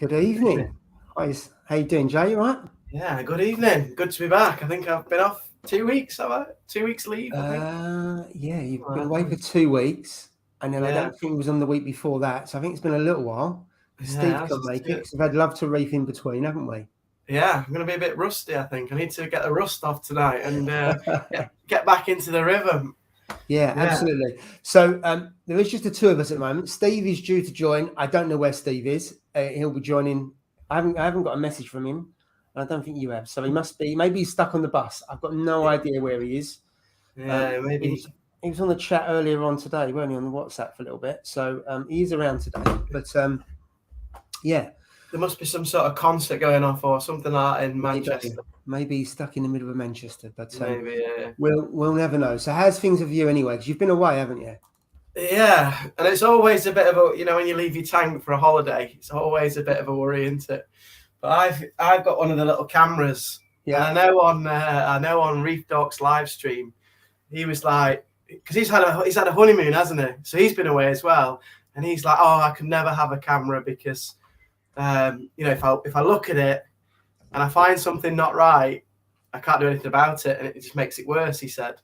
Good evening. Hi, how you doing, Jay? You right? Yeah, good evening. Good to be back. I think I've been off 2 weeks, have I? 2 weeks leave, I think. Yeah, you've been away for 2 weeks, and then I Yeah, don't think it was on the week before that, so I think it's been a little while. Steve yeah, couldn't make it because we've had love to reef in between, haven't we? yeah. I'm gonna be a bit rusty, I think. I need to get the rust off tonight and get back into the rhythm. Yeah, absolutely. So there is just the two of us at the moment. Steve is due to join. I don't know where Steve is. He'll be joining. I haven't got a message from him. I don't think you have. So he must be. Maybe he's stuck on the bus. I've got no idea where he is. Yeah, maybe. He was on the chat earlier on today, weren't he, on the WhatsApp for a little bit? So he is around today. But yeah. There must be some sort of concert going off or something like that in Manchester. Maybe he's stuck in the middle of Manchester. But Maybe, yeah. We'll never know. So how's things with you anyway? Because you've been away, haven't you? Yeah, and it's always a bit of a, when you leave your tank for a holiday, it's always a bit of a worry, isn't it? But I've got one of the little cameras. Yeah. And I know on Reef Doc's live stream, he was like, because he's had a honeymoon, hasn't he? So he's been away as well, and he's like, oh, I can never have a camera because, if I look at it and I find something not right, I can't do anything about it, and it just makes it worse. He said.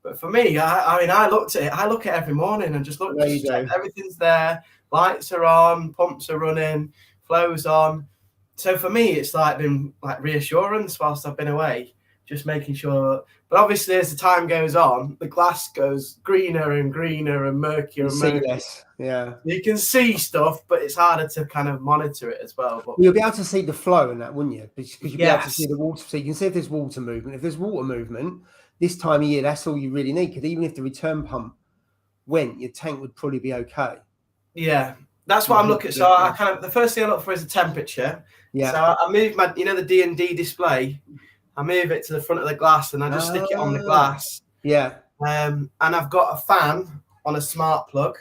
But for me, I looked at it. I look at it every morning and just check everything's there. Lights are on, pumps are running, flow's on. So for me, it's been like reassurance whilst I've been away, just making sure. But obviously, as the time goes on, the glass goes greener and greener and murkier and murkier. Less. Yeah. You can see stuff, but it's harder to kind of monitor it as well. But you'll be able to see the flow in that, wouldn't you? Because you'll be able to see the water. So you can see if there's water movement. If there's water movement, this time of year, that's all you really need. Because even if the return pump went, your tank would probably be okay. Yeah, that's what I'm looking at. So I the first thing I look for is the temperature. Yeah. So I move my, the D&D display. I move it to the front of the glass and I just stick it on the glass. Yeah. And I've got a fan on a smart plug.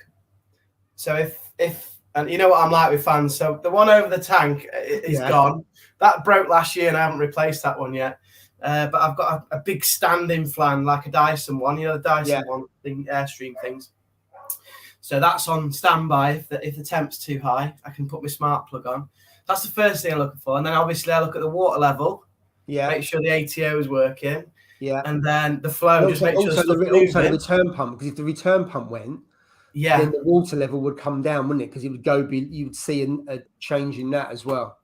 So if and you know what I'm like with fans. So the one over the tank is gone. That broke last year and I haven't replaced that one yet. But I've got a big standing fan, like a Dyson one, the Dyson one, thing, Airstream things. So that's on standby. If the temp's too high, I can put my smart plug on. That's the first thing I'm looking for. And then obviously I look at the water level. Yeah. Make sure the ATO is working. Yeah. And then the flow, and just make sure also the return pump, because if the return pump went, then the water level would come down, wouldn't it? Because it would you would see a change in that as well.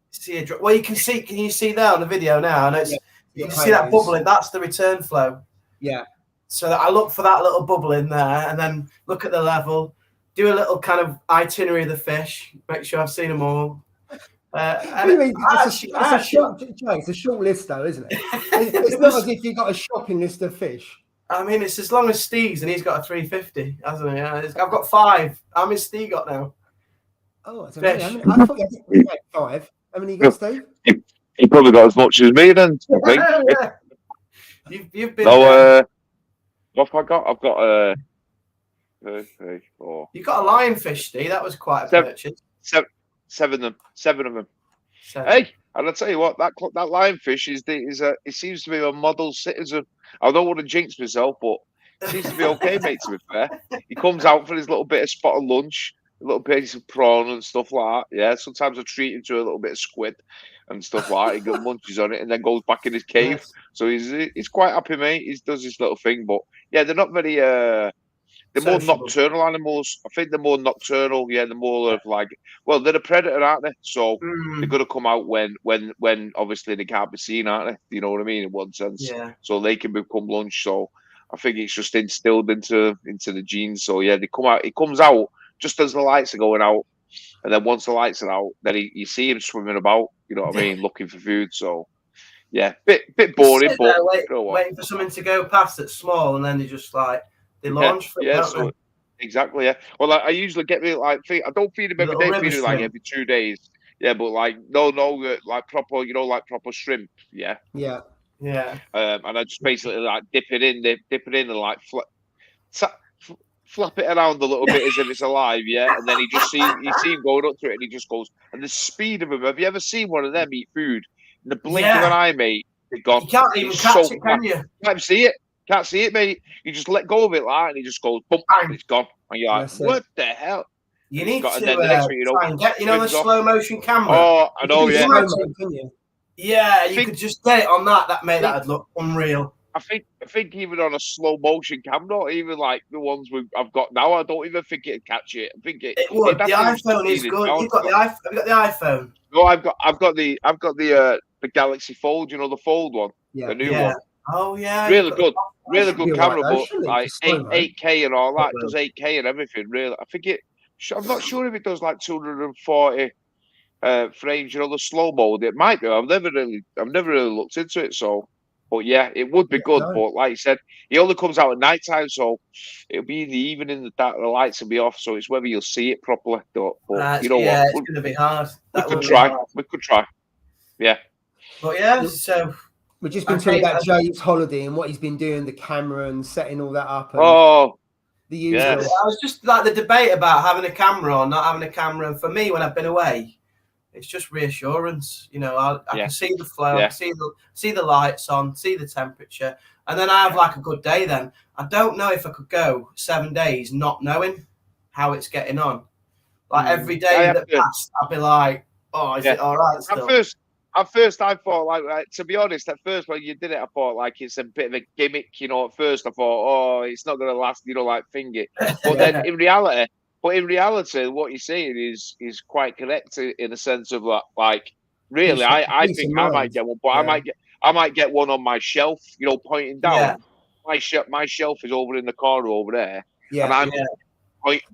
Well, you can see. Can you see that on the video now? And you can see that bubbling. That's the return flow. Yeah. So I look for that little bubble in there, and then look at the level. Do a little kind of itinerary of the fish. Make sure I've seen them all. It's a short list, though, isn't it? It's not as if you've got a shopping list of fish. I mean, it's as long as Steve's, and he's got a 350, hasn't he? I've got 5. How many Steve got now? Oh, I thought you had 5. How many you got, Steve? He probably got as much as me then, I think. You've been. What have I got? I've got 3, 4. You got a lionfish, Steve. That was quite a purchase. 7 of them. 7. Hey, and I'll tell you what, that lionfish it seems to be a model citizen. I don't want to jinx myself, but it seems to be okay, mate, to be fair. He comes out for his little bit of spot of lunch, a little piece of prawn and stuff like that. Yeah, sometimes I treat him to a little bit of squid and stuff like that. He goes munches on it and then goes back in his cave. Yes. So he's quite happy, mate. He does his little thing, but yeah, they're not very they're more nocturnal animals. I think they're more nocturnal. Yeah, they're more of they're a predator, aren't they? So they're going to come out when obviously they can't be seen, aren't they? You know what I mean? In one sense. Yeah. So they can become lunch. So I think it's just instilled into the genes. So yeah, they come out. It comes out just as the lights are going out, and then once the lights are out, then you see him swimming about. You know what I mean? Looking for food. So yeah, bit boring, but waiting for something to go past that's small, and then they just they launch for it. Exactly, yeah. Well, I usually get me I don't feed him every day, feed him every 2 days. Yeah, but no, proper, proper shrimp. Yeah. Yeah. Yeah. And I just basically dip it in and flap it around a little bit as if it's alive, yeah. And then you see him going up to it, and he just goes. And the speed of him. Have you ever seen one of them eat food? In the blink of an eye, mate, they're gone. You can't even catch it, can you? Can't see it. Can't see it, mate. You just let go of it, and he just goes, boom, and it's gone. And you're like, what the hell? You need to and then the next thing you know, try and get, you know, the swims off. slow motion camera. Oh, I know, yeah. Yeah, you could just get it on that. That'd look unreal. I think even on a slow motion camera, even like the ones I've got now, I don't even think it'd catch it. I think it would. The iPhone is good. You've got the iPhone. Have you got the iPhone? No, I've got the Galaxy Fold. You know, the Fold one, the new one. Oh yeah, really good camera, but like 8K and all that. It does 8K and everything. Really, I think it. I'm not sure if it does like 240 frames. You know, the slow mode. It might do. I've never really looked into it. So, but yeah, it would be good. But like you said, it only comes out at night time, so it'll be in the evening. The lights will be off, so it's whether you'll see it properly. But you know what? It's going to be hard. We could try. We could try. Yeah. But yeah, so we've just been talking about Jay's holiday and what he's been doing, the camera and setting all that up. And the usual. I was just like the debate about having a camera or not having a camera. And for me, when I've been away, it's just reassurance. You know, I can see the flow, I can see the lights on, see the temperature, and then I have like a good day. Then I don't know if I could go 7 days not knowing how it's getting on. Like every day that passed, I'd be like, "Oh, is it all right still?" At first, I thought, like, to be honest, at first when you did it, I thought like it's a bit of a gimmick. You know, at first I thought, oh, it's not going to last. You know, like finger. But then in reality, what you're saying is quite correct in the sense of like really, I think I might get one, but I might get one on my shelf. You know, pointing down. Yeah. My shelf is over in the corner over there, and I'm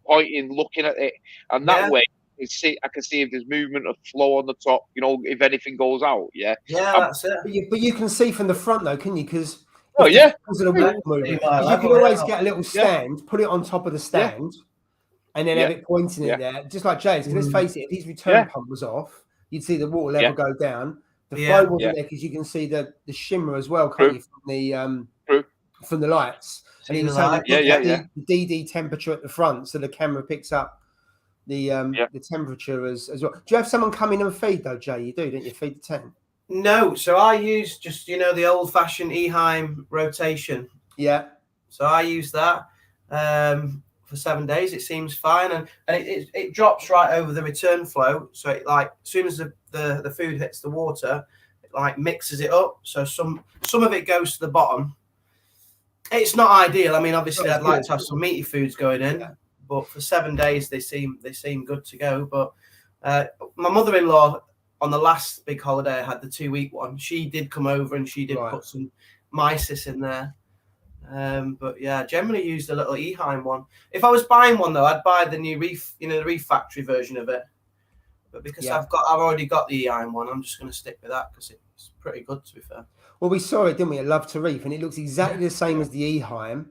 pointing, looking at it, and that way. I can see if there's movement of flow on the top, you know, if anything goes out. Yeah, that's it. But you can see from the front though, can you? Because because of the water movement, you can always get a little stand, put it on top of the stand, and then have it pointing in there, just like Jay's. Because let's face it, if his return pump was off, you'd see the water level go down. The flow wasn't there because you can see the shimmer as well, can't you, from the lights. And he was saying the DD temperature at the front, so the camera picks up the temperature as well. Do you have someone come in and feed though, Jay? You do, don't you? Feed the tent? No, so I use just the old-fashioned Eheim rotation. Yeah. So I use that for 7 days. It seems fine, and it drops right over the return flow. So it like as soon as the food hits the water, it like mixes it up. So some of it goes to the bottom. It's not ideal. I mean, obviously, I'd like to have some meaty foods going in. Yeah. But for 7 days, they seem good to go. But my mother-in-law, on the last big holiday I had, the 2-week one, she did come over and she did put some mysis in there. But yeah, generally used the little Eheim one. If I was buying one though, I'd buy the new Reef, the Reef factory version of it. But because I've already got the Eheim one, I'm just going to stick with that because it's pretty good, to be fair. Well, we saw it, didn't we? At Love to Reef, and it looks exactly the same as the Eheim.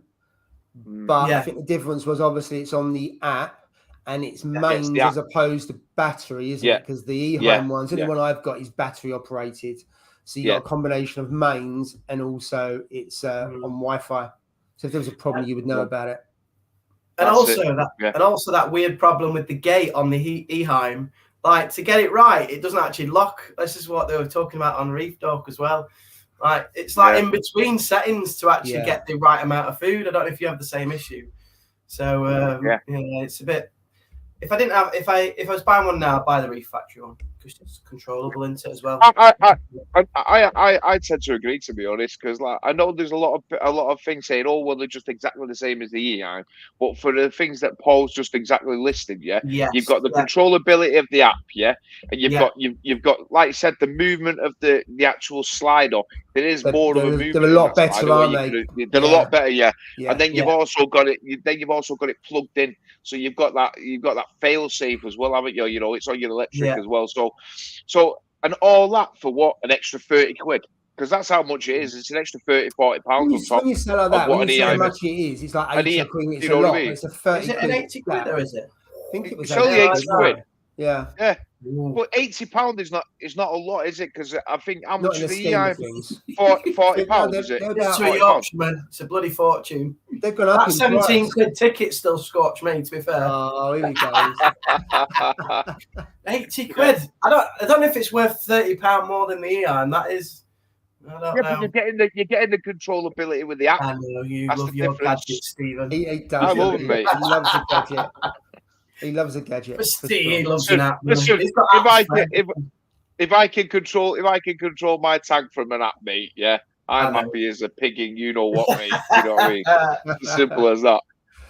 But I think the difference was obviously it's on the app and it's mains as opposed to battery, isn't it? Because the Eheim ones, the only one I've got is battery operated. So you got a combination of mains and also it's on Wi-Fi. So if there was a problem, you would know about it. And also that weird problem with the gate on the Eheim. Like to get it right, it doesn't actually lock. This is what they were talking about on Reef Talk as well. Like it's like in between settings to actually get the right amount of food. I don't know if you have the same issue. So it's a bit. If I was buying one now, I'd buy the Reef factory one because it's controllable into it as well. I tend to agree, to be honest, because like I know there's a lot of things saying, oh well, they're just exactly the same as the EI, but for the things that Paul's just exactly listed, you've got the controllability of the app, and you've got like you said, the movement of the actual slider. There is more of a movement. They're a lot better, aren't they? They're a lot better, And then you've also got it. Plugged in, so you've got that fail safe as well, haven't you? You know, it's on your electric as well. So and all that for what? An extra 30 quid? Because that's how much it is. It's an extra 30, 40 pounds on top. When you say like that, when you say how much it is, it's like 80 quid. It's a lot. It's a 30 Is it an 80 quid or is it? I think it was only 80 quid. Yeah. But £80 is not a lot, is it? Because I think how much is the EI? £40, is it? It's a Yorkshire, man. It's a bloody fortune. They've gone up. That 17 quid ticket still scorched me, to be fair. Oh, here we go. 80 quid. I don't know if it's worth £30 more than the EI, and that is. I don't know. But you're getting the controllability with the app. I know you love your gadgets, Stephen. He does. I love it, mate. He loves the gadget. He loves a gadget. But for Steve, sure. he loves an app. Listen, He's got if I apps, man. can, if I can control my tank from an app, mate, yeah, I'm I know. happy as a pig in you know what, mate. You know what I mean? It's as simple as that.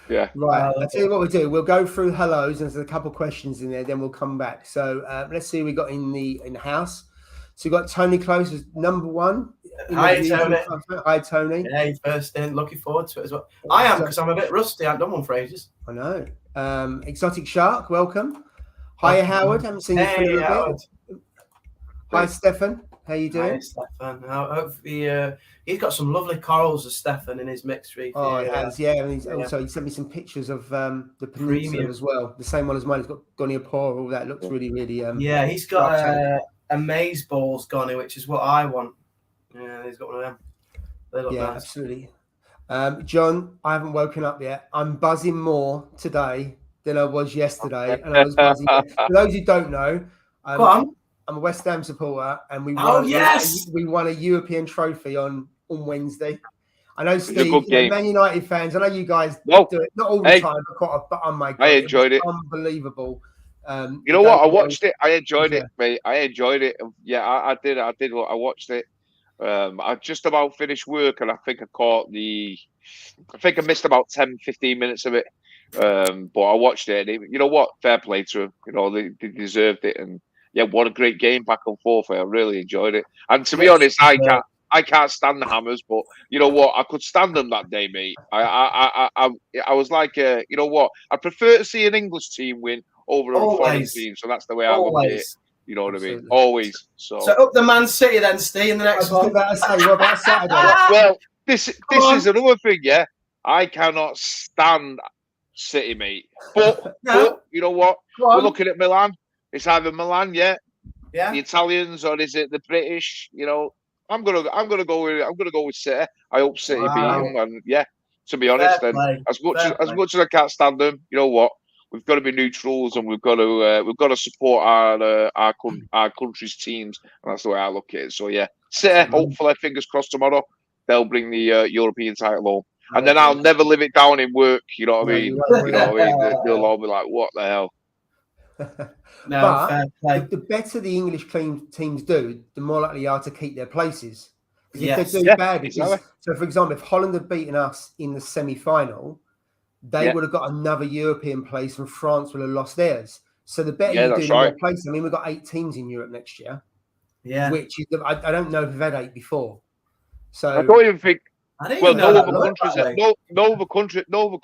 Yeah. Right. I'll tell you what we'll do. We'll go through hellos, and there's a couple of questions in there. Then we'll come back. So let's see. Who we got in the house. So we got Tony Close as number one. Hi, Tony. Hi, Tony. Yeah, he's first in. Looking forward to it as well. I am, because I'm a bit rusty. I haven't done one for ages. I know. Exotic Shark, welcome. Hi, Howard. Haven't seen you for a little bit. Hi, Stefan. How you doing? Hi, Stefan. Hopefully, he's got some lovely corals of Stefan in his mixed reef. Oh, it has, yeah. And also, he sent me some pictures of the peninsula as well. The same one as mine. He's got Goniapora, all that. Looks really, really. Yeah, he's got a maze balls Goni, which is what I want. Yeah, he's got one of them. They look nice. Absolutely. John, I haven't woken up yet. I'm buzzing more today than I was yesterday, and I was buzzing. For those who don't know, I'm a West Ham supporter, and we won a European trophy on Wednesday. I know, Steve, Man United fans. I know you guys do it not all the time, but oh my God, I enjoyed it. Unbelievable. You know what? I watched it. I enjoyed it, mate. I enjoyed it. Yeah, I did. I watched it. I just about finished work, and I think I missed about 10, 15 minutes of it. But I watched it, and you know what? Fair play to them. You know, they deserved it, and yeah, what a great game back and forth. I really enjoyed it. And to be honest, I can't stand the Hammers, but you know what? I could stand them that day, mate. I was like, you know what? I prefer to see an English team win over a foreign team, so that's the way I look at it. You know what I mean? Always. So up the Man City then, Steve, in the next one. What about Saturday? Well, this is another thing, yeah. I cannot stand City, mate. But you know what? We're looking at Milan. It's either Milan, the Italians, or is it the British? You know, I'm gonna go with City. I hope City beat them, and to be honest, as much as I can't stand them, you know what? We've got to be neutrals, and we've got to support our country's teams, and that's the way I look at it. So City, hopefully, fingers crossed tomorrow, they'll bring the European title home, and then I'll never live it down in work. You know what I mean? You know what I mean? They'll all be like, "What the hell?" But the better the English teams do, the more likely they are to keep their places. Because if they do badly, so for example, if Holland had beaten us in the semi-final, they would have got another European place, and France would have lost theirs. So the better you do, the more places. I mean, we've got 8 teams in Europe next year. Yeah, which is I don't know if we've had 8 before. So I don't even think. Well, no other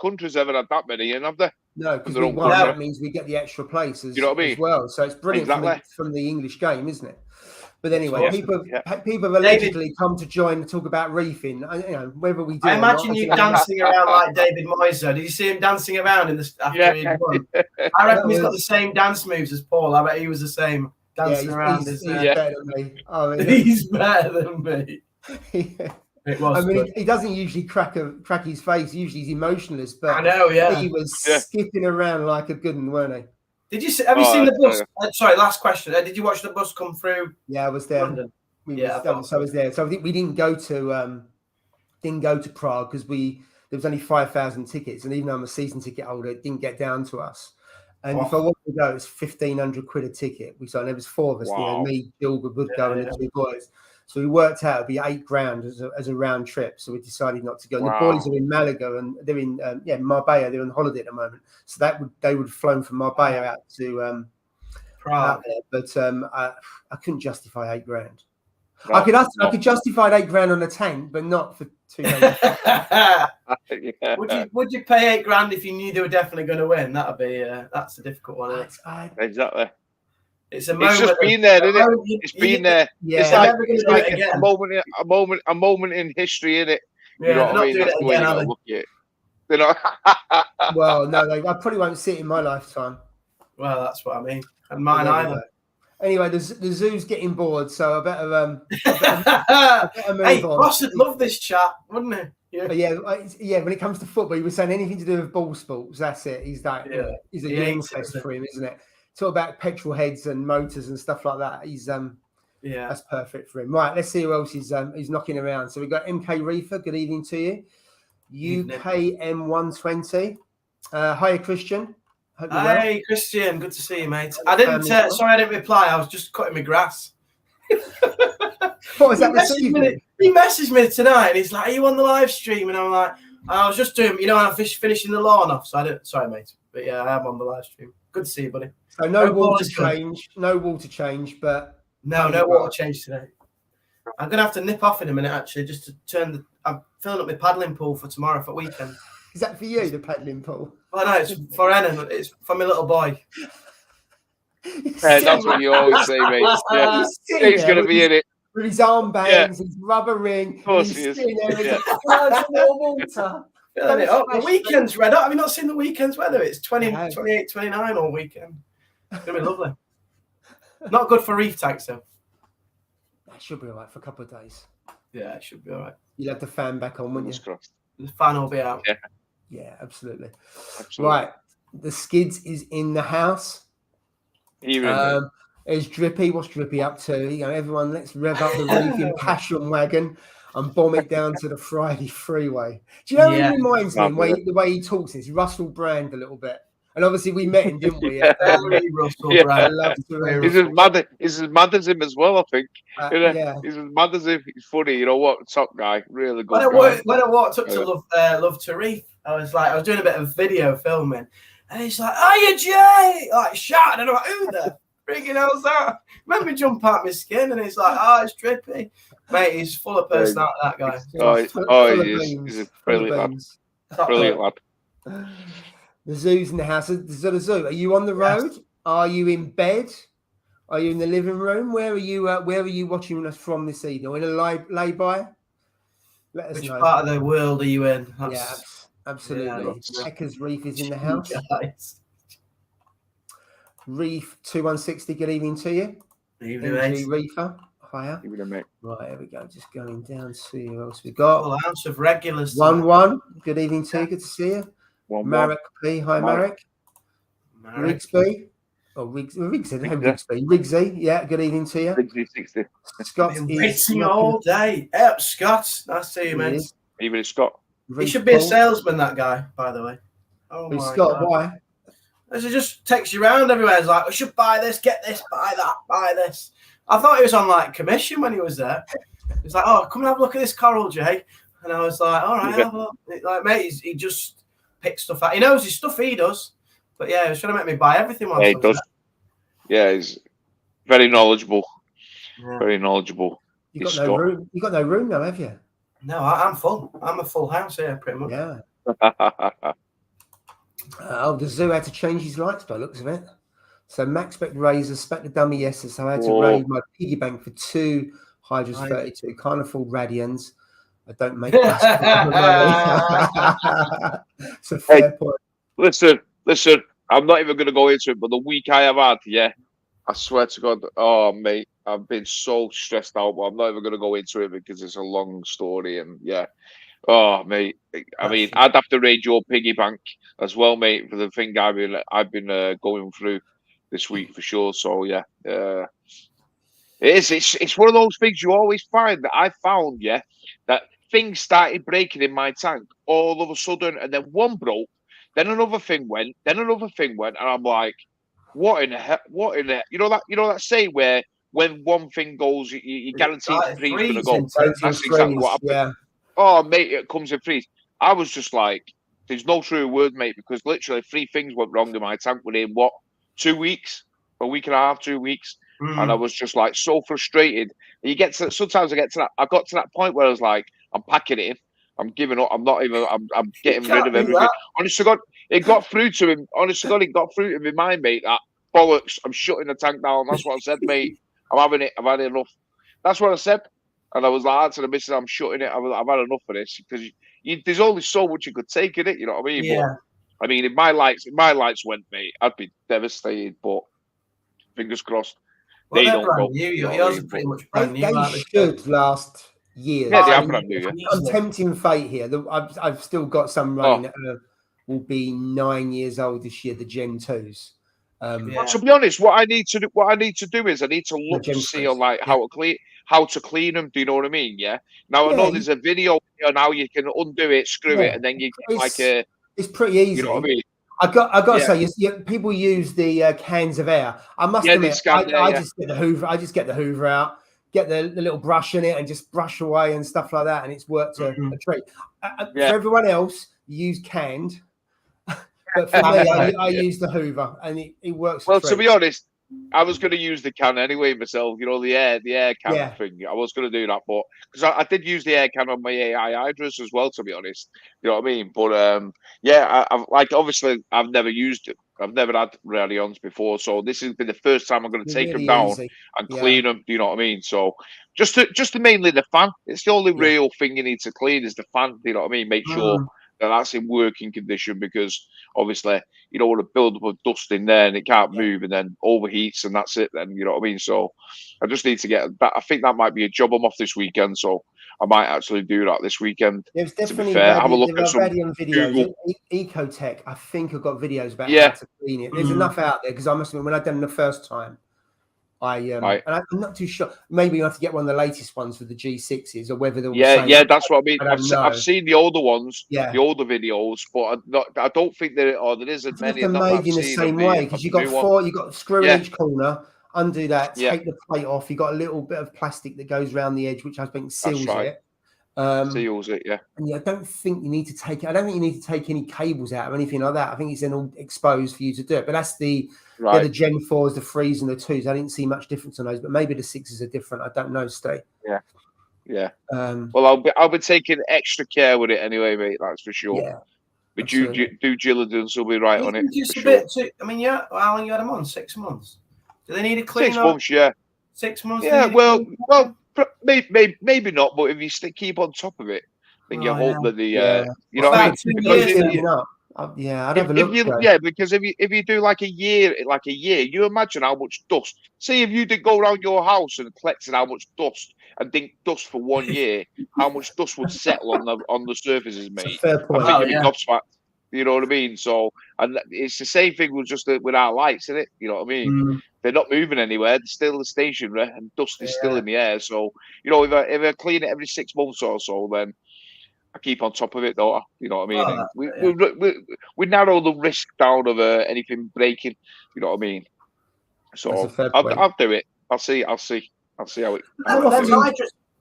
countries ever had that many, and have they? No, because that means we get the extra places, you know what I mean? As well. So it's brilliant from the English game, isn't it? But anyway, people have allegedly come to join to talk about reefing. You know, whether we do. I imagine you dancing around like David Moyes. Did you see him dancing around in the after he won? I reckon he's got the same dance moves as Paul. I bet he was the same dancing around. He's better than me. I mean, he's better than me. It was. I mean, he doesn't usually crack his face. Usually he's emotionless, but I know. Yeah, he was skipping around like a good one, weren't he? Did you have you seen the bus? Sorry, last question. Did you watch the bus come through? Yeah, I was there. London? I was there. So I think we didn't go to Prague because there was only 5,000 tickets, and even though I'm a season ticket holder, it didn't get down to us. And if I wanted to go, it's 1,500 quid a ticket. There was 4 of us. You know, me, Gilbert, Woodgo, and the 2 boys. So we worked out it'd be £8,000 as a round trip. So we decided not to go. And the boys are in Malaga, and they're in Marbella. They're on holiday at the moment. So they would have flown from Marbella out to Prague. But I couldn't justify £8,000. No, I could justify £8,000 on a tank, but not for 2 days. Would you pay £8,000 if you knew they were definitely going to win? That'd be that's a difficult one. Exactly. It's a moment. It's just been there, isn't it? It's been there. Yeah. It's like a moment in history, isn't it? Yeah, you know what I mean? That's the way you gotta look at it. You know? Well, no, I probably won't see it in my lifetime. Well, that's what I mean, and mine either. Anyway, the zoo's getting bored, so I better move on. Ross would love this chat, wouldn't he? Yeah. When it comes to football, he was saying anything to do with ball sports. That's it. He's like, he's a young test for him, isn't it? Talk about petrol heads and motors and stuff like that. He's that's perfect for him. Right, let's see who else is knocking around. So we've got MK Reefer. Good evening to you. UKM120. Hiya, Christian. Hey, Christian, good to see you, mate. I didn't. Sorry, I didn't reply. I was just cutting my grass. What was that this evening? He messaged me tonight, and he's like, "Are you on the live stream?" And I'm like, "I was just doing, I'm finishing the lawn off, so I didn't." Sorry, mate, but yeah, I am on the live stream. Good to see you, buddy. So no water change, but no water change today. I'm gonna have to nip off in a minute, actually, just to turn. I'm filling up my paddling pool for tomorrow for weekend. Is that for you, the paddling pool? Oh no, it's for Enan. It's for my little boy. Yeah, that's what you always say, mate. Yeah. He's going to be in it. With his armbands, his rubber ring. Of course he is. Water. The weekend's red hot. Have you not seen the weekend's weather? It's 20, 28, 29 all weekend. It's going to be lovely. Not good for reef tanks, though. That should be all right for a couple of days. Yeah, it should be all right. You'll have the fan back on, wouldn't you? The fan will be out. Yeah, absolutely. Right. The skids is in the house. There's Drippy. What's Drippy up to? Everyone, let's rev up the reefing passion wagon and bomb it down to the Friday freeway. Do you know what he reminds me? The way he talks is Russell Brand a little bit. And obviously we met him, didn't we? Russell Brand. He's as mad as him as well, I think. He's as mad as him. He's funny. You know what? Top guy. Really good guy. When I walked up to Love to Reef, I was doing a bit of video filming. And he's like, "Hiya, Jay!" Like shouting, and I'm like, "Who the freaking hell's that?" Made me jump out my skin, and he's like, "Oh, it's Drippy." Mate, he's full of personality, that guy. He's a brilliant lad. The zoo's in the house. The zoo. Are you on the road? Yes. Are you in bed? Are you in the living room? Where are you watching us from this evening? In a lay-by? Let us know. Which part of the world are you in? Absolutely. Checkers Reef is in the house. Reef 2160, good evening to you. Evening, Reefer. Hiya. Evening, mate. Right, here we go. Just going down to see who else we got. Full house of regulars. 1-1. Good evening to you. Good to see you. 1-1. Marek P. Hi, Marek. Rigsby. Rigsy. Yeah, good evening to you. Rigsy 60. Scott waiting all day. Yep, Scott. Nice to see you, mate. Even Scott. He should be a salesman, that guy, by the way. Oh my Scott, God. why? As he just takes you around everywhere. He's like, "We should buy this, get this, buy that, buy this." I thought he was on commission when he was there. He's like, "Oh, come and have a look at this coral, Jay." And I was like, "All right, have a look." Mate, he just picks stuff out. He knows his stuff, he does. But yeah, he was trying to make me buy everything. Yeah, he does. Yeah, he's very knowledgeable. Yeah. Very knowledgeable. You got no room. You got no room now, have you? No, I'm full. I'm a full house here, pretty much. Yeah. The zoo had to change his lights by the looks of it. So Max spec razor, spec the dummy yesterday. So I had to raise my piggy bank for 2 Hydras 32. Can't afford Radians. I don't make that. It's a fair point. Listen. I'm not even going to go into it, but the week I have had, I swear to God, oh mate, I've been so stressed out. But I'm not even going to go into it because it's a long story, and oh mate, I mean, I'd have to raid your piggy bank as well, mate, for the thing I've been going through this week for sure. So it's one of those things you always find that I found, that things started breaking in my tank all of a sudden, and then one broke. Then another thing went, and I'm like, what in the hell? You know that saying where when one thing goes, you guarantee three's going to go. That's exactly what happened. Yeah. Oh, mate, it comes in threes. I was just like, there's no true word, mate, because literally 3 things went wrong in my tank within 2 weeks, a week and a half, 2 weeks, and I was just like so frustrated. And sometimes I got to that point where I was like, I'm packing it in. I'm giving up. I'm not even. I'm getting rid of everything. Honestly, God, it got through to him. Honestly, God, it got through to him in my mate. That bollocks. I'm shutting the tank down. That's what I said, mate. I'm having it. I've had enough. That's what I said. And I was like to the missus, I'm shutting it. I've had enough of this because there's only so much you could take in it. You know what I mean? Yeah. But, I mean, if my lights went, mate, I'd be devastated. But fingers crossed. Well, they don't go. Yours are pretty much brand new. They should last years. Yeah, they are brand new. I'm tempting fate here. I've still got some running that will be 9 years old this year. The Gen 2s. To be honest, what I need to do is I need to look to see how to clean them. Do you know what I mean? Yeah. Now I know there's a video on how you can undo it, screw it, and then you get It's pretty easy. You know what I mean? I got to say, people use the cans of air. I must admit, I just get the Hoover. I just get the Hoover out, get the little brush in it, and just brush away and stuff like that. And it's worked a treat. For everyone else, you use canned, but for me, I use the Hoover, and it works. Well, to be honest, I was going to use the can anyway myself. You know, the air can thing. I was going to do that, but because I did use the air can on my AI hydras as well. To be honest, you know what I mean. But I've like obviously I've never used it. I've never had rayon before, so this has been the first time I'm going to take them down and clean them. You know what I mean? So just to mainly the fan. It's the only real thing you need to clean is the fan. You know what I mean? Make sure that's in working condition, because obviously you don't want to build up of dust in there and it can't move and then overheats and that's it then, you know what I mean? So I just need to get that. I think that might be a job. I'm off this weekend, so I might actually do that this weekend. There's definitely have a look at some videos. Ecotech, I think I've got videos about how to clean it. There's enough out there, because I must admit, when I done it the first time, and I'm not too sure. Maybe you have to get one of the latest ones with the G6s, or whether they're that's what I mean. I've seen the older ones, the older videos, but I don't think there isn't many of them. They're made in the same way, because you got screw in each corner, undo that, take the plate off. You got a little bit of plastic that goes around the edge, which I think seals it. Seals it, And I don't think you need to take. I don't think you need to take any cables out or anything like that. I think it's then all exposed for you to do it. But that's the Gen 4s, the 3s, and the 2s. I didn't see much difference on those, but maybe the 6s are different. I don't know, Steve. Yeah. Well, I'll be taking extra care with it anyway, mate. That's for sure. Yeah. But due diligence will be right on it. I mean, how long you had them on? 6 months. Do they need a clean? 6 months, yeah. 6 months. Yeah. Well. Maybe not. But if you keep on top of it, then you hope that you know what I mean. I'd have a look. Because if you do like a year, you imagine how much dust. See, if you did go around your house and collected how much dust and think dust for 1 year, how much dust would settle on the surfaces, mate. Fair point. I think you'd be gobsmacked. You know what I mean? So, and it's the same thing with our lights, isn't it? You know what I mean? They're not moving anywhere. They're still stationary, and dust is still in the air. So, you know, if I clean it every 6 months or so, then I keep on top of it, though. You know what I mean? We narrow the risk down of anything breaking. You know what I mean? So I'll do it. I'll see how it.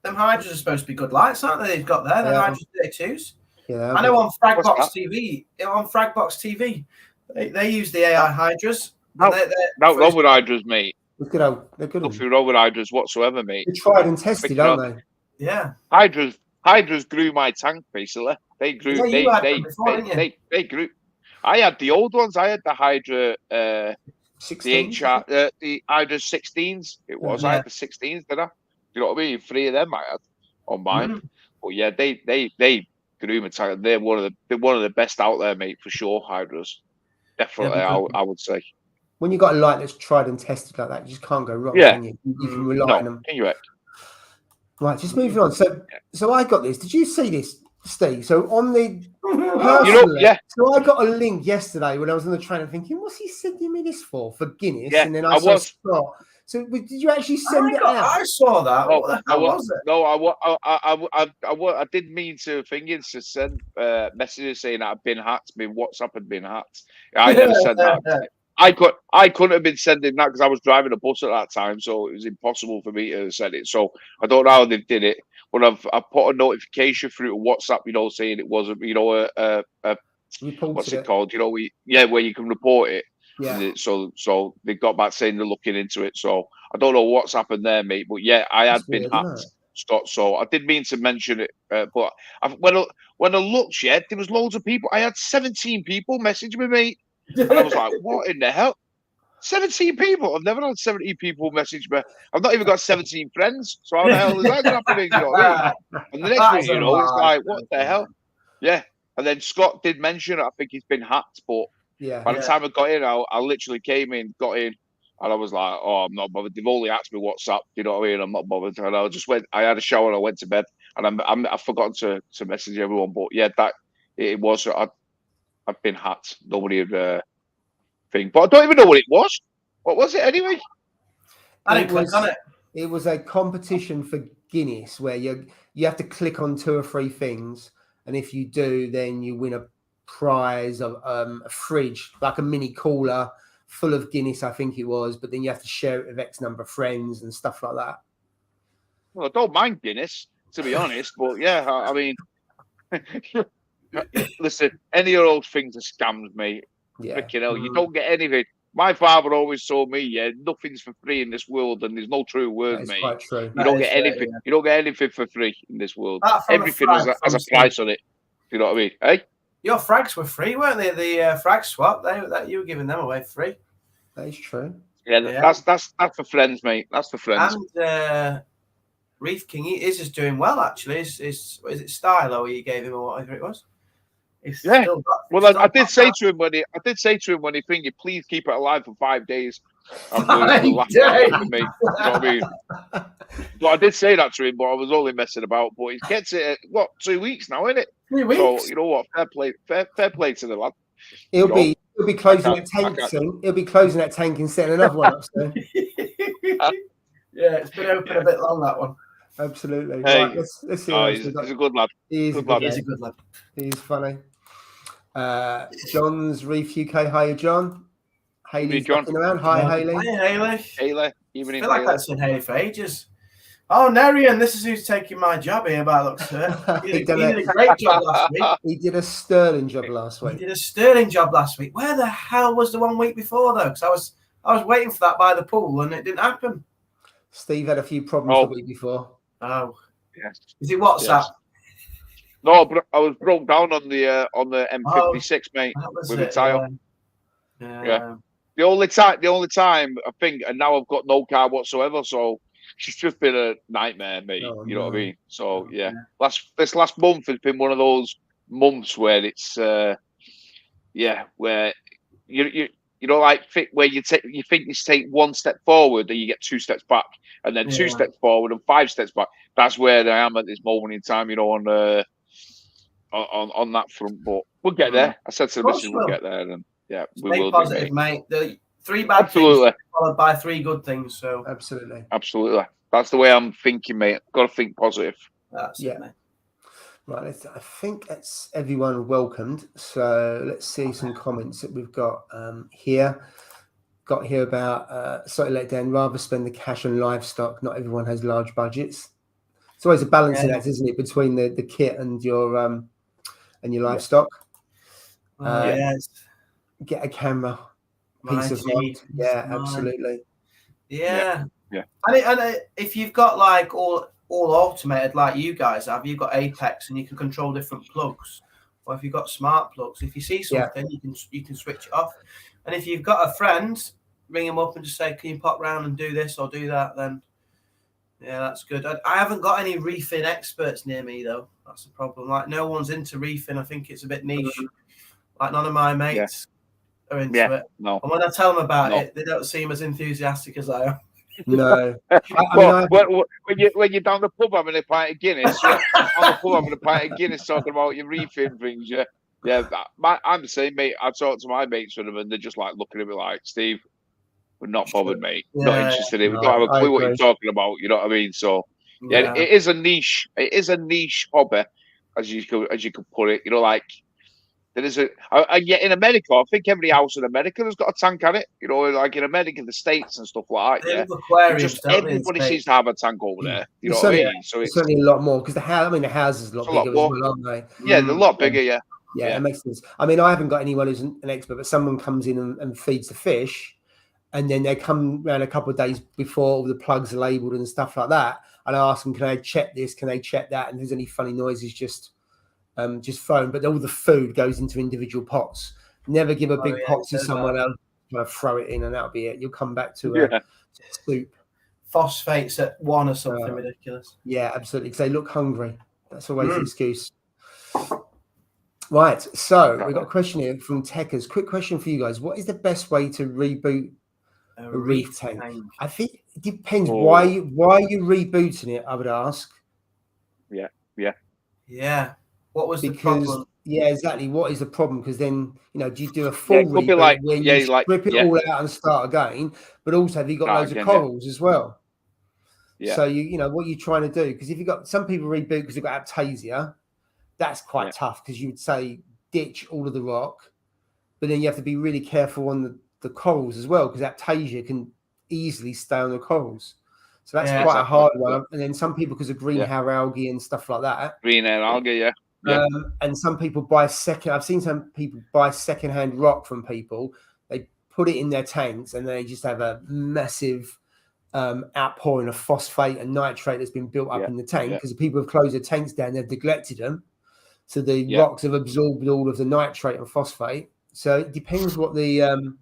Them hydras are supposed to be good lights, aren't they? They've got there. The hydras 32s. Yeah, I know on Fragbox TV. They use the AI hydras. No wrong with hydras, mate. They're good. Nothing wrong with hydras whatsoever, mate. They're tried and tested, aren't they? Yeah. Hydras grew my tank, basically. They grew. They grew. I had the old ones. I had the Hydra, the Hydra 16s. It was. I had the 16s, did I? You know what I mean? 3 of them I had on mine. But yeah, they grew my tank. They're one of the best out there, mate, for sure. Hydras, definitely. I would say. When you got a light that's tried and tested like that, you just can't go wrong. Can you? You can rely on them. Right, just moving on. So I got this. Did you see this, Steve? So on the So I got a link yesterday when I was on the train thinking, what's he sending me this for Guinness? Yeah, and then I saw Scott. So did you actually send it out? I saw that. What the hell was it? No, I didn't mean to send messages saying that I've been hacked. My WhatsApp had been hacked. I never said that. I couldn't have been sending that because I was driving a bus at that time, so it was impossible for me to send it. So I don't know how they did it, but I put a notification through to WhatsApp, you know, saying it wasn't, you know, what's it called? You know, where you can report it. Yeah. So they got back saying they're looking into it. So I don't know what's happened there, mate. But yeah, I had been hacked, Scott. So I did mean to mention it, but when I looked, there was loads of people. I had 17 people message me, mate. And I was like, what in the hell? 17 people? I've never had 17 people message me. I've not even got 17 friends. So how the hell is that happening? You know what I mean? And the next thing you know, it's like, what the hell? Yeah. And then Scott did mention it. I think he's been hacked. But by the time I got in, I literally came in, got in, and I was like, oh, I'm not bothered. They've only asked me WhatsApp. You know what I mean? I'm not bothered. And I just went, I had a shower and I went to bed. And I've forgotten to message everyone. But yeah, it was. I've been hacked. Nobody had thing, but I don't even know what it was. What was it anyway? It was a competition for Guinness where you have to click on 2 or 3 things, and if you do, then you win prize of a fridge, like a mini cooler full of Guinness, I think it was, but then you have to share it with X number of friends and stuff like that. Well, I don't mind Guinness, to be honest, but yeah, I mean, listen, any of those things are scams, mate. Yeah. Freaking hell, you don't get anything. My father always told me, yeah, nothing's for free in this world, and there's no true word, That's mate. quite true. You don't get anything. You don't get anything for free in this world. Everything has a price on it. You know what I mean? Hey, your frags were free, weren't they? The frag swap, that you were giving them away free. That is true. Yeah, that's for friends, mate. That's for friends. And Reef King is just doing well, actually. Is it Stylo you gave him or whatever it was? Yeah. Well, I did say to him when he thinking, please keep it alive for 5 days. I'm doing mate. You know what I mean? So I did say that to him, but I was only messing about. But he gets it at 2 weeks now, isn't it? 3 weeks. So you know what? Fair play to the lad. He'll be closing that tank soon. He'll be closing that tank and setting another one up soon. Yeah, it's been open a bit long, that one. Absolutely. Hey, right, let's see. He's a good lad. He's a good lad. He's funny. John's Reef UK. Hiya, John. Hayley's looking around. Hi, Hayley. Hi, Hayley. Hayley. Evening, I feel like I've seen Hayley for ages. Oh, Nerian, this is who's taking my job here by the looks of it. He did a great job last week. He did a sterling job last week. Where the hell was the 1 week before, though? Because I was waiting for that by the pool and it didn't happen. Steve had a few problems the week before. Oh, yes. Is it WhatsApp? Yes. No, but I was broke down on the M56, mate, with a tire. Yeah. The only time I think, and now I've got no car whatsoever, so it's just been a nightmare, mate. You know what I mean? So yeah, this last month has been one of those months where it's where you know, like where you think you take 1 step forward and you get 2 steps back, and then 2 steps forward and 5 steps back. That's where I am at this moment in time, you know, on that front. But we'll get there. I said to the missus, we'll get there, and we will. Stay positive, mate. The 3 bad things followed by 3 good things. So absolutely. That's the way I'm thinking, mate. Got to think positive. That's it, mate. Right, I think that's everyone welcomed. So let's see some comments that we've got here. Got here about slightly let down. Rather spend the cash on livestock. Not everyone has large budgets. It's always a balancing act, isn't it, between the kit and your livestock. Get a camera. Peace of mind. Yeah, absolutely. Yeah. And if you've got like all automated like you guys have, you've got Apex and you can control different plugs. Or if you've got smart plugs, if you see something, you can switch it off. And if you've got a friend, ring them up and just say, "Can you pop round and do this or do that?" Then that's good. I haven't got any reefing experts near me though. That's the problem. Like no one's into reefing. I think it's a bit niche. Like none of my mates are into it. No. And when I tell them about it, they don't seem as enthusiastic as I am. No. When you're down the pub having a pint of Guinness, talking about your reefing things, I'm the same, mate. I talk to my mates with them, and they're just like looking at me like, "Steve, we're not bothered, mate. Not interested in. We don't have a clue what you're talking about." You know what I mean? So it is a niche. It is a niche hobby, as you could put it. You know, like. There is and yet in America, I think every house in America has got a tank on it. You know, like in America, the States and stuff like that. Everybody seems to have a tank over there. You know what I mean? So it's certainly a lot more because the house is a lot bigger as well, aren't they? Yeah, they're a lot bigger. Yeah, it makes sense. I mean, I haven't got anyone who's an expert, but someone comes in and feeds the fish, and then they come around a couple of days before all the plugs are labelled and stuff like that, and I ask them, "Can I check this? Can they check that? And if there's any funny noises, just phone." But all the food goes into individual pots. Never give a big pot to someone else. Throw it in and that'll be it. You'll come back to soup. Phosphates at 1 or something ridiculous. Yeah, absolutely. Because they look hungry. That's always the excuse. Right. So we've got a question here from Techers. Quick question for you guys. What is the best way to reboot a reef tank? I think it depends why you rebooting it, I would ask. Yeah. What was the problem? Yeah, exactly. What is the problem? Because then, do you do a full reboot where you strip it all out and start again? But also, have you got loads of corals as well? Yeah. So what you're trying to do? Because if you've got some people reboot because they've got aptasia, that's quite tough. Because you would say ditch all of the rock, but then you have to be really careful on the corals as well, because Aptasia can easily stay on the corals. So that's quite a hard one. And then some people, because of green hair algae and stuff like that. Green hair algae, and some people buy I've seen some people buy secondhand rock from people. They put it in their tanks and they just have a massive outpouring of phosphate and nitrate that's been built up in the tank, because the people have closed their tanks down, they've neglected them. So the rocks have absorbed all of the nitrate and phosphate. So it depends what the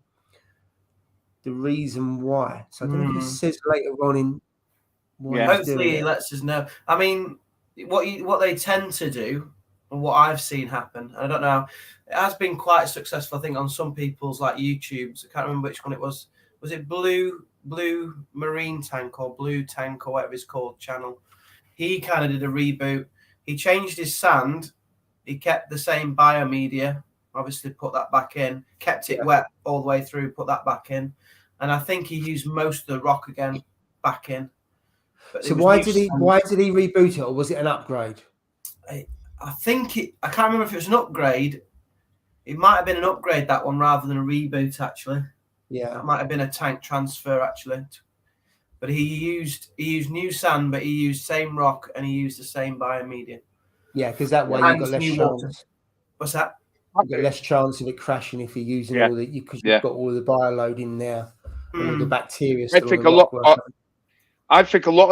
reason why. So I don't know if it says later on in hopefully he lets us know. I mean, what they tend to do, and what I've seen happen, I don't know, it has been quite successful, I think, on some people's like YouTubes. I can't remember which one it was. Was it Blue Marine Tank or Blue Tank or whatever it's called channel? He kind of did a reboot. He changed his sand. He kept the same biomedia, obviously put that back in, kept it wet all the way through, put that back in. And I think he used most of the rock again back in. But so why did he reboot it, or was it an upgrade? I think I can't remember if it was an upgrade. It might have been an upgrade, that one, rather than a reboot, actually. Yeah. It might have been a tank transfer, actually. But he used new sand, but he used same rock and he used the same biomedia. Yeah, because that way you've got less chance. What's that? You've got less chance of it crashing if you're using all the, because you've got all the bioload in there, all the bacteria. I think a lot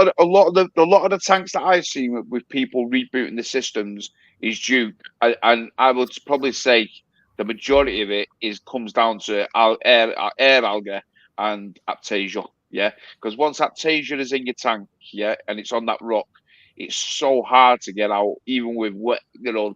of the tanks that I've seen with people rebooting the systems is due, and I would probably say the majority of it comes down to air algae and Aptasia. Yeah, because once Aptasia is in your tank, and it's on that rock, it's so hard to get out, even with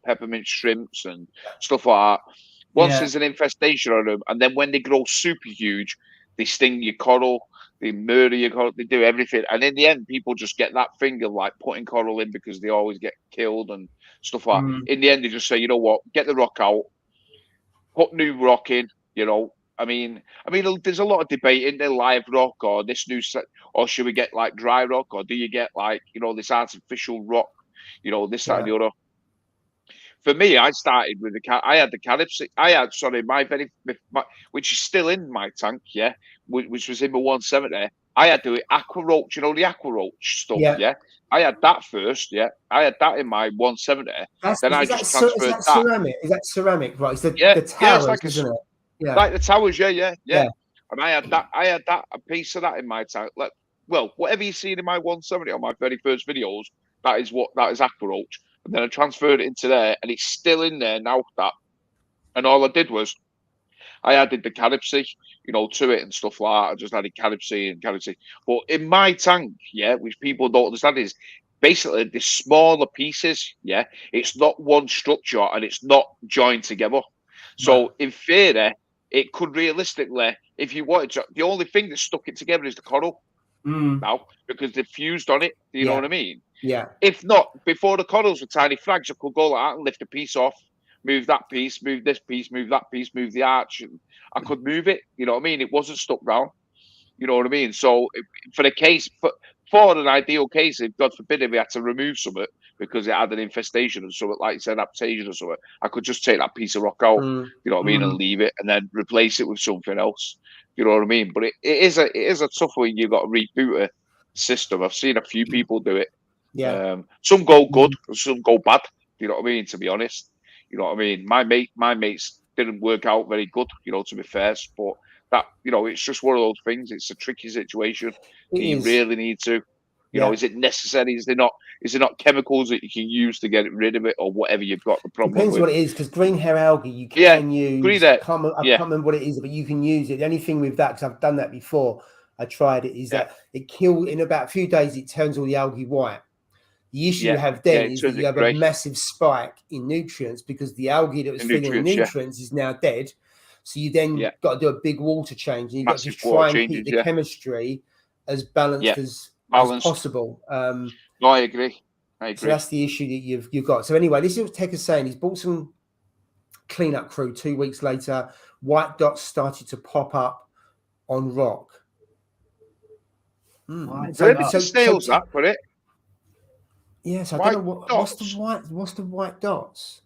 peppermint shrimps and stuff like that. Once there's an infestation on them, and then when they grow super huge, they sting your coral, they murder your coral, they do everything. And in the end, people just get that finger like putting coral in because they always get killed and stuff like that. In the end, they just say, you know what, get the rock out, put new rock in, I mean, there's a lot of debate in there, live rock or this new set, or should we get like dry rock, or do you get like, this artificial rock, this, that, and the other. For me, I started with I had the Calypso. Which is still in my tank, which was in my 170. I had the aqua roach, the aqua roach stuff, I had that first, I had that in my 170. Then I just transferred that. Ceramic? Is that ceramic? Right, it's the towers, like isn't it? Yeah, like the towers, yeah. And I had that, a piece of that in my tank. Well, whatever you seen in my 170 on my very first videos, that is aqua roach. And then I transferred it into there, and it's still in there now. And all I did was I added the Calypso, to it and stuff like that. I just added Calypso. But in my tank, which people don't understand, is basically the smaller pieces. It's not one structure and it's not joined together. So in theory, it could realistically, if you wanted to, the only thing that stuck it together is the coral now, because they've fused on it. Do you know what I mean? Yeah. If not, before the corals were tiny flags, I could go like that and lift a piece off, move that piece, move this piece, move that piece, move the arch. And I could move it. You know what I mean? It wasn't stuck down. You know what I mean? So for the case, for an ideal case, if God forbid if we had to remove something because it had an infestation or something, like you said, Aptasia or something, I could just take that piece of rock out, you know what I mean, and leave it and then replace it with something else. You know what I mean? But it is a tough one. You've got to reboot a system. I've seen a few people do it. Yeah. Some go good, some go bad. You know what I mean? To be honest, you know what I mean. My mates didn't work out very good. To be fair, but that it's just one of those things. It's a tricky situation. You really need to. Is it necessary? Is there not chemicals that you can use to get rid of it, or whatever you've got the problem Depends with? what it is, because green hair algae you can use. I can't remember what it is, but you can use it. The only thing with that, because I've done that before, I tried it, is that it kills in about a few days. It turns all the algae white. The issue you have then is that you have a massive spike in nutrients, because the algae that was filling the nutrients is now dead. So you then got to do a big water change, and you've got to try and keep the chemistry as balanced as possible. No, I agree. So that's the issue that you've got. So anyway, this is what Tech is saying. He's bought some cleanup crew. 2 weeks later, white dots started to pop up on rock. So snails that, put it. Yes, I don't know what's the white dots.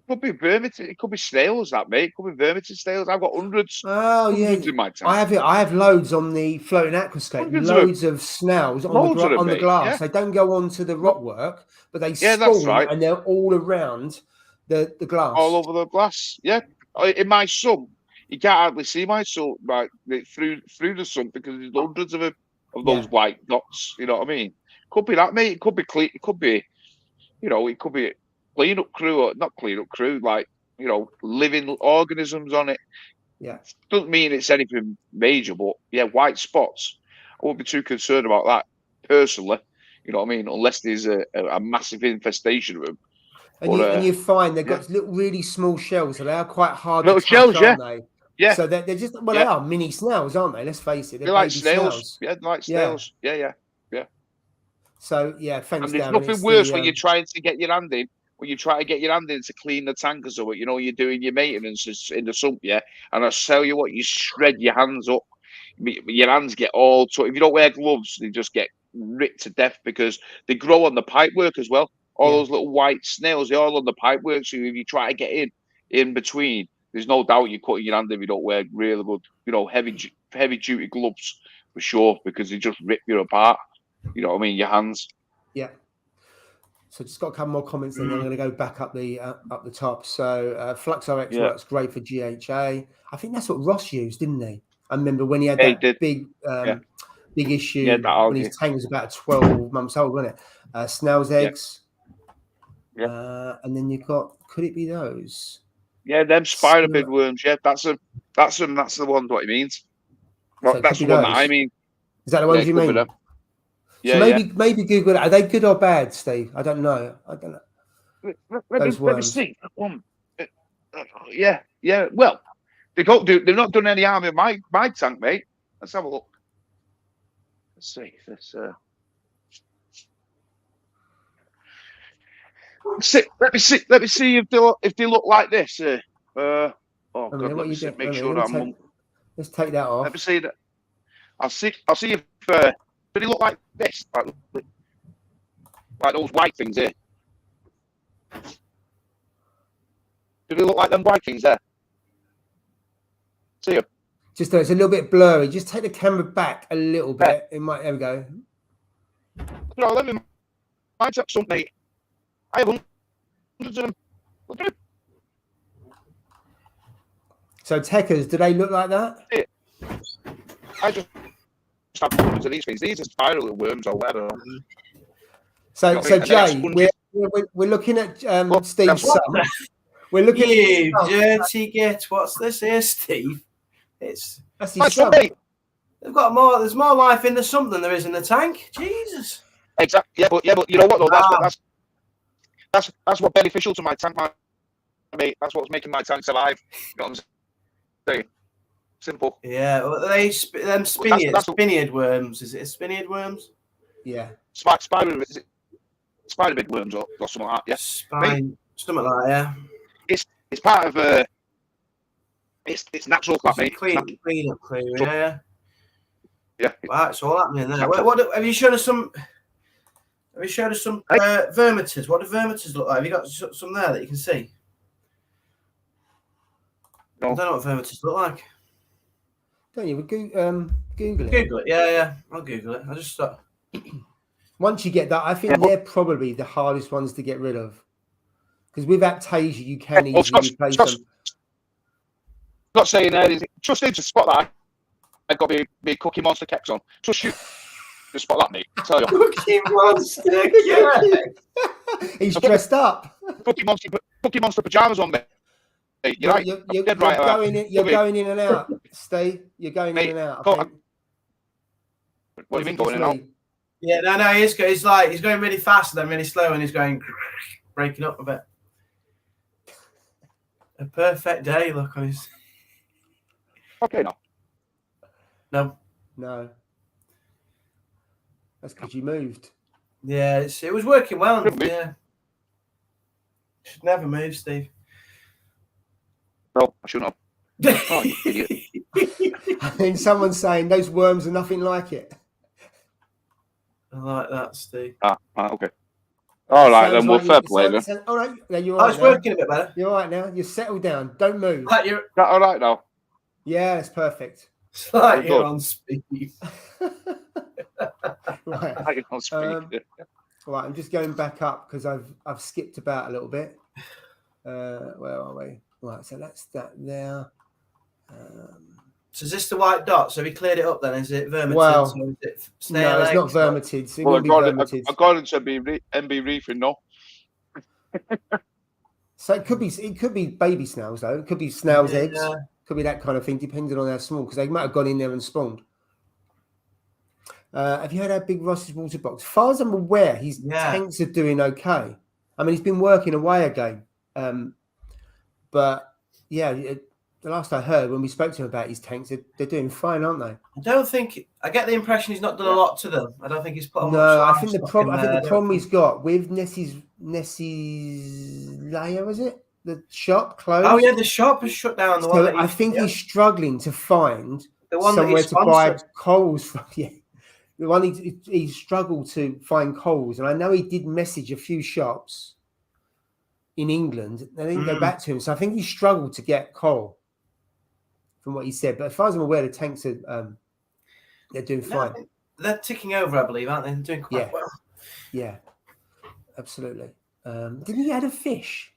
Could be vermin. It could be snails, that mate. It could be vermin snails. I've got hundreds. Oh Hundreds yeah, in my tank. I have loads on the floating aquascape. Hundreds Loads of snails on Loads of them, on the mate, glass. yeah. They don't go onto the rock work, but they Yeah, that's spawn right. and they're all around the glass. All over the glass. Yeah. In my sump, you can't hardly see my sump through the sump because there's hundreds of those white dots. You know what I mean? Could be that, mate. It could be clean. It could be, it could be clean up crew or not clean up crew, like, living organisms on it. Yeah. Doesn't mean it's anything major, but yeah, white spots. I wouldn't be too concerned about that personally. You know what I mean? Unless there's a massive infestation of them. And you find they've got little, really small shells, so they are quite hard little to touch, shells, aren't they? Yeah. So they're just they are mini snails, aren't they? Let's face it, they're like snails. Yeah, they're like snails. Yeah. So yeah, thanks. And there's Darren. nothing worse when you're trying to get your hand in. When you try to get your hand in to clean the tank or something, you're doing your maintenance in the sump, yeah. And I tell you what, you shred your hands up. Your hands get all. If you don't wear gloves, they just get ripped to death because they grow on the pipework as well. All those little white snails, they're all on the pipework. So if you try to get in between, there's no doubt you're cutting your hand if you don't wear really good, heavy duty gloves for sure, because they just rip you apart. You know what I mean? Your hands. Yeah. So just got a couple more comments, and then I'm going to go back up the top. So FluxRx works great for GHA. I think that's what Ross used, didn't he? I remember when he had that big issue when his tank was about 12 months old, wasn't it? Snail's eggs. Yeah. And then you've got, could it be those? Yeah, them spider bid worms. Yeah, that's them. That's the one. What he means. Well, so that's the one that I mean. Is that the ones you mean? Yeah, so maybe Google it. Are they good or bad, Steve? I don't know. Let me see. Yeah. Well, they've not done any harm in my tank, mate. Let's have a look. Let's see. Let me see if they look like this. God, let me see, make sure that I'm. Let's take that off. Let me see that. I'll see if do they look like this, like those white things here. Do they look like them white things there? See them? Just it's a little bit blurry. Just take the camera back a little bit. It might. There we go. Let me mind up something. I have hundreds of them. So techers, do they look like that? I just have hundreds of these things. These are spiral worms or whatever. So Jay, we're looking at Steve's son. We're looking at you dirty git. What's this here, Steve? That's his son. They've got more. There's more life in the sump than there is in the tank. Jesus. Exactly. Yeah, but you know what though? That's what's beneficial to my tank, mate. That's what's making my tank survive. You know what I'm saying? Simple. Yeah. Well, them spiniard worms. Is it spiniard worms? Yeah. Spider bid worms or something like that. Yeah. Something like that. Yeah. It's part of it's natural, mate. Clean up crew. Yeah. Yeah. Wow, it's all happening there. What have you shown us some? Have you showed us some vermiters? What do vermiters look like? Have you got some there that you can see? No. I don't know what vermiters look like. Don't you? Google it. Google it. Yeah. I'll Google it. I just thought. Once you get that, I think they're probably the hardest ones to get rid of. Because with Aptasia, you can easily replace them. Not saying anything. Just need to spot that. I've got my Cookie Monster keps on. Just shoot. Just spot that, mate. I tell you. Cookie Monster. Yeah. He's dressed up. Cookie Monster pajamas on, mate. You're right. You're going in and out, Steve. You're going in and out. What do you mean going in and out? Yeah, no, he's going really fast and then really slow, and he's going breaking up a bit. A perfect day, look on his. Okay, No. That's because you moved. Yeah, it was working well. Yeah. Should never move, Steve. No, I shouldn't have. Oh, you idiot. I think someone's saying those worms are nothing like it. I like that, Steve. Okay. All right, then. Well, like fair play then. all right, you're all Oh, right it's now. working a bit better. You're all right now. You're settled down. Don't move. Like you're, Is that all right now? Yeah, it's perfect. it's like We're you're good. on speed. Right. I can speak. Right, I'm just going back up because I've skipped about a little bit. Where are we? Right, so that's that there. So is this the white dot? So we cleared it up then? Is it vermitid? Well, So is it snail No, it's not eggs or- vermitid. So it Well, wouldn't be vermitid. according to MB Reefing, no. So it could be baby snails though. It could be snails' eggs. Yeah. Could be that kind of thing, depending on how small, because they might have gone in there and spawned. Have you heard how big Ross's water box? As far as I'm aware, his tanks are doing okay. I mean, he's been working away again. But yeah, the last I heard when we spoke to him about his tanks, they're doing fine, aren't they? I don't think I get the impression he's not done a lot to them. I don't think he's put on No, much I think the problem he's got with Nessie's layer, is it? The shop closed. Oh yeah, the shop has shut down. The one that I think he's struggling to find somewhere to buy coals from. Yeah, the one he struggled to find coals, and I know he did message a few shops in England. They didn't go back to him, so I think he struggled to get coal, from what he said. But as far as I'm aware, the tanks are they're doing fine. They're ticking over, I believe, aren't they? They're doing quite well. Yeah, absolutely. Didn't he add a fish?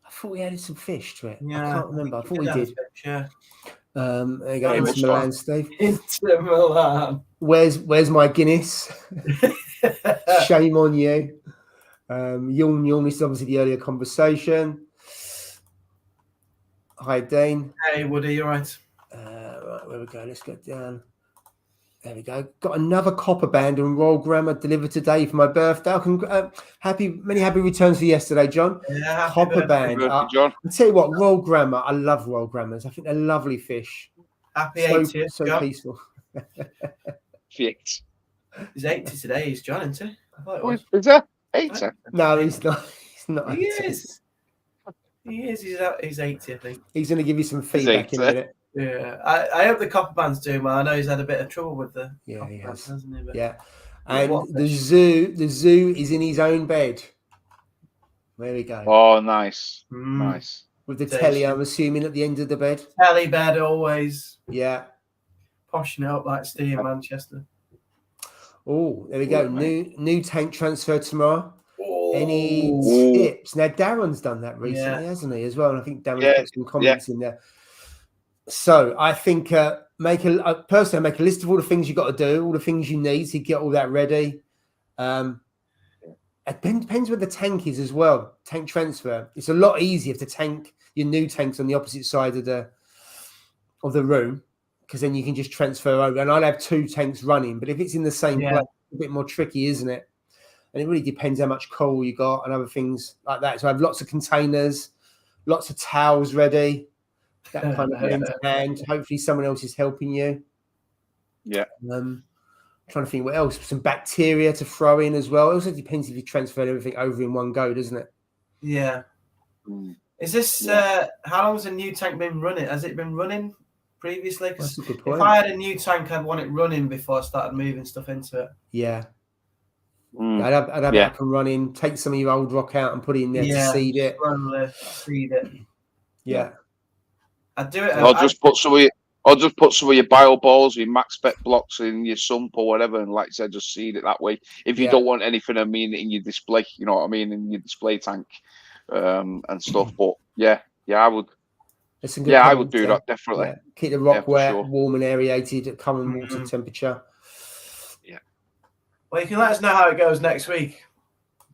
I thought we added some fish to it. Yeah, I can't remember. I thought we did. Yeah. There you go. Into Milan, Steve. Into Milan. Where's my Guinness? Shame on you. Yawn. This is obviously the earlier conversation. Hi, Dane. Hey, Woody, you all right? Right, where we go? Let's go down. There we go. Got another copper band and Royal Grammar delivered today for my birthday. Many happy returns for yesterday, John. Yeah, copper band. John. I'll tell you what, Royal Grammar. I love Royal Grammars. I think they're lovely fish. Happy 80th. So peaceful. Fix. He's 80 today. He's John, isn't he? I thought it was. Is that 80? No, he's not. He's not. He is. He is. He's 80, I think. He's going to give you some feedback in a minute. Yeah, I hope the copper band's doing well. I know he's had a bit of trouble with the he has. band, hasn't he? But yeah, and the zoo is in his own bed. There we go. Oh, nice, nice. With the telly, I'm assuming at the end of the bed. Telly bed always. Yeah, poshing it up like Steve in Manchester. Oh, there we go. New tank transfer tomorrow. Oh. Any tips? Now Darren's done that recently, hasn't he? As well, and I think Darren's put some comments in there. So I think make a list of all the things you got to do, all the things you need to get all that ready. It depends where the tank is as well. Tank transfer. It's a lot easier if your new tank's on the opposite side of the room, because then you can just transfer over. And I'll have two tanks running, but if it's in the same place, it's a bit more tricky, isn't it? And it really depends how much coal you got and other things like that. So I have lots of containers, lots of towels ready. That kind of hand to hand. Hopefully, someone else is helping you. Yeah. Trying to think what else. Some bacteria to throw in as well. It also depends if you transfer everything over in one go, doesn't it? Yeah. Is this how long has a new tank been running? Has it been running previously? That's a good point. If I had a new tank, I'd want it running before I started moving stuff into it. Yeah. I'd have it up and running. Take some of your old rock out and put it in there to seed it. Seed it. Yeah. I'd do it. I'll just put some of your bio balls, your max spec blocks in your sump or whatever, and like I said, just seed it that way. If you don't want anything, in your display, you know what I mean, in your display tank, and stuff. But I would. I would do that definitely. Yeah. Keep the rock wet, warm and aerated at common water temperature. Yeah. Well, you can let us know how it goes next week.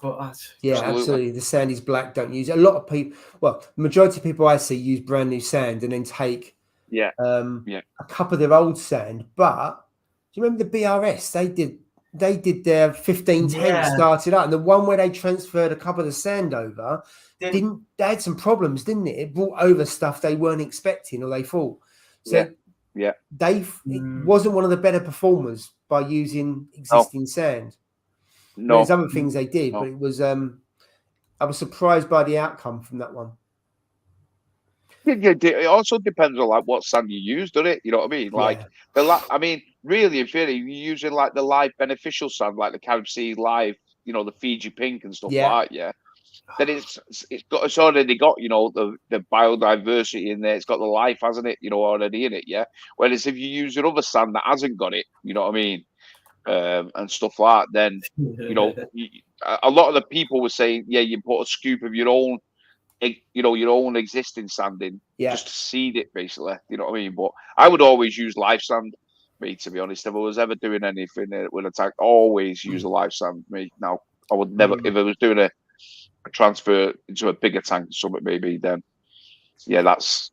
But absolutely. The sand is black. Don't use it. A lot of people, the majority of people I see use brand new sand and then take a cup of their old sand. But do you remember the BRS? They did their 15 tanks started out, and the one where they transferred a couple of the sand over they had some problems, didn't it? It brought over stuff they weren't expecting or they thought. So it wasn't one of the better performers by using existing sand. No, there's other things they did, but it was I was surprised by the outcome from that one. It also depends on what sand you use, doesn't it? You know what I mean? Really, in theory, you're using the live beneficial sand, like the Carib Sea live the Fiji pink and stuff Yeah. like that, yeah, then it's already got the biodiversity in there. It's got the life, hasn't it? Already in it, yeah. Whereas if you use another sand that hasn't got it, you know what I mean, and stuff like that, then a lot of the people were saying, yeah, you put a scoop of your own, your own existing sand in, just to seed it, basically. You know what I mean? But I would always use live sand. Me, to be honest, if I was ever doing anything with a tank, always use a live sand. Me now, I would never if I was doing a transfer into a bigger tank or something, maybe then, yeah, there's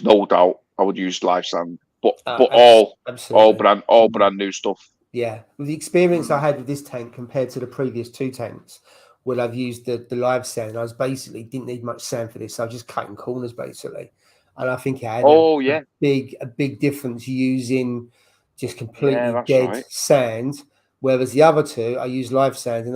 no doubt I would use live sand. But all brand new stuff. Yeah, with the experience I had with this tank compared to the previous 2 tanks, where I've used the live sand, I was basically didn't need much sand for this. So I was just cutting corners basically, and I think I had a big difference using just completely dead sand, whereas the other 2 I used live sand and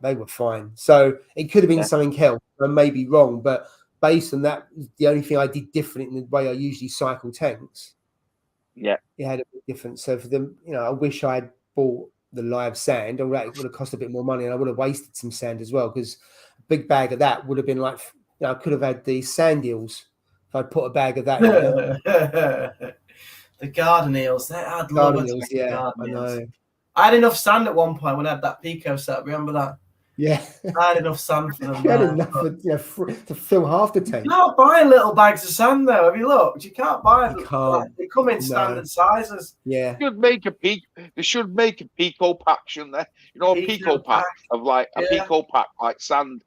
they were fine. So it could have been something else. I may be wrong, but based on that, the only thing I did different in the way I usually cycle tanks. Yeah, it had a big difference. So for them, I wish I had bought the live sand, or it would have cost a bit more money, and I would have wasted some sand as well, because a big bag of that would have been like, I could have had the sand eels if I'd put a bag of that in. The garden eels, I'd love garden eels. Yeah, I know. I had enough sand at one point when I had that Pico set. Remember that? Yeah, I had enough sand for them. You had enough to fill half the tank. You can't buy little bags of sand though. Have you looked? You can't buy them. They come in standard sizes. Yeah. They should make a Pico pack, shouldn't they? A Pico pack of like a Pico pack, like sand,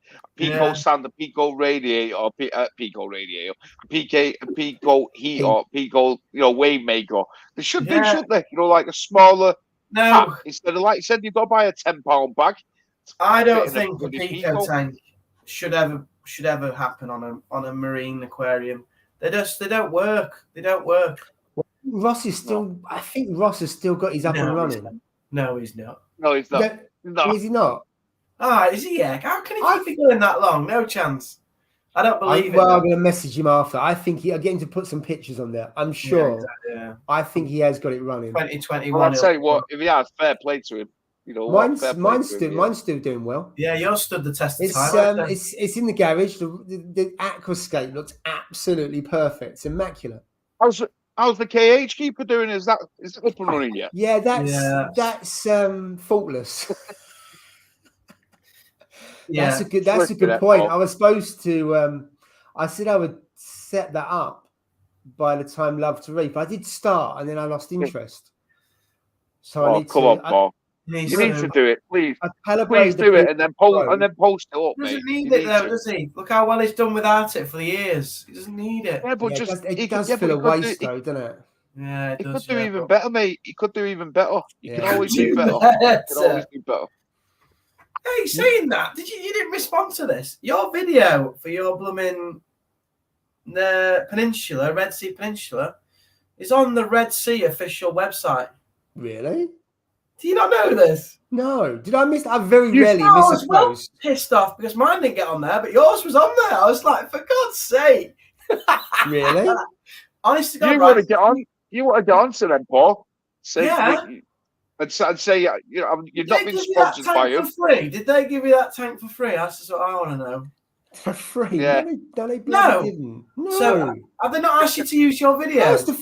sand, a Pico radiator, or Pico radiator, a Pico heat, or Pico, wave maker. They should be, shouldn't they? Like a smaller pack instead of, like you said, you've got to buy a £10 bag. I don't think a Pico tank should ever happen on a marine aquarium. They don't work. They don't work. Well, Ross is still. I think Ross has still got his up and running. No, he's not. No, he's not. No. Is he not? Is he? Yeah. How can he keep it going that long? No chance. I don't believe it. Well, I'm going to message him after. I think I'll get him to put some pictures on there. I'm sure. Yeah, exactly, I think he has got it running. 2021. Well, I'll tell you what. If he has, fair play to him. Mine's still doing well. Yeah, yours stood the test of time. It's in the garage. The aquascape looks absolutely perfect. It's immaculate. How's the KH keeper doing? Is that up and running yet? Yeah, that's faultless. That's a good point. I was supposed to. I said I would set that up by the time Love to Reef. I did start, and then I lost interest. So I need Paul. You need to do it, please. Please do it, and then post it up. He doesn't need it though, does he? Look how well he's done without it for the years. He doesn't need it. Yeah, but it does feel a waste, though, doesn't it? Yeah, he could do even better, mate. He could do even better. You can always do better. You can always do better. Hey, saying that, you didn't respond to this? Your video for your blooming peninsula, Red Sea Peninsula, is on the Red Sea official website. Really? Do you not know this? No. Did I miss? I very rarely miss a post. Pissed off because mine didn't get on there, but yours was on there. I was like, for God's sake! Really? Honest to God, you want to get on? You want to get on to them, Paul? I'd say you've not been sponsored by him. For free? Did they give you that tank for free? That's just what I want to know. For free? Yeah. No, they didn't. No. So have they not asked you to use your video? No, it's the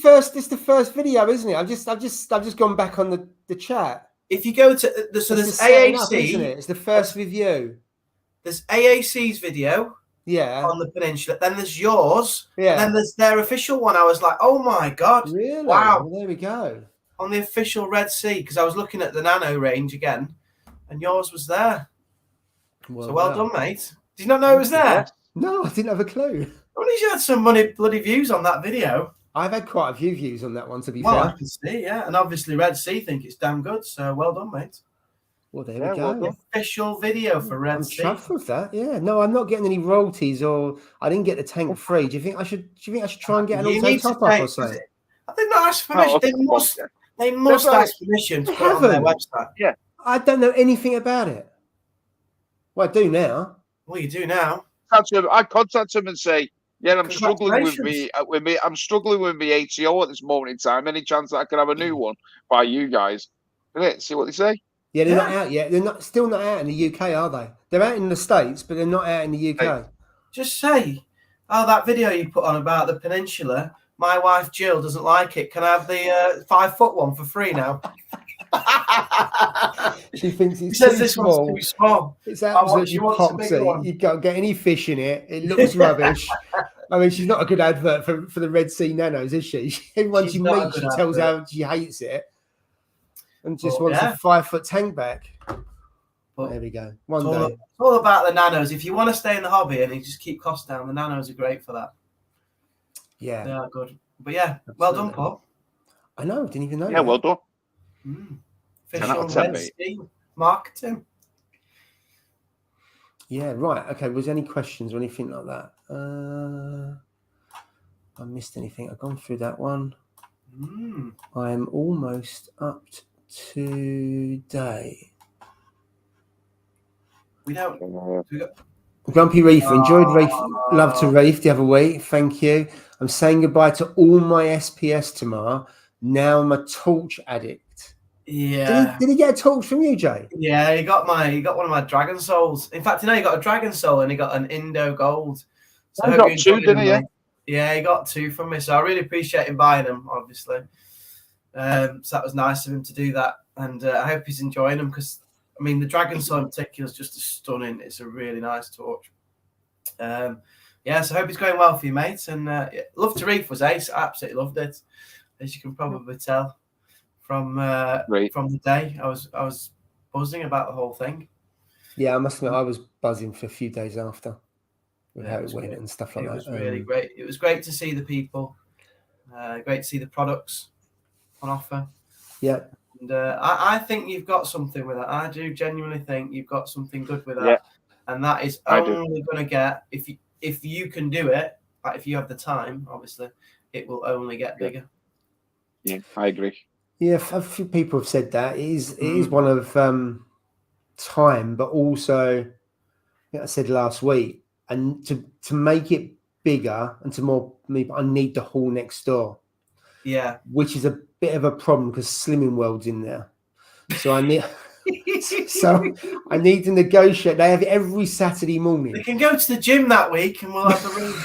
first video, isn't it? I've just gone back on the chat. If you go to there's AAC, up, isn't it? It's the first review. There's AAC's video. Yeah. On the peninsula. Then there's yours. Yeah. And then there's their official one. I was like, oh my God. Really? Wow. Well, there we go. On the official Red Sea, because I was looking at the Nano range again, and yours was there. Well done, mate. Did you not know it was there? No, I didn't have a clue. At least you had some bloody views on that video. I've had quite a few views on that one, to be fair. I can see, yeah. And obviously Red Sea think it's damn good, so well done, mate. Well, there we go. The official video for Red Sea. I'm chuffed with that, yeah. No, I'm not getting any royalties, or I didn't get the tank free. Do you think I should try and get an auto top-up or something? I did not ask permission. They must ask permission to put it on their website. Yeah. I don't know anything about it. Well, I do now. Well, you do now. I contact them and say, yeah, I'm struggling with me. I'm struggling with my ATO at this moment in time. Any chance that I can have a new one by you guys? See what they say. Yeah, they're not out yet. They're still not out in the UK, are they? They're out in the States, but they're not out in the UK. Just say, that video you put on about the peninsula, my wife Jill doesn't like it. Can I have the 5 foot one for free now? She thinks it's says too this small. One's too small. It's absolutely popsy. You can't get any fish in it. It looks rubbish. I mean, she's not a good advert for the Red Sea nanos, is she? Everyone she meets, she tells how she hates it and just wants a 5 foot tank back. But there we go. One day. It's all about the nanos. If you want to stay in the hobby and you just keep costs down, the nanos are great for that. Yeah. They are good. But yeah, well done, Paul. I know. Didn't even know. Yeah, well done. Fish on Red Sea marketing. Yeah, right. Okay. Was there any questions or anything like that? I missed anything. I've gone through that one. I am almost up to date. We don't. Grumpy Reefer, enjoyed Reef, love to Reef the other week. Thank you. I'm saying goodbye to all my SPS tomorrow. Now I'm a torch addict. Yeah. Did he get a torch from you, Jay? Yeah, he got one of my Dragon Souls. In fact, he got a Dragon Soul and he got an Indo Gold. So I got 2, didn't he? Yeah, he got 2 from me. So I really appreciate him buying them, obviously. So that was nice of him to do that. And I hope he's enjoying them because, I mean, the Dragon Soul in particular is just stunning. It's a really nice torch. So I hope it's going well for you, mates. And Love to Reef was ace. I absolutely loved it, as you can probably tell from the day. I was buzzing about the whole thing. Yeah, I must admit, I was buzzing for a few days after with how it went and stuff like that. It was really great. It was great to see the people. Great to see the products on offer. Yeah. And I think you've got something with that. I do genuinely think you've got something good with that. Yeah. And that is only going to get, if you can do it, like if you have the time, obviously, it will only get bigger. Yeah, I agree. Yeah, a few people have said that. It is one of time, but also, I said last week, and to make it bigger and to more people, I need the hall next door. Yeah. Which is a bit of a problem because Slimming World's in there. So I need to negotiate. They have it every Saturday morning. They can go to the gym that week and we'll have the room.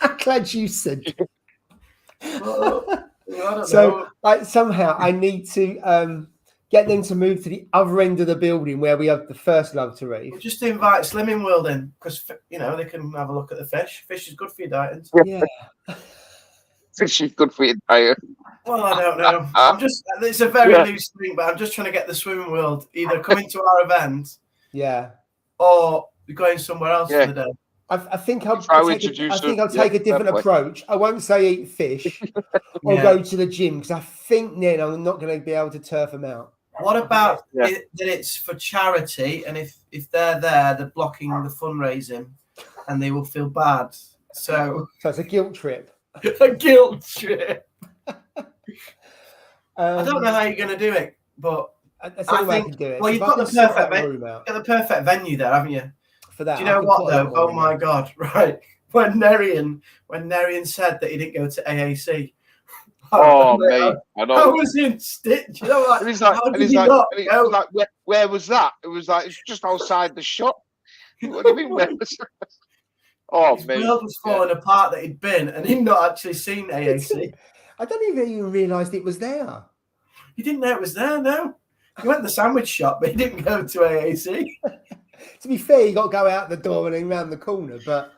I'm glad you said. So somehow I need to get them to move to the other end of the building where we have the first Love to Reef. We'll just invite Slimming World in because they can have a look at the fish. Fish is good for your diet. Yeah. Fish is good for your diet. Well, I don't know. It's a very loose thing, but I'm just trying to get the Swimming World either coming to our event, or going somewhere else for the day. I think I'll take a different approach. I won't say eat fish or go to the gym because I think then I'm not going to be able to turf them out. What about that it's for charity, and if they're there, they're blocking the fundraising, and they will feel bad. So it's a guilt trip. A guilt trip. I don't know how you're going to do it, but I think do it. Well, you've got the perfect venue there, haven't you? For that, do you know what though? Oh my God! Right when Nerian said that he didn't go to AAC. Mate, I know. I was in stitch. You know, like, where was that? It was like it's just outside the shop. What do you mean? Where was that? His world was falling apart that he'd been, and he'd not actually seen AAC. I don't even realise it was there. You didn't know it was there, no? He went to the sandwich shop, but he didn't go to AAC. To be fair, you got to go out the door and then round the corner, but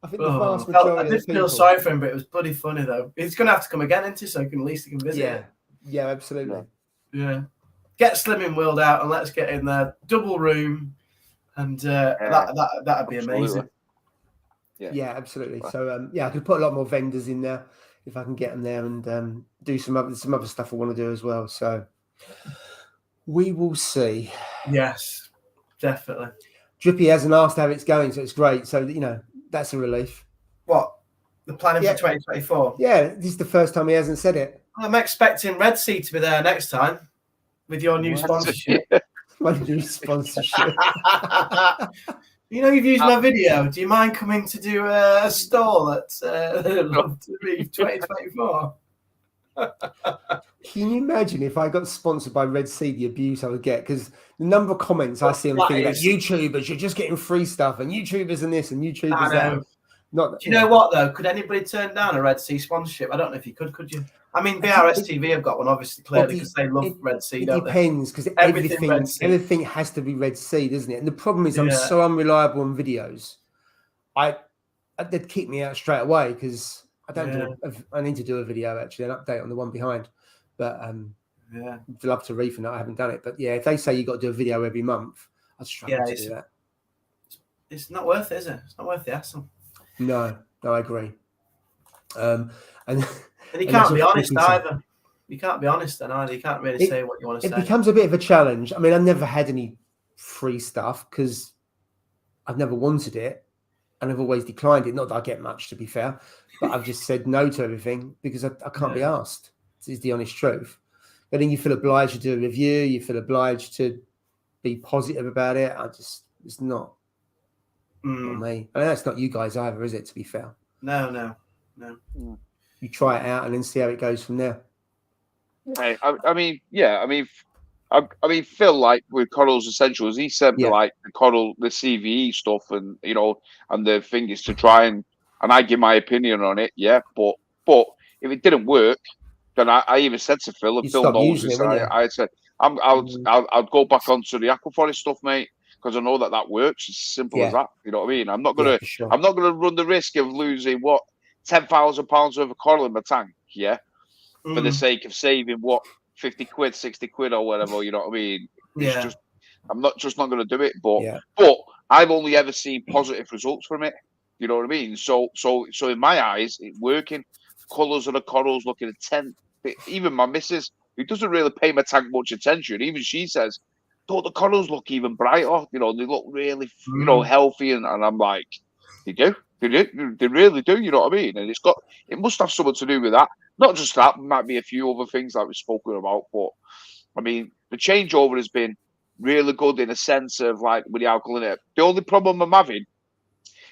I think the vast majority I did feel sorry for him, but it was bloody funny, though. He's going to have to come again, isn't he? So at least he can visit it. Yeah, absolutely. Yeah. Get Slimming World out and let's get in there. Double room, and that'd be amazing. Yeah, absolutely. So I could put a lot more vendors in there if I can get them there and do some other stuff I want to do as well. So we will see. Yes, definitely. Drippy hasn't asked how it's going, so it's great. So that's a relief. What? The planning for 2024? Yeah, this is the first time he hasn't said it. I'm expecting Red Sea to be there next time with your new sponsorship. My new sponsorship. You've used my video. Do you mind coming to do a stall at Love to Reef 2024? Can you imagine if I got sponsored by Red Sea, the abuse I would get? Because the number of comments I see on things like YouTubers, you're just getting free stuff, and YouTubers and this and YouTubers that. Not, do you know what though? Could anybody turn down a Red Sea sponsorship? I don't know if you could you? I mean, BRS TV have got one, obviously, clearly, because they love Red Sea. It depends, because everything has to be Red Sea, doesn't it? And the problem is, I'm so unreliable on videos. They'd kick me out straight away because I don't. I need to do a video actually, an update on the one behind. But I'd love to reef and I haven't done it. But yeah, if they say you got to do a video every month, I'd struggle to do that. It's not worth it, is it? It's not worth the hassle. No, I agree. And you can't be honest either. You can't be honest then either. You can't really say what you want to say. It becomes a bit of a challenge. I mean, I've never had any free stuff because I've never wanted it. And I've always declined it. Not that I get much, to be fair, but I've just said no to everything because I can't be asked. This is the honest truth. But then you feel obliged to do a review. You feel obliged to be positive about it. It's not me. I mean, that's not you guys either, is it, to be fair? No. You try it out and then see how it goes from there. I mean, Phil, like with Coral's Essentials, he sent me like the CVE stuff, and and the thing is to try and I give my opinion on it, but if it didn't work, then I even said to Phil, and Phil knows this, I said I'll go back onto the Aquaforest stuff, mate, because I know that works. It's simple as that. You know what I mean? I'm not gonna run the risk of losing £10,000 worth of coral in my tank, for the sake of saving 50 quid, 60 quid or whatever, you know what I mean? I'm not going to do it, but I've only ever seen positive results from it. You know what I mean? So in my eyes, it's working. Colours of the corals looking at 10. Even my missus, who doesn't really pay my tank much attention, even she says, "Don't the corals look even brighter? They look really, healthy." And I'm like, they do. They really do. You know what I mean? And it must have something to do with that. Not just that, might be a few other things that we've spoken about, but I mean, the changeover has been really good in a sense of like with the alkalinity. The only problem I'm having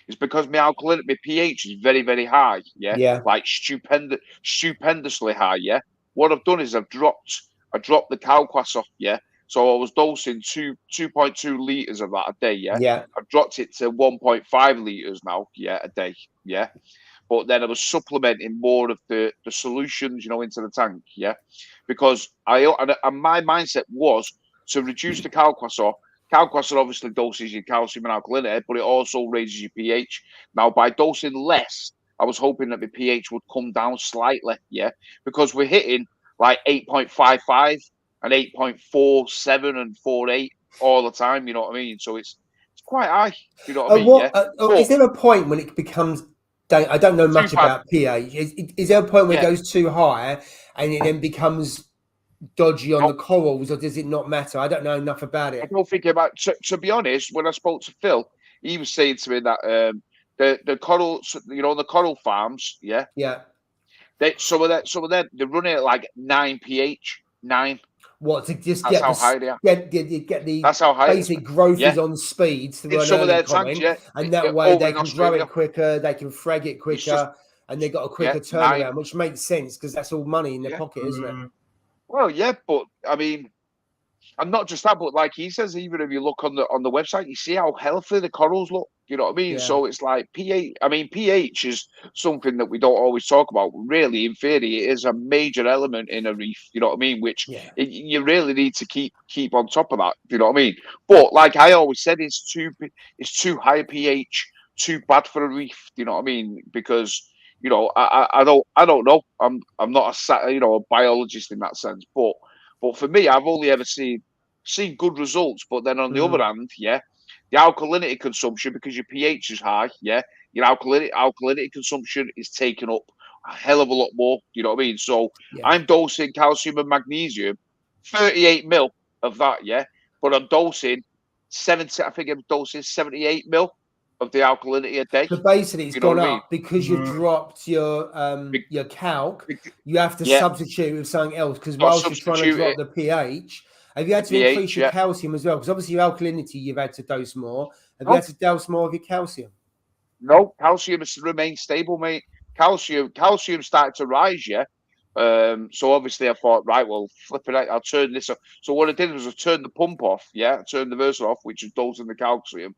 is because my alkalinity, my pH is very, very high, like stupendously high, What I've done is I've dropped the calquas off, So I was dosing 2.2 liters of that a day, I've dropped it to 1.5 liters now, a day, But then I was supplementing more of the solutions, into the tank, because and my mindset was to reduce the calquas off. Calquas obviously doses your calcium and alkalinity, but it also raises your pH. Now, by dosing less, I was hoping that the pH would come down slightly, because we're hitting like 8.55 and 8.47 and 48 all the time, you know what I mean? So it's quite high, you know what I mean? Is there a point when it becomes... I don't know much about pH. Is there a point where it goes too high and it then becomes dodgy on the corals, or does it not matter? I don't know enough about it. I don't think about. To be honest, when I spoke to Phil, he was saying to me that the coral, the coral farms, some of them they're running at like 9 pH, 9. What, to just get the that's how high basic growth is on speed to run some of their tanks, and that way they can grow it quicker, they can frag it quicker, and they got a quicker turnaround, which makes sense because that's all money in their pocket, isn't it? Well, but I mean, and not just that, but like he says, even if you look on the website, you see how healthy the corals look. You know what I mean? So it's like pH. I mean, pH is something that we don't always talk about. Really, in theory, it is a major element in a reef. You know what I mean? Which you really need to keep on top of that. You know what I mean? But like I always said, it's too high a pH, too bad for a reef. You know what I mean? Because I don't know. I'm not a biologist in that sense, but for me, I've only ever seen good results. But then on the other hand, the alkalinity consumption, because your pH is high, your alkalinity consumption is taken up a hell of a lot more. You know what I mean? So I'm dosing calcium and magnesium, 38 mil of that, but I'm dosing 70. I think I'm dosing 78 mil of the alkalinity a day. So basically, it's gone up because you've dropped your calc. You have to substitute with something else because whilst you're trying to drop the pH, have you had to increase your calcium as well? Because obviously your alkalinity, you've had to dose more. Have you had to dose more of your calcium? No, calcium has remained stable, mate. Calcium started to rise, So obviously I thought, right, well, flip it out, I'll turn this off. So what I did was I turned the pump off, I turned the verser off, which is dosing the calcium,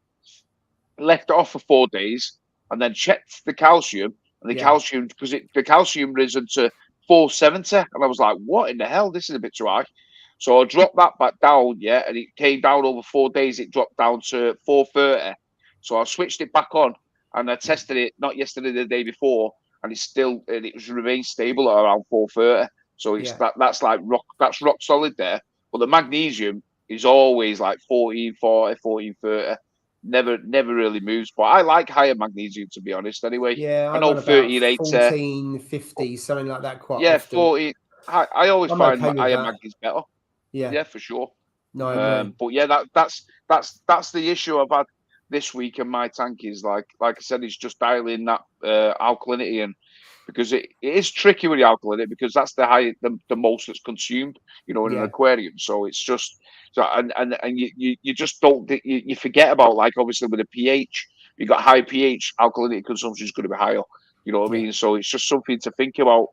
left it off for 4 days, and then checked the calcium, and the calcium, because the calcium risen to 470, and I was like, what in the hell? This is a bit too high. So I dropped that back down, and it came down over 4 days. It dropped down to 430. So I switched it back on, and I tested it not yesterday, the day before, and it was remained stable at around 430. So it's that's rock solid there. But the magnesium is always like 1440, 1430. Never really moves. But I like higher magnesium, to be honest. Anyway, yeah, I know 38, 1450, something like that. Quite often. 40. I always find higher mag is better. Yeah, for sure. No, I agree. But yeah, that's the issue I've had this week in my tank is like I said, it's just dialing that alkalinity, and because it is tricky with the alkalinity because that's the most that's consumed, in an aquarium. So it's just and you just don't you forget about, like, obviously with the pH, you got high pH, alkalinity consumption is going to be higher. You know what I mean? So it's just something to think about.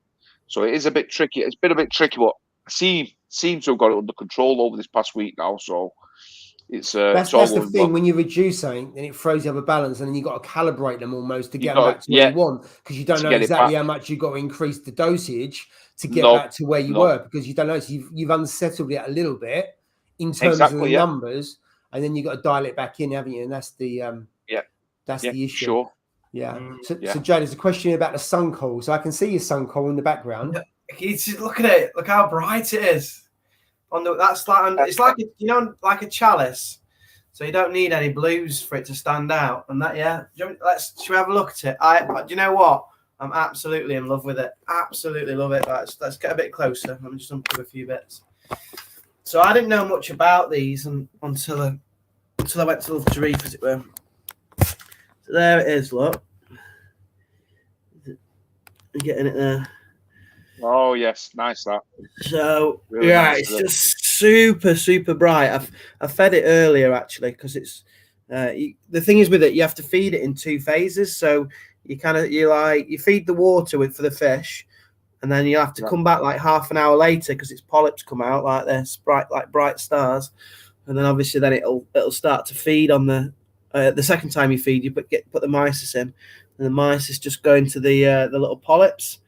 So it is a bit tricky. It's been a bit tricky, but seem to have got it under control over this past week now. So it's that's the thing. When you reduce something, then it throws you out of balance, and then you got to calibrate them almost to get them back to where you want, because you don't know exactly how much you've got to increase the dosage to get back to where you were, because you don't know. So you've unsettled it a little bit in terms of the numbers, and then you've got to dial it back in, haven't you? And that's the the issue. Sure. Yeah. So Joe, there's a question about the sun coal. So I can see your sun coal in the background. Look at it. Look how bright it is. It's like like a chalice. So you don't need any blues for it to stand out. And that, should we have a look at it? Do you know what? I'm absolutely in love with it. Absolutely love it. Let's get a bit closer. Let me just unplug a few bits. So I didn't know much about these until I went to the Reef, as it were. So there it is. Look, I'm getting it there. Oh yes, nice that. So really nice, it's just super bright. I fed it earlier actually, because it's the thing is with it, you have to feed it in 2 phases. So you feed the water for the fish, and then you have to come back like half an hour later because its polyps come out like this, bright stars, and then obviously then it'll start to feed on the second time you feed. You put the mysis in, and the mysis just go into the little polyps.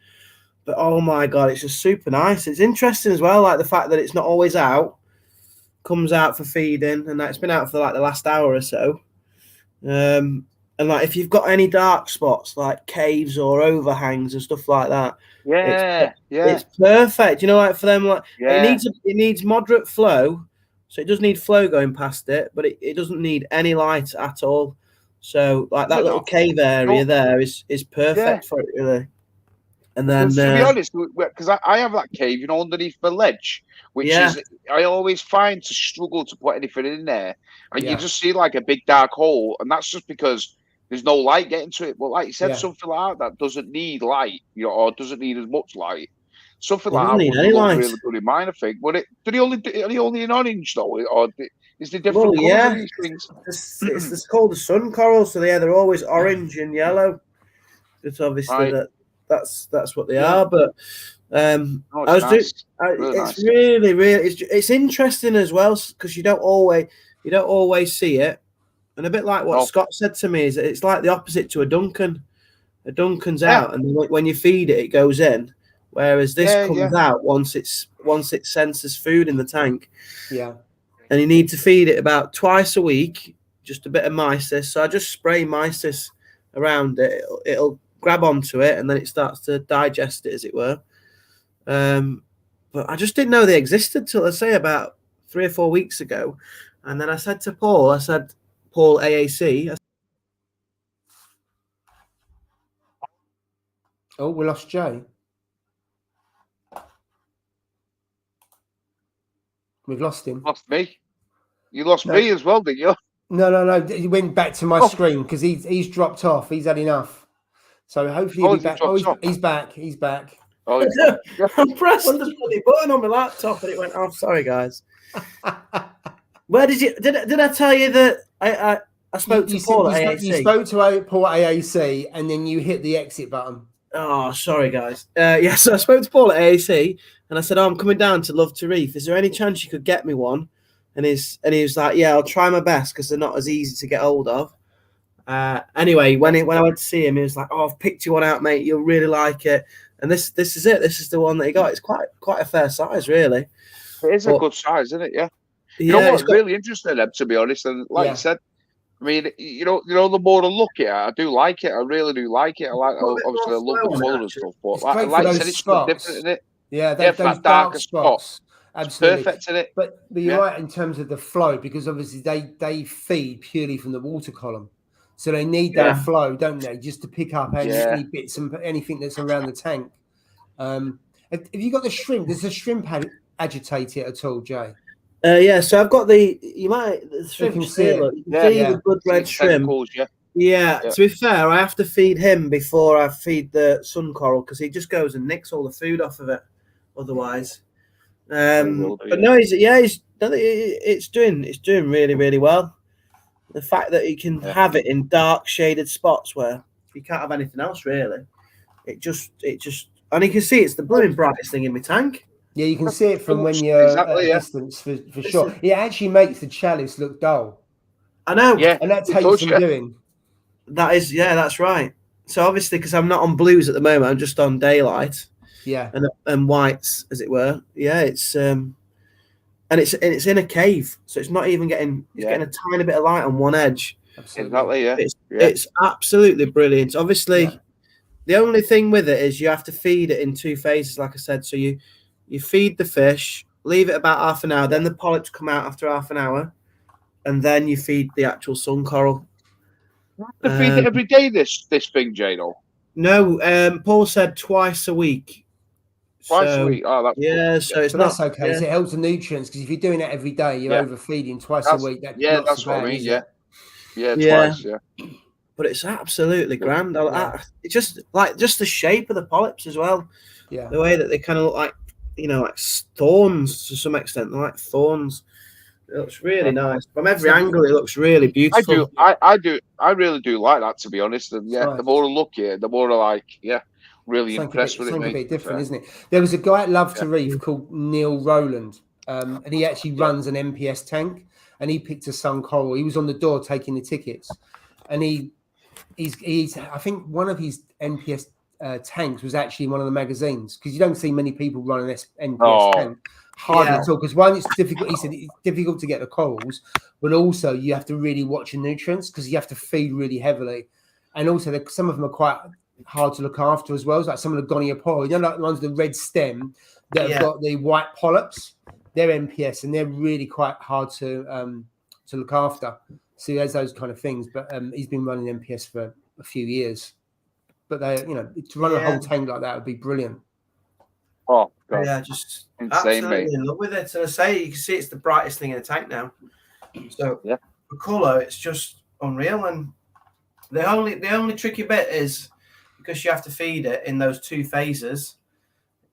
But oh my God, it's just super nice. It's interesting as well, like the fact that it's not always out, comes out for feeding, and it's been out for like the last hour or so. And like if you've got any dark spots like caves or overhangs and stuff like that, it's perfect. Like for them, like it needs moderate flow, so it does need flow going past it, but it doesn't need any light at all. So like that little cave area there is perfect for it, really. And then, to be honest, because I have that cave, underneath the ledge, which is I always find to struggle to put anything in there, and you just see like a big dark hole, and that's just because there's no light getting to it. But like you said, something like that doesn't need light, or doesn't need as much light. Something like that would look really good in mine, I think. But are they only in orange though, or is there different colours in these things? It's called the sun coral, so they're always orange and yellow. It's obviously that's what they are, but it's really it's interesting as well, because you don't always see it, and a bit like what Scott said to me is that it's like the opposite to a Duncan. A Duncan's out, and when you feed it, it goes in, whereas this comes out once it senses food in the tank. And you need to feed it about twice a week, just a bit of mysis. So I just spray mysis around it. It'll grab onto it, and then it starts to digest it, as it were. But I just didn't know they existed till, let's say, about 3 or 4 weeks ago. And then I said to Paul, Paul AAC. Oh, we lost Jay. We've lost him. Lost me. You lost me as well, didn't you? No. He went back to my screen because he's dropped off. He's had enough. So hopefully he'll be back. He's back. He's back. Oh, I pressed the bloody button on my laptop and it went off. Sorry, guys. Where did I tell you that I spoke to Paul at AAC? You spoke to Paul at AAC, and then you hit the exit button. Oh, sorry, guys. Yeah, so I spoke to Paul at AAC, and I said, "Oh, I'm coming down to Love to Reef. Is there any chance you could get me one?" And he was like, "Yeah, I'll try my best because they're not as easy to get hold of." Anyway, when I went to see him, he was like, "Oh, I've picked you one out, mate. You'll really like it." And this is it. This is the one that he got. It's quite a fair size, really. It is a But, good size, isn't it? Yeah. You know yeah, what? Really interesting, Eb, to be honest. And like you said, I mean, the more I look at it, I do like it. I really do like it. I like, got a bit obviously, I more love flow the on it, colour and actually. stuff. But It's great for like you those said, it's something spots. different in it. Yeah, Yeah, for those that dark darker spot. spots. It's Absolutely perfect in it. But you're Yeah. right in terms of the flow, because obviously they feed purely from the water column, so they need that flow, don't they, just to pick up any bits and anything that's around the tank. Have you got the shrimp? Does the shrimp agitate it at all, Jay? Yeah, so I've got the You can shrimps see here. it. Look. You can see the good red shrimp. Tentacles, Yeah, to be fair, I have to feed him before I feed the sun coral because he just goes and nicks all the food off of it otherwise. But no, it's doing really, really well. The fact that you can have it in dark shaded spots where you can't have anything else really. It just and you can see it's the blooming brightest thing in my tank. Yeah, you can see it from when you're at a distance for sure. It actually makes the chalice look dull. I know. Yeah, and that takes some doing. That is, that's right. So obviously, because I'm not on blues at the moment, I'm just on daylight. Yeah, and whites, as it were. Yeah, it's and it's in a cave, so it's not even getting getting a tiny bit of light on one edge. Absolutely, It's absolutely brilliant. Obviously, the only thing with it is you have to feed it in two phases, like I said. So you feed the fish, leave it about half an hour, then the polyps come out after half an hour, and then you feed the actual sun coral. To feed it every day, this thing, Jano? No, Paul said twice a week. Twice a week. Oh, that's good. So it's not. That's okay. So it helps the nutrients, because if you're doing it every day, you're overfeeding twice a week. That's that's so bad, what I mean. Yeah, twice. Yeah. But it's absolutely grand. It's just the shape of the polyps as well. Yeah, the way that they kind of look like, like thorns to some extent. They're like thorns. It looks really nice from every angle. It looks really beautiful. I really do like that, to be honest. And the more I look at it, the more I like. Really impressed with it. Something a bit different, isn't it? There was a guy at Love to Reef called Neil Rowland, and he actually runs an MPS tank, and he picked a sun coral. He was on the door taking the tickets, and he's I think one of his NPS tanks was actually in one of the magazines, because you don't see many people running this NPS tank. Hardly at all, because one, it's difficult. He said it's difficult to get the corals, but also you have to really watch your nutrients, because you have to feed really heavily, and also some of them are quite hard to look after as well. It's like some of the goniopora, like the ones with the red stem that have got the white polyps. They're NPS, and they're really quite hard to look after. So there's those kind of things. But he's been running NPS for a few years. But to run a whole tank like that would be brilliant. Oh, God. Yeah, just insane, absolutely mate. in love with it. So I say, you can see it's the brightest thing in the tank now. So the colour, it's just unreal. And the only tricky bit is, because you have to feed it in those two phases,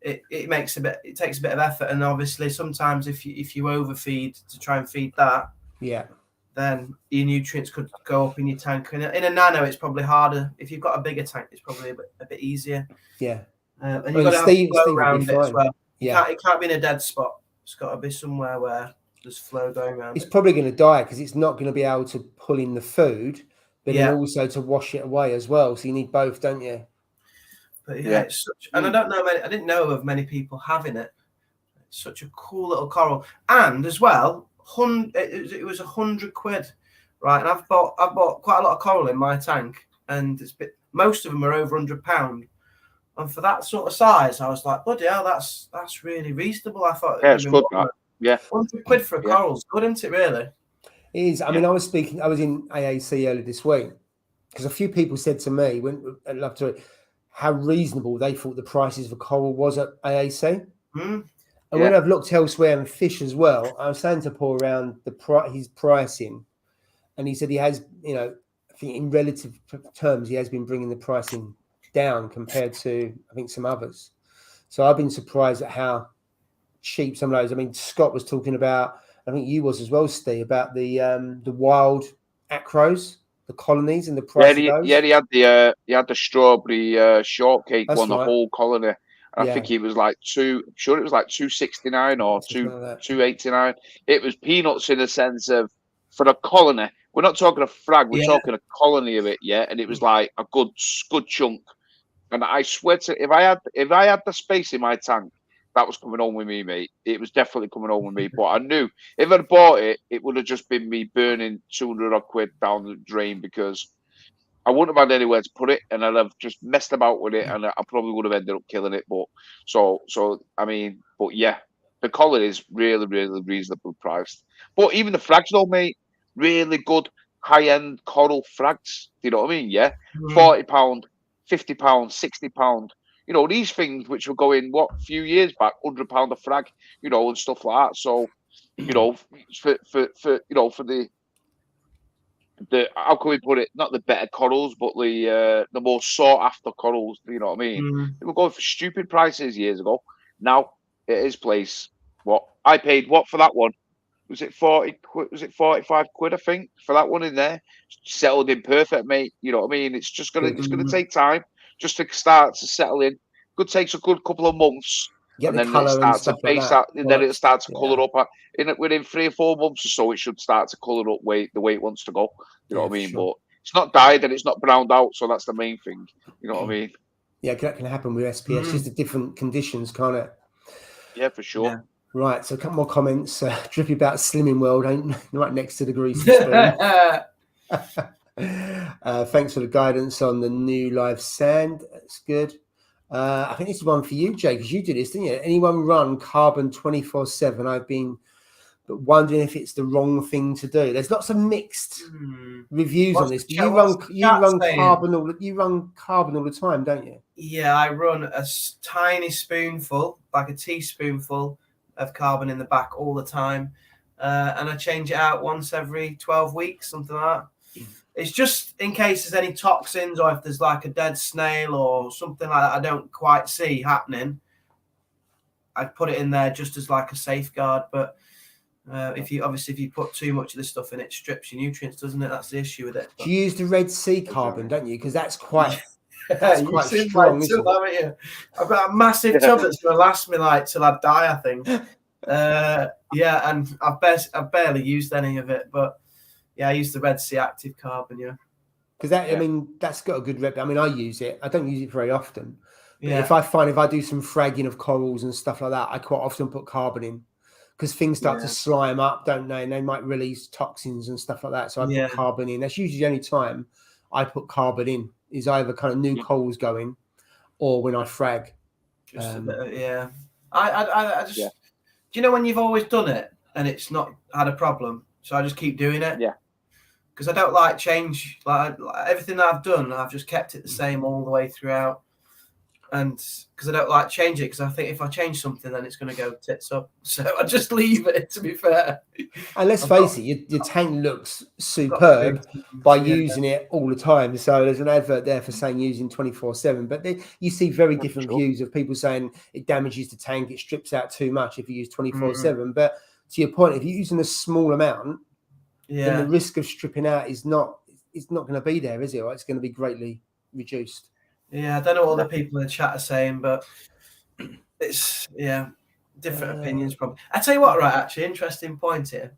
it takes a bit of effort. And obviously sometimes if you overfeed to try and feed that, then your nutrients could go up in your tank. In a nano, it's probably harder. If you've got a bigger tank, it's probably a bit easier. Yeah. And you've got to have flow around it as well. It can't be in a dead spot. It's got to be somewhere where there's flow going around. It's probably going to die, because it's not going to be able to pull in the food, but then also to wash it away as well. So you need both, don't you? But it's such, and I didn't know of many people having it. It's such a cool little coral, and as well, it was £100, right? And I've bought quite a lot of coral in my tank, and most of them are over £100. And for that sort of size, I was like, bloody hell, that's really reasonable. I thought it's good. £100 for a coral's good, isn't it? Really, it is. I mean, I was in AAC earlier this week, because a few people said to me, I'd love to, how reasonable they thought the prices for coral was at AAC. And when I've looked elsewhere in fish as well, I was saying to Paul around his pricing, and he said he has, I think in relative terms, he has been bringing the pricing down compared to, I think, some others. So I've been surprised at how cheap some of those. I mean, Scott was talking about, I think you was as well, Steve, about the wild acros. the colonies and the Yeah, price of those? he had the strawberry shortcake That's one, the right. whole colony. And Yeah. I think it was like $2.69 or $2.89. It was peanuts in the sense of for a colony. We're not talking a frag, we're talking a colony of it, yeah. And it was like a good chunk. And I swear to if I had the space in my tank, that was coming home with me, mate. It was definitely coming home with me. But I knew if I'd bought it, it would have just been me burning 200 odd quid down the drain because I wouldn't have had anywhere to put it, and I'd have just messed about with it, and I probably would have ended up killing it. But I mean, but yeah, the collar is really, really reasonably priced. But even the frags, though, mate, really good high-end coral frags. Do you know what I mean? Yeah, £40, £50, £60. You know, these things which were going a few years back, £100 a frag, you know, and stuff like that. So, you know, for the how can we put it? Not the better corals, but the more sought after corals. You know what I mean? They were going for stupid prices years ago. Now it is place. What I paid for that one? Was it 40 quid? Was it 45 quid? I think for that one in there, settled in perfect, mate. You know what I mean? It's gonna take time just to start to settle in. Takes a good couple of months. Get and the then colour it starts and stuff to base like that. and then it'll start to colour up. Within 3 or 4 months or so, it should start to colour up the way it wants to go. You know what I mean? Sure. But it's not dyed and it's not browned out, so that's the main thing. You know what I mean? Yeah, that can happen with SPS. Just the different conditions, can't it? Yeah, for sure. Yeah. Right, so a couple more comments. Drippy about Slimming World, ain't right next to the greasy spoon. Thanks for the guidance on the new live sand. That's good. I think this is one for you, Jay, because you did this, didn't you? Anyone run carbon 24/7? I've been wondering if it's the wrong thing to do. There's lots of mixed reviews on this. You run carbon all the time, don't you? Yeah, I run a tiny spoonful, like a teaspoonful of carbon in the back all the time, and I change it out once every 12 weeks, something like that. It's just in case there's any toxins or if there's like a dead snail or something like that I don't quite see happening. I'd put it in there just as like a safeguard. But if you put too much of this stuff in, it strips your nutrients, doesn't it? That's the issue with it. Do you use the Red Sea carbon, don't you? Because that's quite quite strong, isn't it? I've got a massive tub that's going to last me like till I die, I think. Yeah, and I've barely used any of it, but yeah, I use the Red Sea active carbon, because I mean, that's got a good rep. I mean, I use it. I don't use it very often. But if I do some fragging of corals and stuff like that, I quite often put carbon in because things start to slime up, don't they? And they might release toxins and stuff like that. So I put carbon in. That's usually the only time I put carbon in is either kind of new corals going or when I frag. Just a bit of, I just, do you know when you've always done it and it's not had a problem? So I just keep doing it. Yeah. Because I don't like change. Like everything that I've done, I've just kept it the same all the way throughout. And because I don't like change it, because I think if I change something, then it's going to go tits up. So I just leave it, to be fair. And let's face it, your tank looks superb by using it all the time. So there's an advert there for saying using 24/7. But you see very different views of people saying it damages the tank, it strips out too much if you use 24/7. But to your point, if you're using a small amount, then the risk of stripping out is not going to be there, is it? Or it's going to be greatly reduced. Yeah, I don't know what other people in the chat are saying, but it's different opinions probably. I tell you what, right? Actually, interesting point here.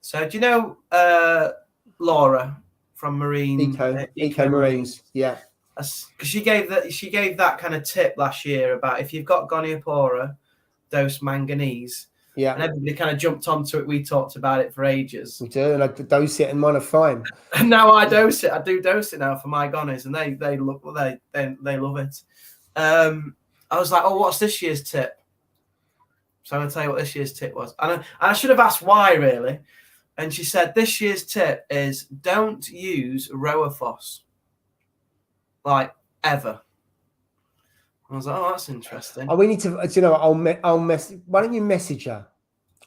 So, do you know Laura from Marine Eco Marines? Yeah, because she gave that kind of tip last year about if you've got Goniopora, dose manganese. Yeah, and everybody kind of jumped onto it. We talked about it for ages. We do, and I dose it, and mine are fine. And now I dose it. I do dose it now for my Gonnies, and they love it. I was like, oh, what's this year's tip? So I'm gonna tell you what this year's tip was, and I should have asked why really. And she said this year's tip is don't use Roaphos, like ever. I was like, oh, that's interesting. Oh, we need to. You know, I'll mess. Why don't you message her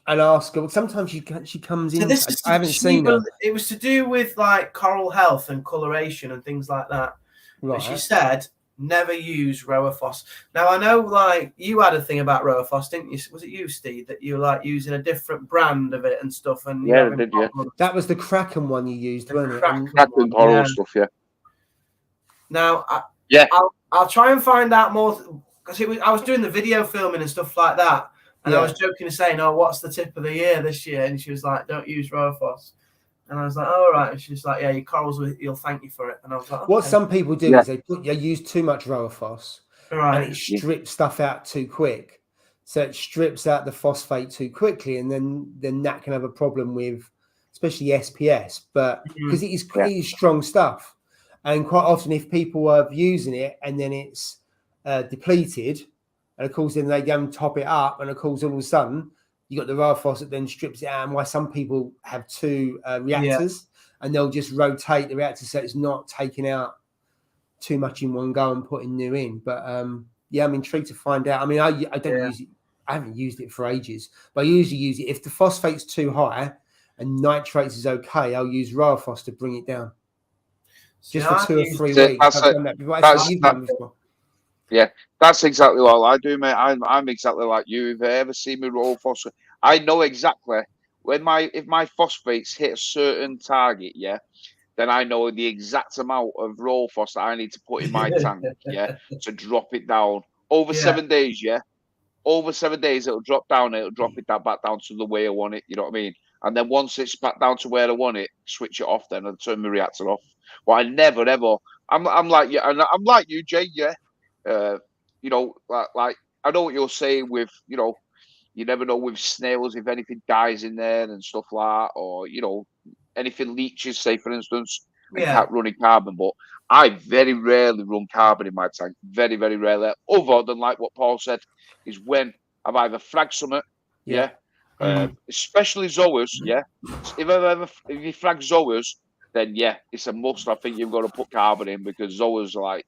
and ask her? Sometimes she comes in. I haven't seen her. It was to do with like coral health and coloration and things like that. Right. But she said never use Rowaphos. Now I know, like, you had a thing about Rowaphos, didn't you? Was it you, Steve, that you like using a different brand of it and stuff? And yeah, I did, yeah. That was the Kraken one you used, wasn't it? Kraken coral stuff, yeah. Now, yeah, I'll try and find out more, because I was doing the video filming and stuff like that, and I was joking and saying, "Oh, what's the tip of the year this year?" And she was like, "Don't use Rowaphos." And I was like, "Oh, all right." And she's like, "Yeah, your corals will thank you for it." And I was like, okay. What some people do is they use too much Rowaphos, right, and it strips stuff out too quick. So it strips out the phosphate too quickly, and then that can have a problem with, especially SPS. But because it is strong stuff, and quite often if people are using it and then it's depleted, and of course then they go and top it up, and of course all of a sudden you got the Rowaphos that then strips it out. And why some people have two reactors, and they'll just rotate the reactor so it's not taking out too much in one go and putting new in. But yeah, I'm intrigued to find out. I mean, I don't use it. I haven't used it for ages, but I usually use it if the phosphate's too high and nitrates is okay. I'll use Rowaphos to bring it down. Just for 2 or 3 weeks. I've done that before. Yeah, that's exactly what I do, mate. I'm exactly like you. If you ever see me roll phosphate, I know exactly if my phosphates hit a certain target, then I know the exact amount of raw phos that I need to put in my tank, to drop it down over 7 days, Over 7 days, it'll drop down. It'll drop it back down to the way I want it. You know what I mean? And then once it's back down to where I want it, switch it off. Then and turn my reactor off. But I never ever. I'm like you, and I'm like you, Jay. You know, like I know what you're saying with, you know, you never know with snails if anything dies in there and stuff like that, or you know, anything leaches, say for instance, running carbon. But I very rarely run carbon in my tank. Very, very rarely. Other than like what Paul said, is when I've either fragged something, especially zoas, If you frag zoas, then it's a must. I think you've got to put carbon in, because zoas are like,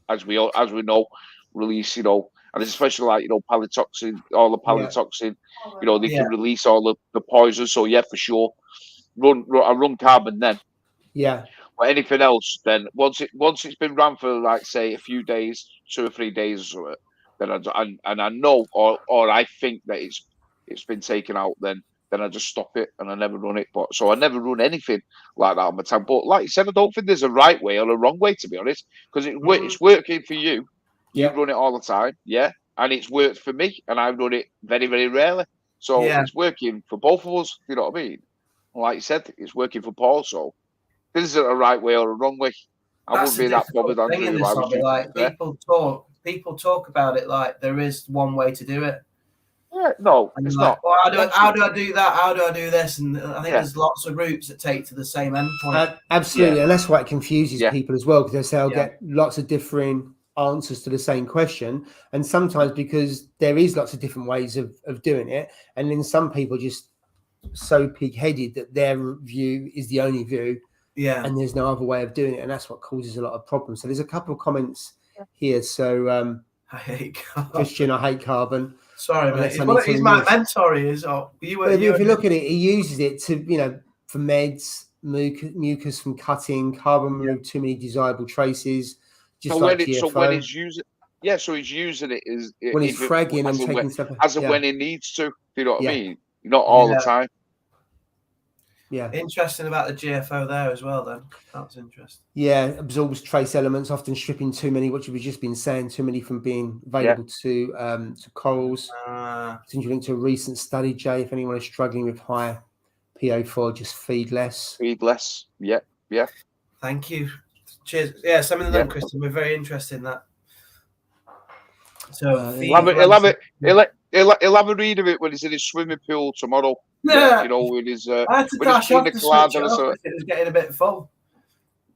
as we know, release, you know, and especially like, you know, polytoxin, all the polytoxin, you know, they can release all the poison. So for sure, I run carbon then. But anything else, then once it's been run for like say a few days, 2 or 3 days or something, then I know or I think that it's been taken out, then I just stop it and I never run it. But so I never run anything like that on my tank. But like you said, I don't think there's a right way or a wrong way, to be honest, because it's working for you. You run it all the time, and it's worked for me, and I run it very, very rarely. So it's working for both of us. You know what I mean? Like you said, it's working for Paul. So this isn't a right way or a wrong way. I wouldn't be that bothered. Like people talk about it like there is one way to do it. Yeah, no, it's not. Well, how do I do that? How do I do this? And I think there's lots of routes that take to the same endpoint. Absolutely, and that's why it confuses people as well, because they say I'll get lots of differing answers to the same question, and sometimes because there is lots of different ways of doing it, and then some people just so pig-headed that their view is the only view, and there's no other way of doing it, and that's what causes a lot of problems. So there's a couple of comments here. So I hate carbon. Christian, I hate carbon. Sorry, mate. He's my mentor. He is. If you look at it, he uses it to, you know, for meds, mucus from cutting, carbon remove too many desirable traces. Just when he's using, so he's using it when he's fragging and taking stuff as and when he needs to. You know what I mean? Not all the time. Yeah. Interesting about the GFO there as well. Then that's interesting. Yeah, absorbs trace elements, often stripping too many. What you've just been saying, too many from being available to corals. Since you linked to a recent study, Jay, if anyone is struggling with high PO4, just feed less. Feed less. Yeah. Thank you. Cheers. Yeah, some of them, Kristen. We're very interested in that. So he'll have a read of it when he's in his swimming pool tomorrow. Yeah, you know, with his I had to dash off the switch off. It was getting a bit full.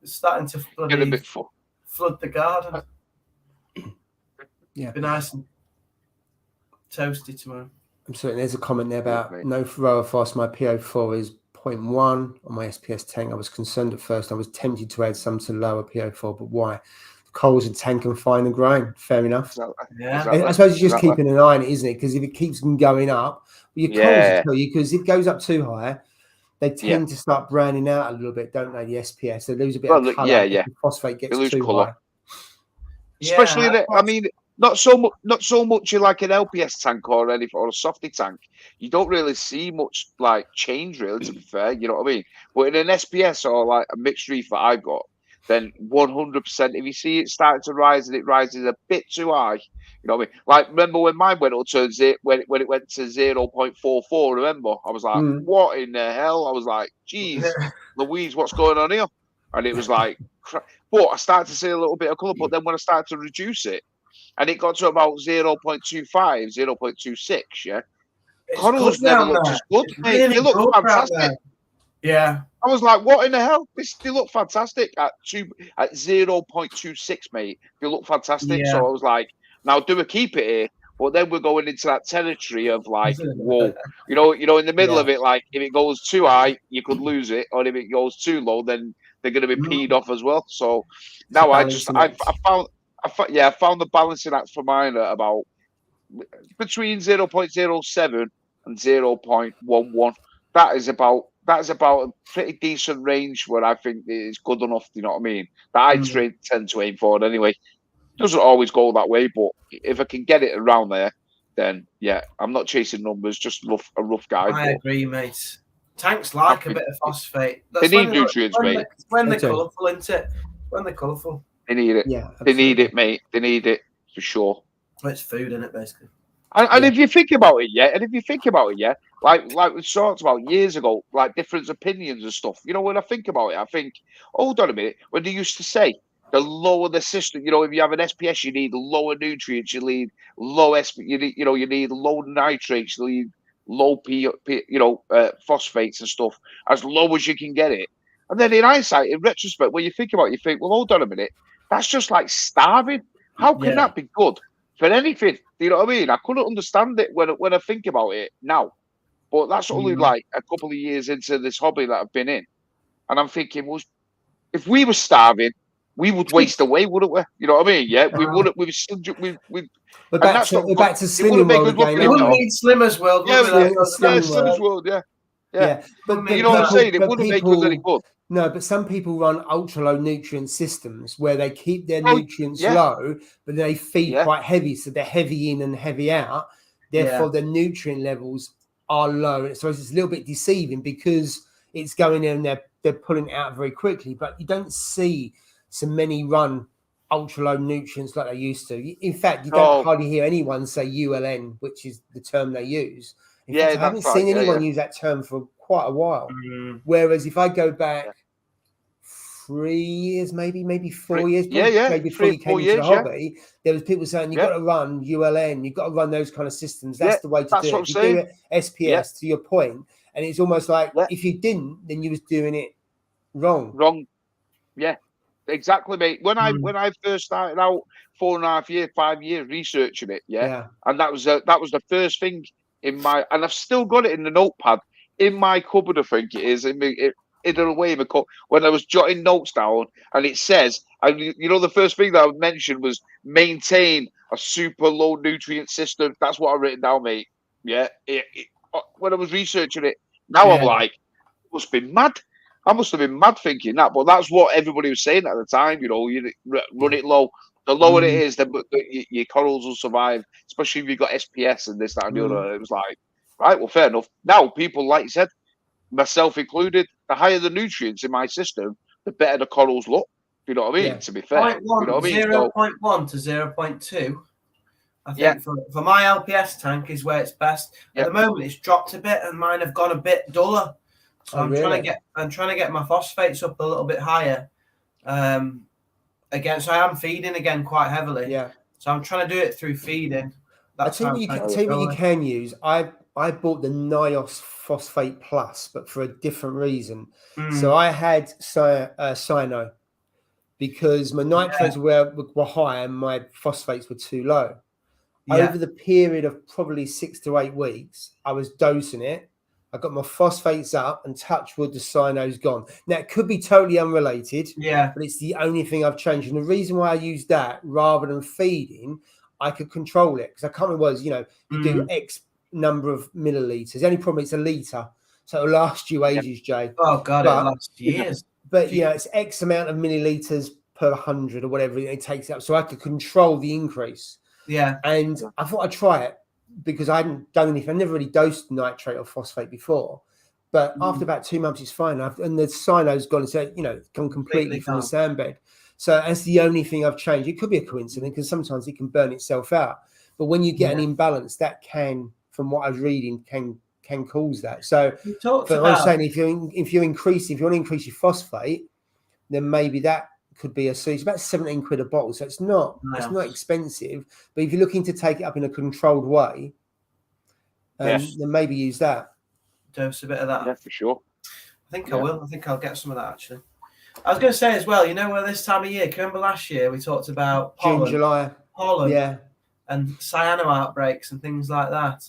It's starting to flood the garden. Yeah, be nice and toasty tomorrow. I'm sorry. There's a comment there about no Rowaphos. My PO4 is 0.1 on my SPS tank. I was concerned at first. I was tempted to add some to lower PO4, but why? The corals in tank and fine and growing. Fair enough. Exactly. I suppose it's just keeping an eye on it, isn't it? Because if it keeps going up, your corals will tell you, because if it goes up too high, they tend to start browning out a little bit, don't they? The SPS, they lose a bit of colour. The phosphate gets too high. especially I mean, not so much in like an LPS tank or anything or a softy tank. You don't really see much like change, really. To be fair, you know what I mean. But in an SPS or like a mixed reef that I've got, then 100%. If you see it starting to rise and it rises a bit too high, you know what I mean. Like remember when mine went up to when it went to 0.44. Remember, I was like, what in the hell? I was like, geez, Louise, what's going on here? And it was like, but I started to see a little bit of colour. But then when I started to reduce it, and it got to about 0.25, 0.26, yeah, corals never looked as good, mate. Really, they look fantastic. Yeah. I was like, what in the hell? They look fantastic at 0.26, mate. They look fantastic. Yeah. So I was like, now do we keep it here? But then we're going into that territory of like, whoa, you know, in the middle of it, like if it goes too high, you could lose it, or if it goes too low, then they're going to be peed off as well. So now I found the balancing act for mine at about between 0.07 and 0.11. That is about a pretty decent range where I think it's good enough. You know what I mean? That I tend to aim for anyway. Doesn't always go that way, but if I can get it around there, then yeah, I'm not chasing numbers, just a rough guide. I agree, mate. Tanks like a bit of phosphate. They need nutrients, mate. When they're colourful, isn't it? When they're colourful. They need it. Yeah, they need it, mate. They need it for sure. Well, it's food, isn't it, basically? And if you think about it, like we talked about years ago, like different opinions and stuff. You know, when I think about it, I think, hold on a minute. When they used to say the lower the system, you know, if you have an SPS, you need lower nutrients, you need low you need low nitrates, you need low phosphates and stuff, as low as you can get it. And then in hindsight, in retrospect, when you think about it, you think, well, hold on a minute, that's just like starving. How can that be good for anything? You know what I mean? I couldn't understand it when I think about it now. But that's only like a couple of years into this hobby that I've been in. And I'm thinking, well, if we were starving, we would waste away, wouldn't we? You know what I mean? Yeah, we wouldn't. We're back to Slimming World again. We wouldn't need Slimmers World. Slimmers World, yeah. But you know what I'm saying? It wouldn't make us any good. No, but some people run ultra low nutrient systems where they keep their nutrients low, but they feed quite heavy, so they're heavy in and heavy out. Therefore, the nutrient levels are low. So it's a little bit deceiving because it's going in and they're pulling it out very quickly. But you don't see so many run ultra low nutrients like they used to. In fact, you don't hardly hear anyone say ULN, which is the term they use. In fact, I haven't seen anyone use that term for quite a while. Whereas if I go back 3 years, maybe 4 years, maybe before you came into the hobby, there was people saying you've got to run ULN, you've got to run those kind of systems. That's the way to do it. You do it SPS to your point, and it's almost like if you didn't, then you was doing it wrong. Yeah, exactly, mate. When I first started out 4.5 years, 5 years researching it, and that was the first thing in my, and I've still got it in the notepad in my cupboard. I think it is hidden away in my cup when I was jotting notes down, and it says, and you know, the first thing that I mentioned was maintain a super low nutrient system. That's what I've written down, mate. Yeah, when I was researching it, now I'm like, must be mad. I must have been mad thinking that, but that's what everybody was saying at the time. You know, you run it low. The lower it is, your corals will survive, especially if you've got SPS and this, that, and the other. It was like, right, well, fair enough. Now, people, like you said, myself included, the higher the nutrients in my system, the better the corals look. You know what I mean? To be fair. 0.1, you know what I mean? 0.1 to 0.2. I think for my LPS tank is where it's best. At the moment, it's dropped a bit, and mine have gone a bit duller. So I'm trying to get my phosphates up a little bit higher. Again, so I am feeding again quite heavily. Yeah. So I'm trying to do it through feeding. I'll tell you what you can use. I bought the NIOS Phosphate Plus, but for a different reason. So I had cyano because my nitrates were high and my phosphates were too low. Over the period of probably 6 to 8 weeks, I was dosing it. I got my phosphates up, and touch wood, the cyano's gone. Now, it could be totally unrelated, but it's the only thing I've changed. And the reason why I used that rather than feeding, I could control it. Because I can't remember, you do X number of milliliters. The only problem, it's a litre. So it'll last you ages, Jay. Oh, God, it'll last years. But, it's X amount of milliliters per 100 or whatever it takes up, so I could control the increase. Yeah. And I thought I'd try it because I hadn't done anything. I never really dosed nitrate or phosphate before. But after about 2 months, it's fine. And the cyano's gone, so gone completely from the sandbed. So that's the only thing I've changed. It could be a coincidence because sometimes it can burn itself out. But when you get an imbalance, that can, from what I was reading, can cause that. So I'm saying if you want to increase your phosphate, then maybe that could be it's about 17 quid a bottle. So it's not expensive. But if you're looking to take it up in a controlled way, then maybe use that. Dose a bit of that. Yeah, for sure. I think I will. I think I'll get some of that actually. I was going to say as well, where this time of year, can you remember last year we talked about pollen, June, July, pollen, and cyano outbreaks and things like that.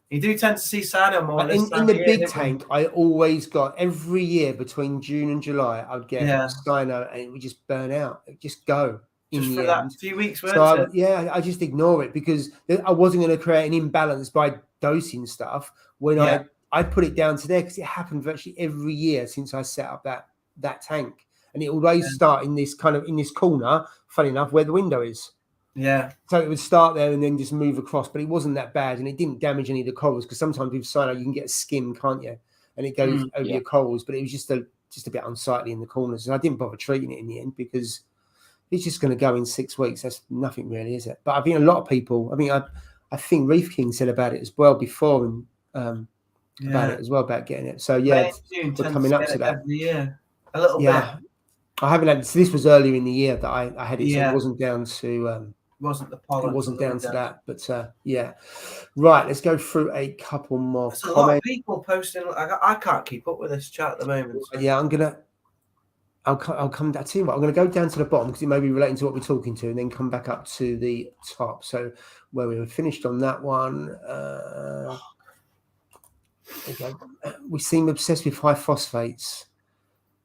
You do tend to see cyano more in the big tank. I always got every year between June and July, I'd get cyano, and it would just burn out. It would just go just for that few weeks. I just ignore it because I wasn't going to create an imbalance by dosing stuff when I put it down to there because it happened virtually every year since I set up that tank, and it always start in this corner. Funny enough, where the window is. Yeah. So it would start there and then just move across, but it wasn't that bad, and it didn't damage any of the corals because sometimes with cyano you can get a skim, can't you? And it goes over your corals, but it was just a bit unsightly in the corners, and I didn't bother treating it in the end because it's just going to go in 6 weeks. That's nothing really, is it? But I've been a lot of people. I mean, I think Reef King said about it as well before, and about getting it. So we're coming up to that every year a little bit. I haven't had. So this was earlier in the year that I had it. So it wasn't down to. Wasn't the pollen? It wasn't down to that, but right. Let's go through a couple more. There's a lot of people posting. I can't keep up with this chat at the moment. So. Yeah, I'll come. I tell you what, I'm gonna go down to the bottom because it may be relating to what we're talking to, and then come back up to the top. So where we were finished on that one. We seem obsessed with high phosphates.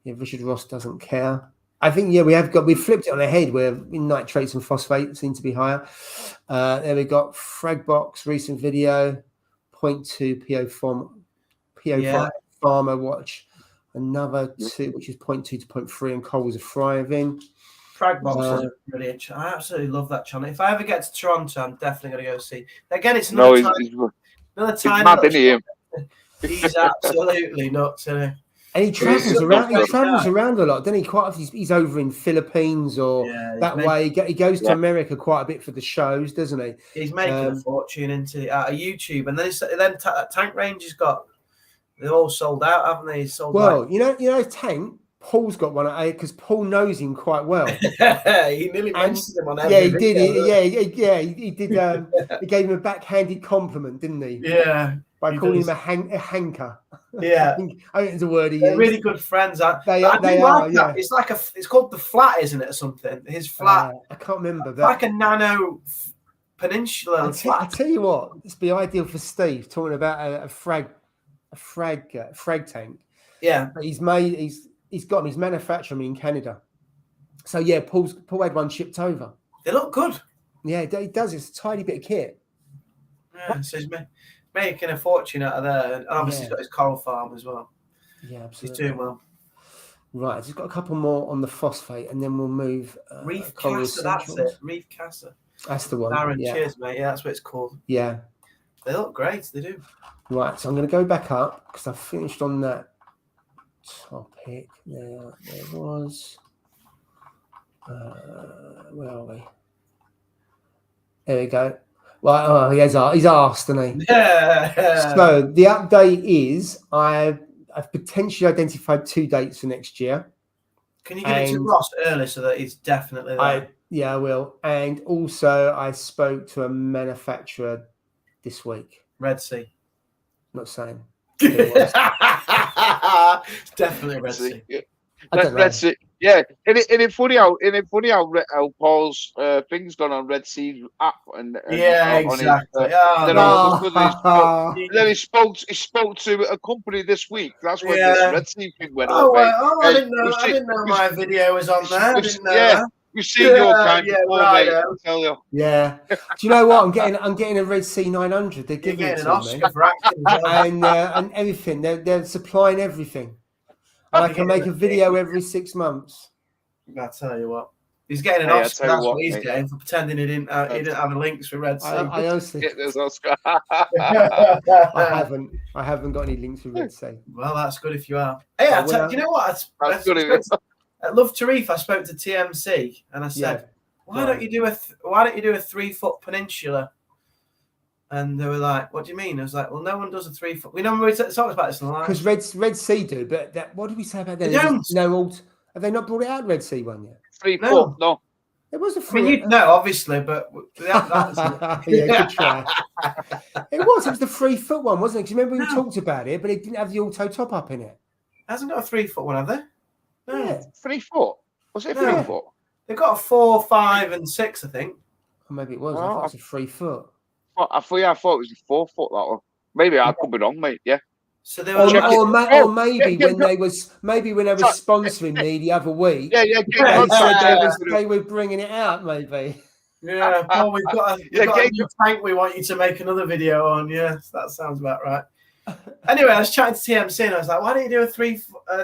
Yeah, Richard Ross doesn't care. I think we've flipped it on the head where nitrates and phosphate seem to be higher. There we got Fragbox recent video 0.2 PO5 Farmer Watch, another 2 which is 0.2 to 0.3, and corals are thriving. Fragbox is brilliant. I absolutely love that channel. If I ever get to Toronto, I'm definitely going to go see. Again, it's another time. Mad, isn't he? He's absolutely nuts, isn't he? And he travels around. He travels around a lot, doesn't he? Quite often he's over in Philippines or that way. He goes to America quite a bit for the shows, doesn't he? He's making a fortune out of YouTube, and then Tank Range has got. They're all sold out, haven't they? Tank. Paul's got one because Paul knows him quite well. He nearly mentioned him on every video. He did. He gave him a backhanded compliment, didn't he? Yeah. By calling him a hanker. Yeah. I think it's a word he They're used. really good friends. They are. Yeah. It's like it's called the Flat, isn't it, or something? His flat. I can't remember that. Like a nano peninsula. I tell you what, it's be ideal for Steve talking about a frag tank. Yeah. But he's got him. He's manufacturing in Canada. So Paul had one shipped over. They look good. Yeah, he does. It's a tiny bit of kit. Yeah, so he's making a fortune out of there, and obviously he's got his coral farm as well. Yeah, absolutely. He's doing well. Right, I've just got a couple more on the phosphate, and then we'll move. Reef Casa, that's it. Reef Casa. That's the one. Darren, cheers, mate. Yeah, that's what it's called. Yeah. They look great. They do. Right, so I'm going to go back up because I finished on that topic. There was. Where are we? There we go. Well, he's asked, hasn't he? Yeah. So the update is I've potentially identified 2 dates for next year. Can you get it to Ross early so that it's definitely there? I will. And also I spoke to a manufacturer this week. Red Sea. Not saying. It's definitely Red Sea. Red Sea. Yeah, and it's funny how Paul's thing's gone on Red Sea app and exactly. Then he spoke to a company this week. That's when this Red Sea thing went on. I didn't know my video was on there. I didn't know that. You've seen your kind before, mate, I tell you. Yeah. Do you know what? I'm getting a Red Sea 900. They're giving it to me. And everything. They're supplying everything. And I can make a video every 6 months. I tell you what. He's getting an Hey, I Oscar. tell you That's what he's mate. getting for pretending he didn't have the links for Red Sea. I honestly, There's Oscar. I haven't got any links with Red Sea. Well, that's good if you are. Hey, do you know what? At Love to Reef, I spoke to TMC and I said, "Why don't you do a 3-foot peninsula?" And they were like, "What do you mean?" I was like, "Well, no one does a 3-foot. We never talked about this in the line because Red Sea do, but what did we say about that? They don't. Have they not brought it out Red Sea one yet? 3 foot, no. It was a I mean, no, obviously, but yeah, good try. It was the 3-foot one, wasn't it? Because remember we talked about it, but it didn't have the auto top up in it. Hasn't got a 3-foot one, have they? No. Yeah. 3 foot. Was it 3 foot? They've got a 4, 5, and 6, I think. Or maybe it was. I thought it was a 3-foot. I thought it was a 4 foot. That one. Maybe I could be wrong, mate. Yeah. So they were or maybe when they were sponsoring me the other week. Yeah. They were bringing it out, maybe. Yeah, Paul, we've got a new tank we want you to make another video on. Yes, that sounds about right. Anyway, I was chatting to TMC and I was like, "Why don't you do a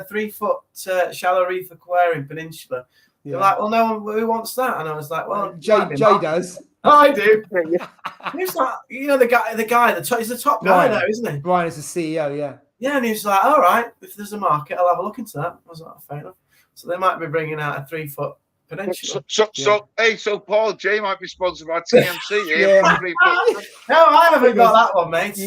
3-foot shallow reef aquarium peninsula?" They're like, "Well, no one who wants that." And I was like, "Well, Jay does." I do. He's like, the guy, he's the top guy now, isn't he? Brian is the CEO, yeah. Yeah, and he's like, "All right, if there's a market, I'll have a look into that." I was like, "Fair enough." So they might be bringing out a 3-foot peninsula. So Paul, Jay might be sponsored by TMC. Yeah. No, I haven't got that one, mate.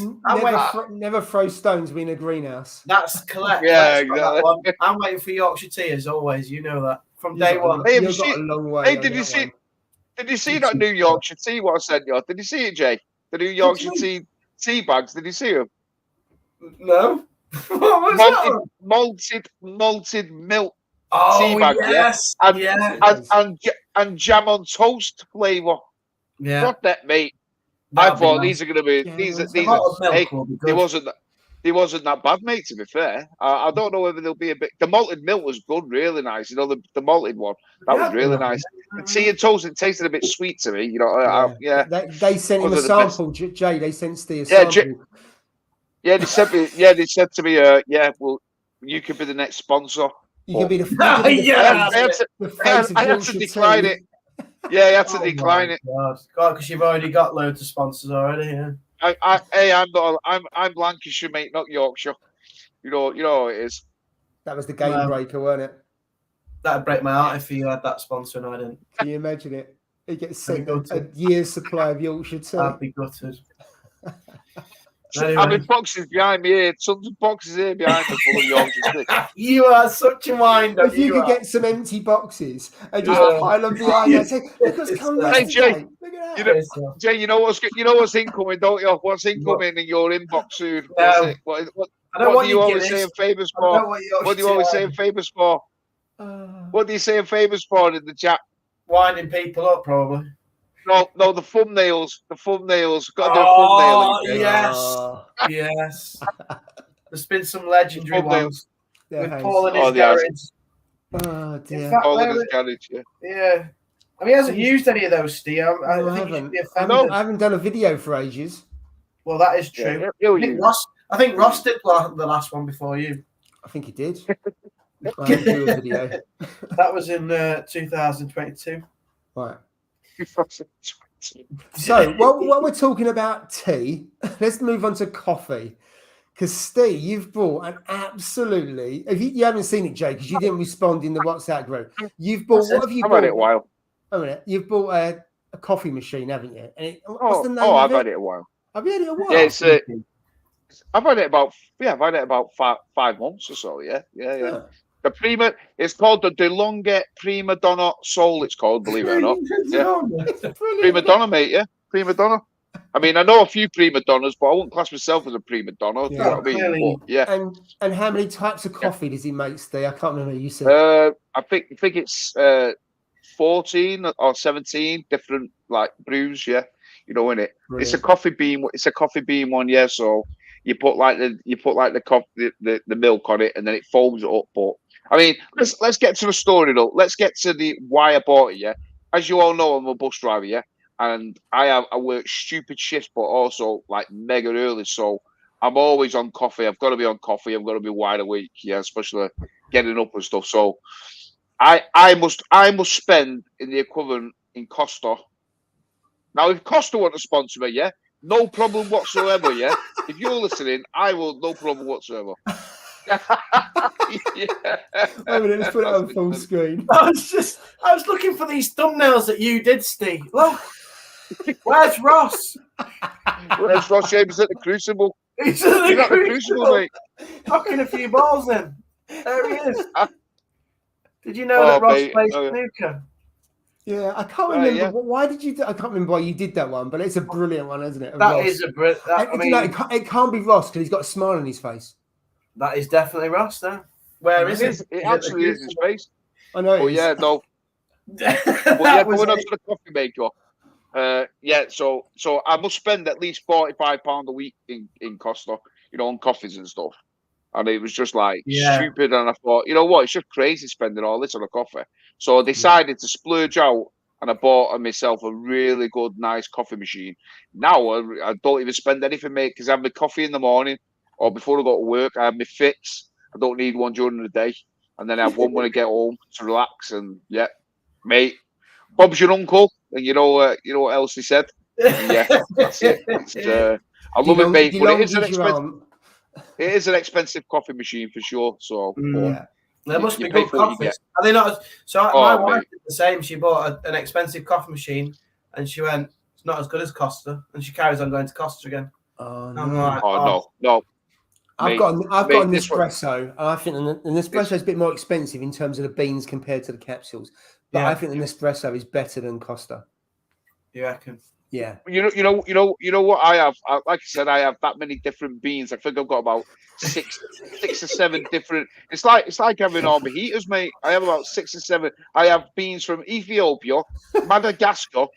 Never throw stones in a greenhouse. That's correct. Yeah, exactly. I'm waiting for Yorkshire tea as always. You know that from day one. Hey, You've got a long way. Hey, did you see that New Yorkshire tea? What I sent you? Did you see it, Jay? The New Yorkshire tea bags. Did you see them? No. What was that? Malted milk. Oh, bag, yes. And jam on toast flavour. Yeah. What that, mate? I thought these are going to be these. Hey, they wasn't that bad, mate. To be fair, I don't know whether they'll be a bit. The malted milk was good, really nice. You know, the malted one that was really nice. The tea and toast, it tasted a bit sweet to me. You know, They sent him a sample, Jay. They sent Steve a sample. They sent me. Yeah, they said to me, well, you could be the next sponsor. You can be the I had to decline it. Yeah, I had to decline it. God, because you've already got loads of sponsors already. Yeah. I'm Lancashire, mate, not Yorkshire. You know how it is. That was the game breaker, wasn't it? That'd break my heart if you had that sponsor and I didn't. Can you imagine it? He gets sent a year's supply of Yorkshire tea. I'd be gutted. Anyway. I mean, boxes behind me here. Tons of boxes here behind me full of Yorkshire tea. You are such a wind up. If you could get some empty boxes and just pile them behind you, say, hey, Jay, Jay, you know what's incoming, don't you? What's incoming in your inbox soon? What do you always say in favours for? What do you always say in favours for? What do you say in favours for in the chat? Winding people up, probably. No, the thumbnails. Got to do a thumbnail. Yes. There's been some legendary ones with Paul and his garage. Oh dear. Paul and his garage, yeah. I mean, he hasn't used any of those, Steve. I haven't done a video for ages. Well, that is true. I think Ross did the last one before you. I think he did. I didn't do a video. That was in 2022. Right. So, while we're talking about tea, let's move on to coffee. Because Steve, you've bought an absolutely. If you haven't seen it, Jay, because you didn't respond in the WhatsApp group. You've bought. What have you bought? I've had it a while. Oh, minute. You've bought a coffee machine, haven't you? And what's the name of it? I've had it a while. Have you had it a while? Yeah, it's I've had it about 5 months or so. Yeah. It's called the DeLonghi Prima Donna Soul. It's called, believe it or not. Yeah. Prima Donna, mate. Yeah, Prima Donna. I mean, I know a few prima donnas, but I wouldn't class myself as a prima donna. You know what I mean? But, yeah. And how many types of coffee does he make, Steve? I can't remember. You said. I think it's 14 or 17 different like brews. Yeah, you know, in it. Brilliant. It's a coffee bean. It's a coffee bean one. Yeah, so you put the coffee, the milk on it, and then it foams it up. But I mean, let's get to the story though. Let's get to the why I bought it. Yeah, as you all know, I'm a bus driver. Yeah. And I work stupid shifts, but also like mega early. So I'm always on coffee. I've got to be on coffee. I've got to be wide awake. Yeah, especially getting up and stuff. So I must spend in the equivalent in Costa. Now, if Costa want to sponsor me, yeah, no problem whatsoever. Yeah, if you're listening, I will, no problem whatsoever. Yeah. Wait a minute, let's put it on full screen. I was looking for these thumbnails that you did, Steve. Look, where's Ross? Where's Ross James at the Crucible? He's at the Crucible, mate. Knocking a few balls in. There he is. Did you know that Ross plays snooker? Yeah, I can't remember. Why did you? I can't remember why you did that one, but it's a brilliant one, isn't it? That is a brilliant. It can't be Ross because he's got a smile on his face. That is definitely Ross, though. Where is it? It actually is his face. I know. Oh yeah, no. Going on to the coffee maker. So I must spend at least £45 a week in Costa, on coffees and stuff. And it was just like stupid. And I thought, you know what, it's just crazy spending all this on a coffee. So I decided to splurge out, and I bought myself a really good, nice coffee machine. Now I don't even spend anything, mate, because I have my coffee in the morning or before I go to work. I have my fix. I don't need one during the day. And then I have one when I get home to relax. And yeah, mate, Bob's your uncle. And you know what else he said? Yeah, that's it. I love it, mate. But it is an expensive coffee machine for sure. So there must be good coffees. Are they not? My wife did the same. She bought an expensive coffee machine, and she went, "It's not as good as Costa," and she carries on going to Costa again. Oh no! Like, no. I've got an espresso. I think an espresso is a bit more expensive in terms of the beans compared to the capsules, but I think an espresso is better than Costa. You reckon? Yeah. You know what I have? Like I said, I have that many different beans. I think I've got about six or seven different. It's like having all mojitos, mate. I have about 6 or 7. I have beans from Ethiopia, Madagascar,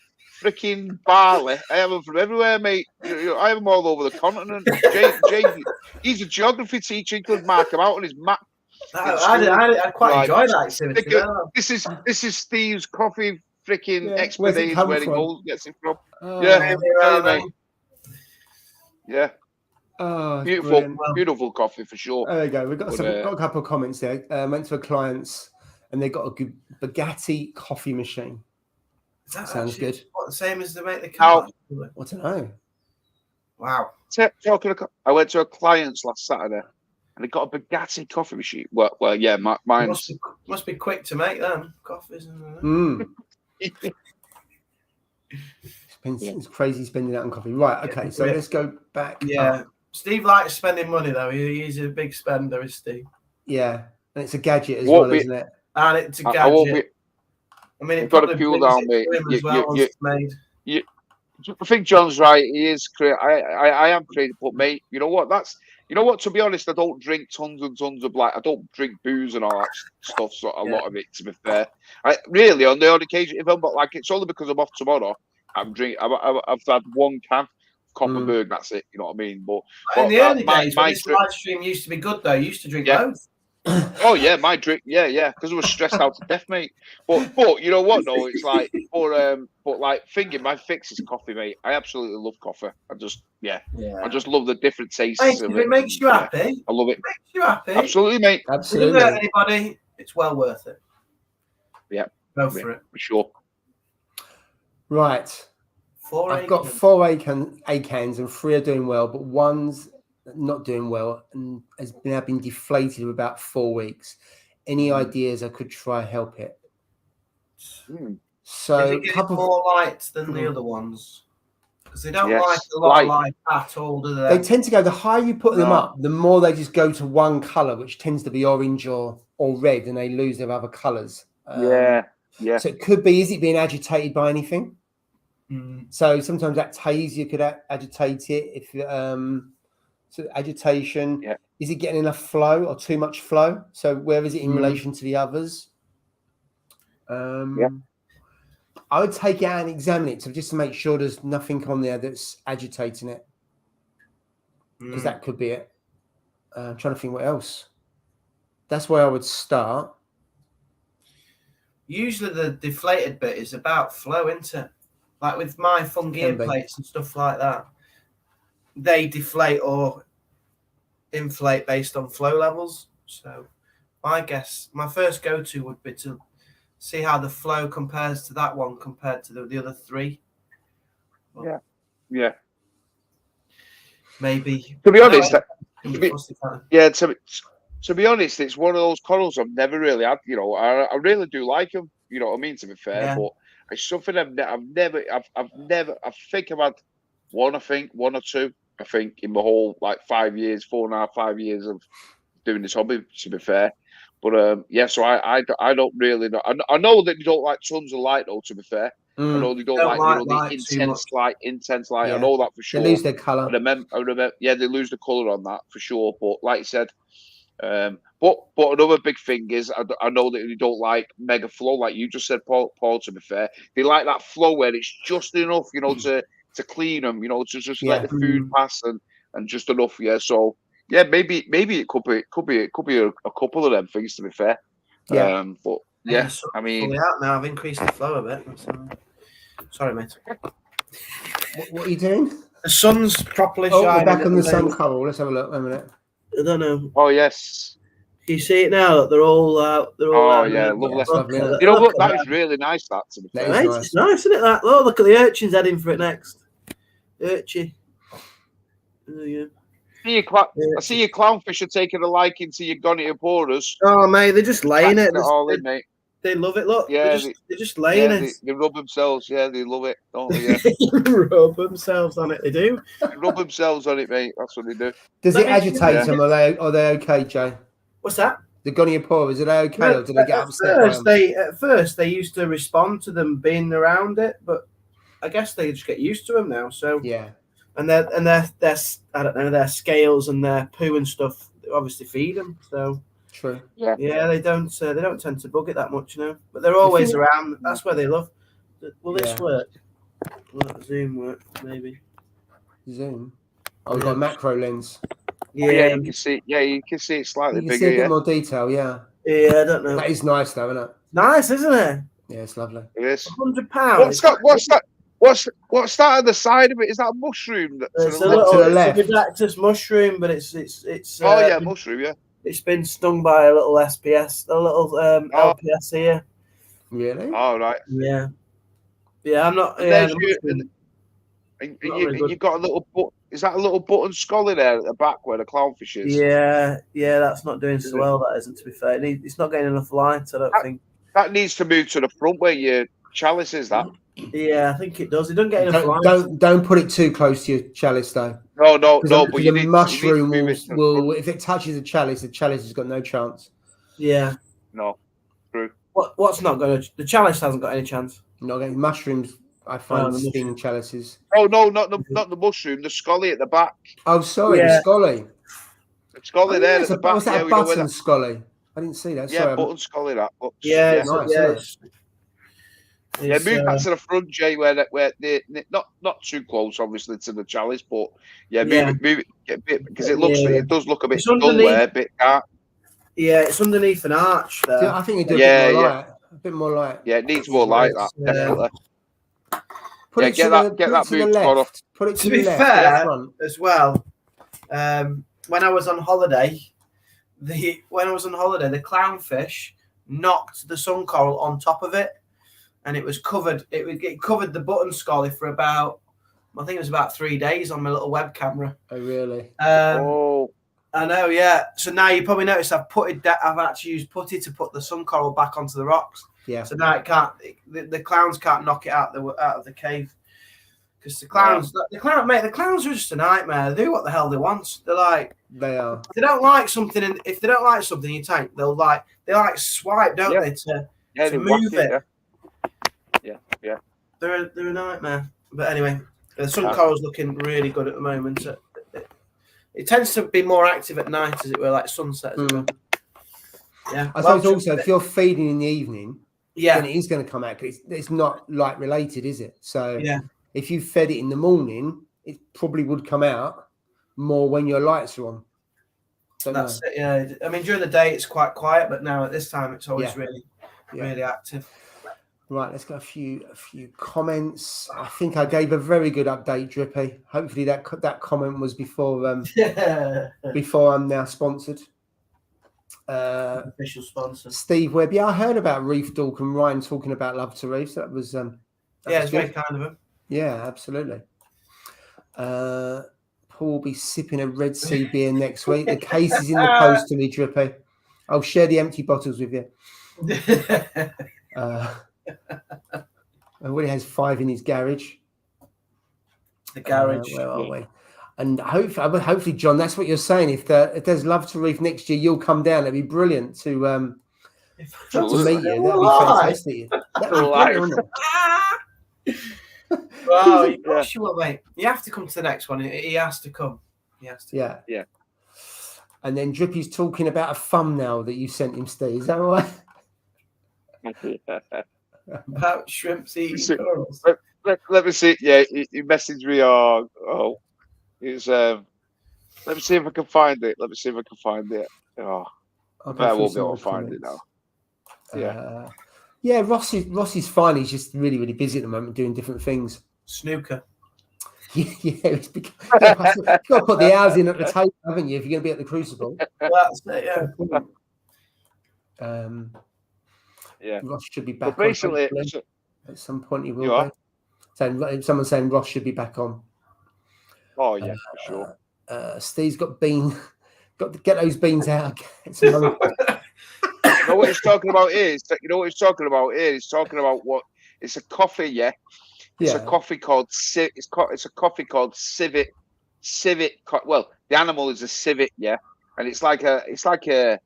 freaking barley. I have them from everywhere, mate. I have them all over the continent. Jay, he's a geography teacher. He could mark them out on his map. I quite enjoy that activity. This is Steve's coffee freaking expedition where he gets it from. Mate. Yeah. Oh, beautiful coffee for sure. There we go. We've got a couple of comments there. Went to a client's and they got a good Bugatti coffee machine. That sounds good. What, the same as they make the car? I don't know. Wow. I went to a client's last Saturday and they got a Bugatti coffee machine. Well, yeah, mine must be quick to make them coffees. It's crazy spending that on coffee. Right, okay, so let's go back. Yeah. Steve likes spending money, though. He's a big spender, is Steve? Yeah, and it's a gadget as well, isn't it? And it's a gadget. I mean, it's got a fuel down, mate. I think John's right. He is creative. I am creative, but mate, you know what? To be honest, I don't drink tons and tons of I don't drink booze and all that stuff. So a lot of it, to be fair, really on the odd occasion, if I'm it's only because I'm off tomorrow. I'm drinking. I've had one can of Copperberg. That's it. You know what I mean? But in the early days, when this live stream used to be good, though, you used to drink loads. Oh yeah, my drink, because I was stressed out to death, mate. But you know what? No, it's thinking my fix is coffee, mate. I absolutely love coffee. I just love the different tastes of it. It makes you happy. I love it. It makes you happy. Absolutely, mate. Absolutely. If you hurt anybody, it's well worth it. Yeah, go for it for sure. Right. I've got 4 ACANs and 3 are doing well, but one's not doing well and has now been deflated for about 4 weeks. Any ideas I could try help it? So is it getting more light than the other ones? Because they don't like a lot of light at all, do they? They tend to go, the higher you put them up, the more they just go to one colour, which tends to be orange or red, and they lose their other colours. So it could be, is it being agitated by anything? So sometimes that taser could agitate it. So agitation, is it getting enough flow or too much flow? So where is it in relation to the others? I would take it out and examine it just to make sure there's nothing on there that's agitating it, because that could be it. I'm trying to think what else. That's where I would start. Usually the deflated bit is about flow, isn't it? Like with my fungi plates and stuff like that, they deflate or inflate based on flow levels. So my first go-to would be to see how the flow compares to that one compared to the other 3. Yeah, yeah. Maybe. To be honest, to be honest, it's one of those corals I've never really had. You know, I really do like them. You know what I mean? To be fair, but it's something I've never. I think I've had one or two. I think in my whole like 5 years, 4.5, 5 years of doing this hobby. To be fair, but yeah. So I don't really know. I know that you don't like tons of light though. To be fair. I know they don't like the intense light. Yeah. I know that for sure. They lose their colour. I remember, yeah, they lose the colour on that for sure. But like I said, but another big thing is I know that they don't like mega flow, like you just said, Paul. To be fair, they like that flow where it's just enough, you know, to clean them, you know, to just let the food pass and just enough. Yeah, so yeah, maybe it could be a couple of them things. To be fair, but yeah, I mean, out now I've increased the flow a bit. Sorry, mate. What are you doing? The sun's properly shining. We're back on the sun coral. Let's have a look. Wait a minute. I don't know. Oh yes. You see it now? They're all out. Oh yeah, lovely. You know, look, that is really nice. That to be fair. Nice. It's nice, isn't it? That. Oh, look at the urchins heading for it next. Urchin. Oh, yeah. I see your clownfish are taking a liking to your Gonioporas. Oh mate, they're just laying it. All in, mate. They love it. Look, yeah, they're just laying it. They rub themselves. Yeah, they love it. Don't they? Yeah. Rub themselves on it. They do. They rub themselves on it, mate. That's what they do. Does it agitate them? Are they okay, Jay? What's that? The Gonioporas, are they okay, or do they get upset? At first, they used to respond to them being around it, but I guess they just get used to them now. So yeah, and their I don't know, their scales and their poo and stuff obviously feed them. So. True. Yeah, they don't tend to bug it that much, you know. But they're always around. That's where they love. Will this work? Will that zoom work? Maybe. Zoom. Oh, we've got a macro lens. Yeah, you can see. Yeah, you can see it slightly bigger. See a bit more detail. Yeah. Yeah, I don't know. That is nice, though, isn't it? Nice, isn't it? Yeah, it's lovely. It is. £100. What's that on the side of it? Is that a mushroom? It's a little, to the left. It's a redactus mushroom, but it's. Oh yeah, mushroom. Yeah. It's been stung by a little SPS, a little LPS here. Really? Oh right. Yeah. Yeah, I'm not. You've got a little. Is that a little button skull in there at the back where the clownfish is? Yeah, that's not doing so well. That isn't, to be fair. It's not getting enough light. I don't think. That needs to move to the front where your chalice is. That. Yeah, I think it does. It doesn't get enough light. Don't put it too close to your chalice, though. No. But the mushroom will if it touches the chalice has got no chance. Yeah. No. True. What's not going to? The chalice hasn't got any chance. Not getting mushrooms. I find sting chalices. Oh no, not the mushroom. The scolly at the back. Oh, sorry, the scolly. The scolly there at the back. Was that a button scolly? I didn't see that. Yeah, button scolly. That. But, yeah, nice. Yeah, move that to the front, Jay, where they not too close, obviously, to the chalice, but move it a bit because it does look a bit dull there, a bit dark. Yeah, it's underneath an arch there. I think it does a bit more light. Yeah, it needs more light. That definitely. Get that moved left. Put it to be fair, as well. When I was on holiday, the clownfish knocked the sun coral on top of it. And it was covered. It covered the button scolly for about, I think it was about 3 days on my little web camera. Oh really? I know. Yeah. So now you probably noticed I've actually used putty to put the sun coral back onto the rocks. Yeah. So now it can't. The clowns can't knock it out of the cave because the clowns are just a nightmare. They do what the hell they want. They are. If they don't like something, and if they don't like something in your tank, they swipe, don't they, to move it. Yeah. They're a nightmare. But anyway, the sun coral's looking really good at the moment. It tends to be more active at night, as it were, like sunset. Yeah. I suppose also if you're feeding in the evening, then it is going to come out. It's not light related, is it? So if you fed it in the morning, it probably would come out more when your lights are on. That's it. Yeah. I mean, during the day it's quite quiet, but now at this time it's always really active. Right, let's go a few comments. I think I gave a very good update, Drippy. Hopefully that comment was before before I'm now sponsored. Official sponsor. Steve Webb. Yeah, I heard about Reef Dork and Ryan talking about Love to Reef. So that was it's very kind of him. Yeah, absolutely. Paul will be sipping a Red Sea beer next week. The case is in the post to me, Drippy. I'll share the empty bottles with you. Willie has 5 in his garage. The garage. Where are we? And hopefully, John, that's what you're saying. If there's Love to Reef next year, you'll come down. It'd be brilliant to meet you. That'd be fantastic. That'd be brilliant, wouldn't it? Wow, sure, mate. You have to come to the next one. He has to come. Yeah. And then Drippy's talking about a thumbnail that you sent him, Steve. Is that right? About shrimps eating corals. Let me see. Yeah, he messaged me. It's let me see if I can find it. Oh, I won't be able to find it now. Yeah. Ross is fine. He's just really, really busy at the moment doing different things. Snooker. You've got to put the hours in at the table, haven't you? If you're going to be at the Crucible. That's it. Yeah. Ross should be back. But basically, at some point he will be. Someone's saying Ross should be back on. Oh yeah, for sure. Steve's got to get those beans out. You know what he's talking about is He's talking about what it's a coffee, yeah. It's a coffee called it's a coffee called civet. Well, the animal is a civet, yeah, and it's like a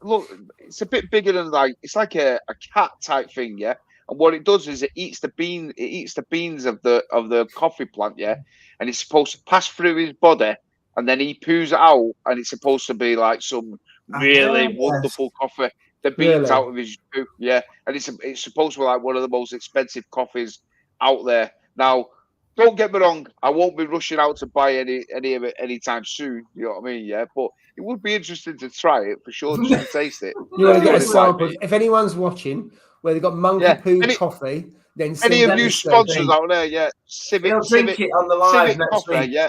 look. It's a bit bigger than it's like a cat type thing, yeah. And what it does is it eats the beans of the coffee plant, yeah. And it's supposed to pass through his body, and then he poos it out, and it's supposed to be like some really wonderful coffee. The beans out of his poo, yeah. And it's supposed to be like one of the most expensive coffees out there. Now, don't get me wrong, I won't be rushing out to buy any of it anytime soon. You know what I mean? Yeah, but it would be interesting to try it for sure, just to taste it. You want to get a sample? If anyone's watching, where they've got monkey poo coffee, then any of you sponsors out there, yeah, drink it on the live next coffee, week. Yeah,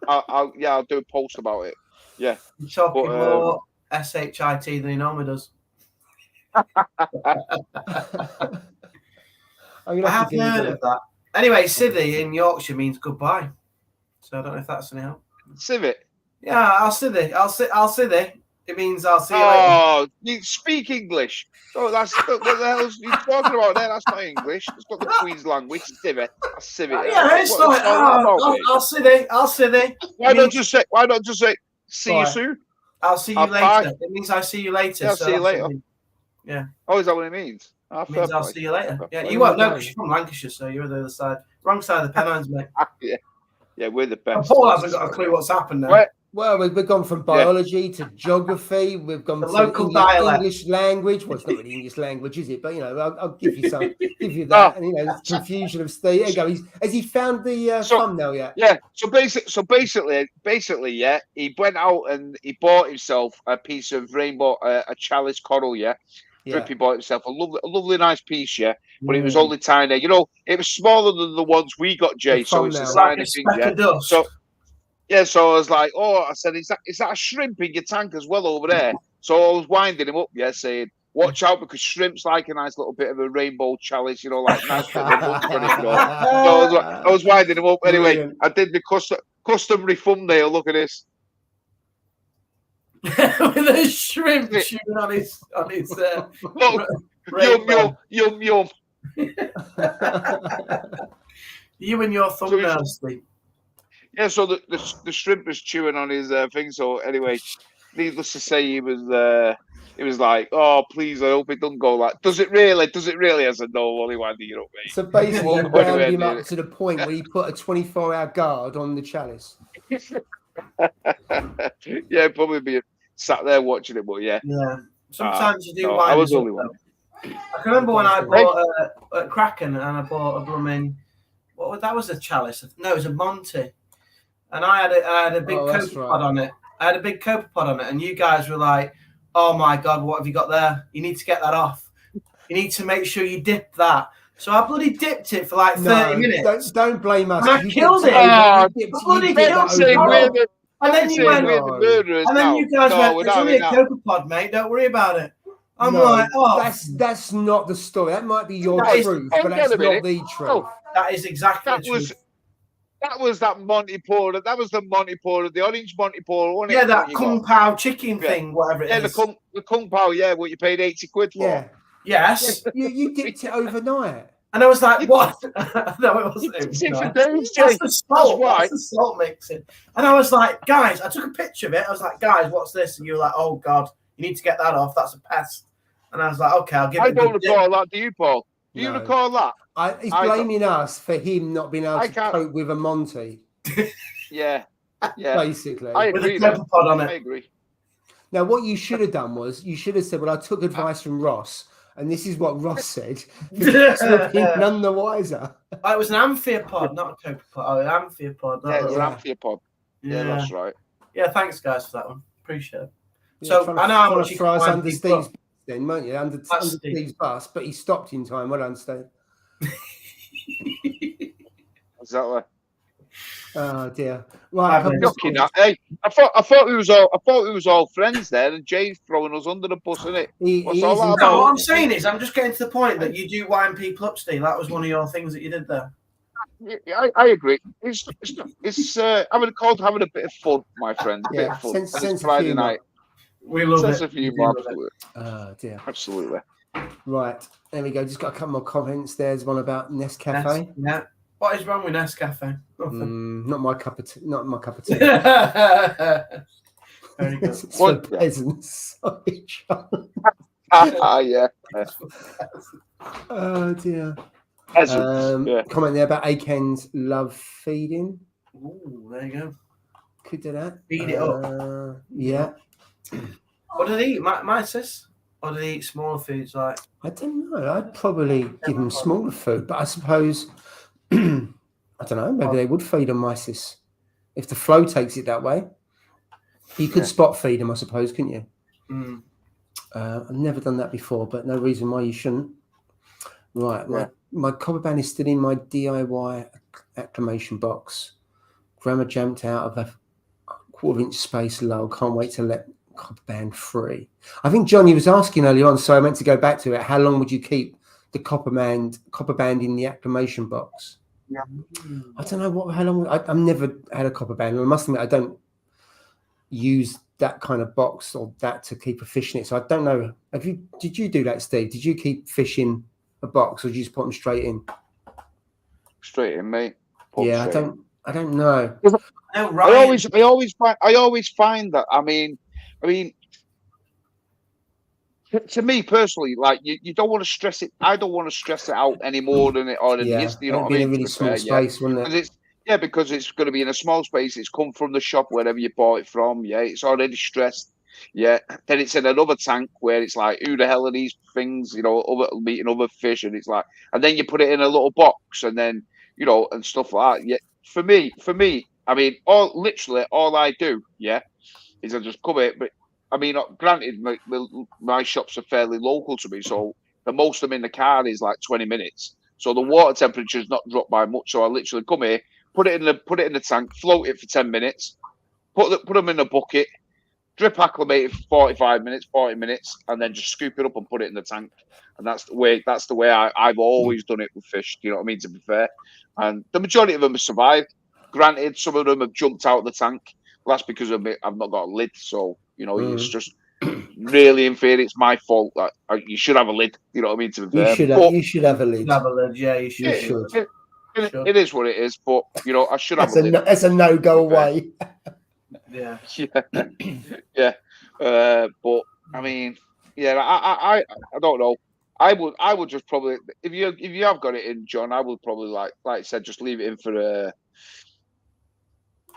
I'll do a post about it. Yeah, you're talking more shit than he normally does. I have heard of that. Anyway, civvy in Yorkshire means goodbye, so I don't know if that's any help. Civet. Yeah, I'll civvy. It means I'll see you later. Oh, you speak English. Oh, that's what the hell are you talking about there? That's not English. It's not the Queen's language. Civet. That's civet. Yeah, it's not. I'll civvy. Why not just say see you soon? I'll see you later. It means I see you later. I'll see you later. Yeah. Oh, is that what it means? It means I'll see you later. Yeah, you won't know because you're from Lancashire, so you're the other side. Wrong side of the Pennines, mate. Yeah, we're the best. Paul hasn't got a clue what's happened now. Well, we've gone from biology to geography. We've gone to local English language. Well, it's not really English language, is it? But I'll give you some, give you that. And the confusion of Steve. There you go. Has he found the thumbnail yet? Yeah. So basically, yeah. He went out and he bought himself a piece of rainbow, a chalice coral. Yeah. Drippy bought himself a lovely, nice piece. Yeah. But it was only tiny. It was smaller than the ones we got, Jay. So it's a tiny thing. Yeah. So I was like, I said, is that a shrimp in your tank as well over there? So I was winding him up, saying, watch out because shrimp's like a nice little bit of a rainbow chalice, like nice little lunch on it. So I was winding him up. Anyway, brilliant. I did the customary thumbnail. Look at this. With a shrimp chewing on his yum yum. You and your thumbnail, Steve. Yeah, so the shrimp was chewing on his thing. So anyway, needless to say, he was like, "Oh, please, I hope it doesn't go like." Does it really? I said, "No, only one, you know what I mean?" So basically, you wound him up to the point where he put a 24-hour guard on the chalice. Yeah, probably be sat there watching it, but yeah. Yeah, sometimes you do. No, I was only one. I can remember when I bought a Kraken and I bought a blooming. That was a chalice. No, it was a Monty. And I had a big copepod on it. I had a big copepod on it, and you guys were like, "Oh my god, what have you got there? You need to get that off. You need to make sure you dip that." So I bloody dipped it for like 30 minutes. Don't blame us. And I killed it. I And then you went, we're the murderers and then now. you guys No, went, we're "It's not only a having that. copepod, mate. Don't worry about it." I'm No, like, "Oh, that's not the story. That might be your That is- truth, hang but on that's a minute. not the truth. Oh, that is exactly That the truth." was that Monty Paul. That was the Monty Paul, the orange Monty Paul, wasn't it? Yeah, that what you Kung got? Pao chicken Yeah. thing, whatever it Yeah, is. the Kung Pao, yeah, what you paid 80 quid for. Yeah. Yes. You dipped it overnight. And I was like, You- "What?" No, it wasn't. It's It was for not. days, That's Jay. the salt. why. That's the salt mixing. And I was like, "Guys," I took a picture of it. I was like, "Guys, what's this?" And you were like, "Oh God, you need to get that off. That's a pest." And I was like, "Okay, I'll give it." I don't recall that. Do you, Paul? Do you No. recall that? He's I blaming us for him not being able I to can't- cope with a Monty, Yeah. Yeah. basically. I With a agree. Then. copepod on I it. agree. Now, what you should have done was you should have said, "Well, I took advice from Ross, and this is what Ross said." None the wiser. It was an amphipod, not a copepod. Oh, an amphipod. Yeah, it was an Yeah. amphipod. Yeah, that's right. Yeah, thanks guys for that one. Appreciate it. Yeah, So, trying I know how trying much to you throw can us wind under people Steve's up. bus then, weren't you? Under Steve. Steve's bus, but he stopped in time. Well done, Steve. Exactly. Oh dear. Right, Fabulous. Yucky that. Hey, I thought we was all friends there, and Jay's throwing us under the bus, isn't it? What's all that No, about? what I'm saying is, I'm just getting to the point that you do wind people up, Steve. That was one of your things that you did there. I agree. It's having a bit of fun, my friend. A bit Yeah, of fun. sense And of it's Friday humour. night. We love Sense it. of We do humour, love it. absolutely. Oh dear. Absolutely. Right, there we go. Just got a couple more comments. There's one about Nescafe. Yeah. What is wrong with Nescafe? Nothing. Not my cup of tea. Not my cup of tea. Very good. It's for peasants. Sorry, John. Yeah. Oh dear. Peasants, yeah. Comment there about Aiken's love feeding. Ooh, there you go. Could do that. Feed it up. Yeah. What do they eat? Mysis? Or do they eat smaller foods like? I don't know. I'd probably give them smaller food, but I suppose I don't know. Maybe they would feed on mysis if the flow takes it that way. You could spot feed them, I suppose, couldn't you? Mm. I've never done that before, but no reason why you shouldn't. Right, my copper band is still in my DIY acclimation box. Grandma jumped out of a 1/4-inch space low. Can't wait to let copper band free. I think Johnny was asking earlier on, so I meant to go back to it. How long would you keep the copper band in the acclimation box? Yeah. I don't know how long. I've never had a copper band. I must admit, I don't use that kind of box or that to keep a fish in it. So I don't know. Did you do that, Steve? Did you keep fish in a box, or did you just put them straight in? Straight in, mate. Yeah, I don't know. No, right. I always find that. I mean, to me personally, like you don't want to stress it. I don't want to stress it out any more than it already is. You know what I mean? In a really small space, wouldn't it? Because it's going to be in a small space. It's come from the shop, wherever you bought it from. Yeah, it's already stressed. Yeah, then it's in another tank where it's like, who the hell are these things? You know, meeting other fish, and it's like, and then you put it in a little box, and then and stuff like that. Yeah, for me, I mean, all I do, is I just come it. But I mean, granted, my shops are fairly local to me, so the most I'm in the car is like 20 minutes. So the water temperature is not dropped by much. So I literally come here, put it in the tank, float it for 10 minutes, put them in a bucket, drip acclimate it for 45 minutes, 40 minutes, and then just scoop it up and put it in the tank. And that's the way I've always done it with fish. You know what I mean? To be fair, and the majority of them have survived. Granted, some of them have jumped out of the tank. Well, that's because of I've not got a lid. So it's just really unfair. It's my fault. That you should have a lid. You know what I mean? To be fair, you should have a lid. Yeah, you should. It is what it is. But I should have a lid. That's a no. Go away. Yeah. Yeah. But I mean, I don't know. I would just probably, if you have got it in, John, I would probably like I said, just leave it in for a